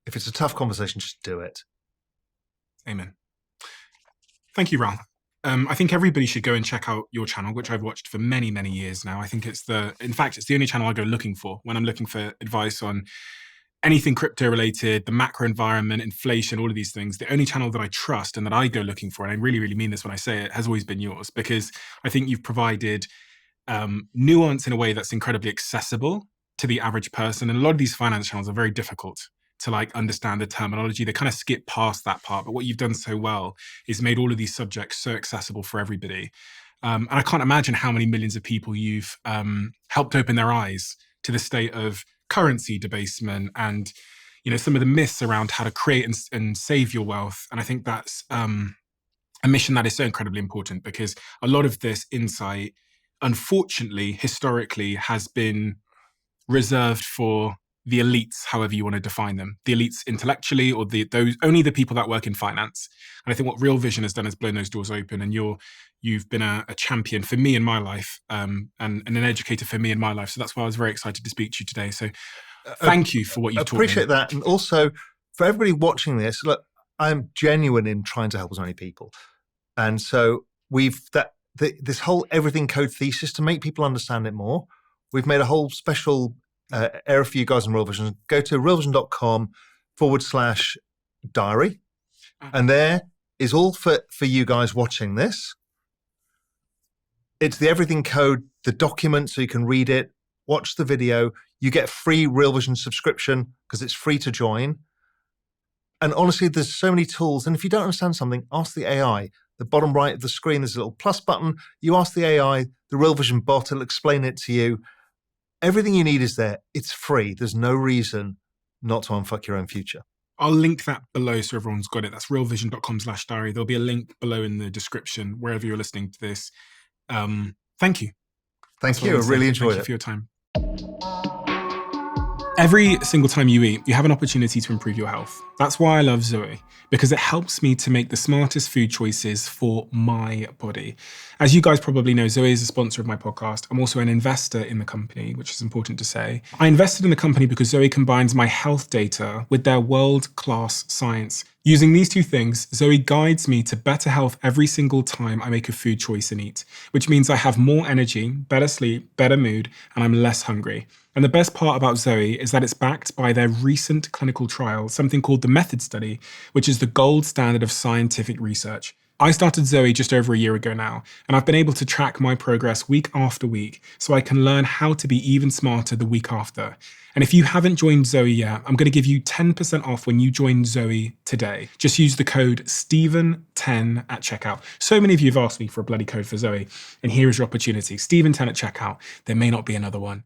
if it's a tough conversation, just do it. Amen. Thank you, Raoul. I think everybody should go and check out your channel, which I've watched for many, many years now. I think it's the only channel I go looking for when I'm looking for advice on anything crypto related, the macro environment, inflation, all of these things. The only channel that I trust and that I go looking for, and I really, really mean this when I say it, has always been yours, because I think you've provided nuance in a way that's incredibly accessible to the average person. And a lot of these finance channels are very difficult to understand the terminology. They kind of skip past that part. But what you've done so well is made all of these subjects so accessible for everybody. And I can't imagine how many millions of people you've helped open their eyes to the state of currency debasement and, some of the myths around how to create and save your wealth. And I think that's a mission that is so incredibly important, because a lot of this insight, unfortunately, historically, has been reserved for the elites, however you want to define them, the elites intellectually, or only the people that work in finance. And I think what Real Vision has done is blown those doors open. And you've been a champion for me in my life, and an educator for me in my life. So that's why I was very excited to speak to you today. So thank you for what you've taught me. Appreciate that. And also for everybody watching this, look, I'm genuine in trying to help as many people. And so this whole everything code thesis to make people understand it more. We've made a whole special area for you guys in Real Vision. Go to realvision.com/diary. And there is all for you guys watching this. It's the everything code, the document, so you can read it, watch the video. You get a free Real Vision subscription because it's free to join. And honestly, there's so many tools. And if you don't understand something, ask the AI. The bottom right of the screen, there's a little plus button. You ask the AI, the Real Vision bot, it'll explain it to you. Everything you need is there. It's free. There's no reason not to unfuck your own future. I'll link that below so everyone's got it. That's realvision.com/diary. There'll be a link below in the description, wherever you're listening to this. Thank you. Thank you. I really enjoyed it. Thank you for your time. Every single time you eat, you have an opportunity to improve your health. That's why I love Zoe, because it helps me to make the smartest food choices for my body. As you guys probably know, Zoe is a sponsor of my podcast. I'm also an investor in the company, which is important to say. I invested in the company because Zoe combines my health data with their world-class science. Using these two things, Zoe guides me to better health every single time I make a food choice and eat, which means I have more energy, better sleep, better mood, and I'm less hungry. And the best part about Zoe is that it's backed by their recent clinical trial, something called the Method Study, which is the gold standard of scientific research. I started Zoe just over a year ago now, and I've been able to track my progress week after week so I can learn how to be even smarter the week after. And if you haven't joined Zoe yet, I'm going to give you 10% off when you join Zoe today. Just use the code Stephen10 at checkout. So many of you have asked me for a bloody code for Zoe, and here is your opportunity. Stephen10 at checkout. There may not be another one.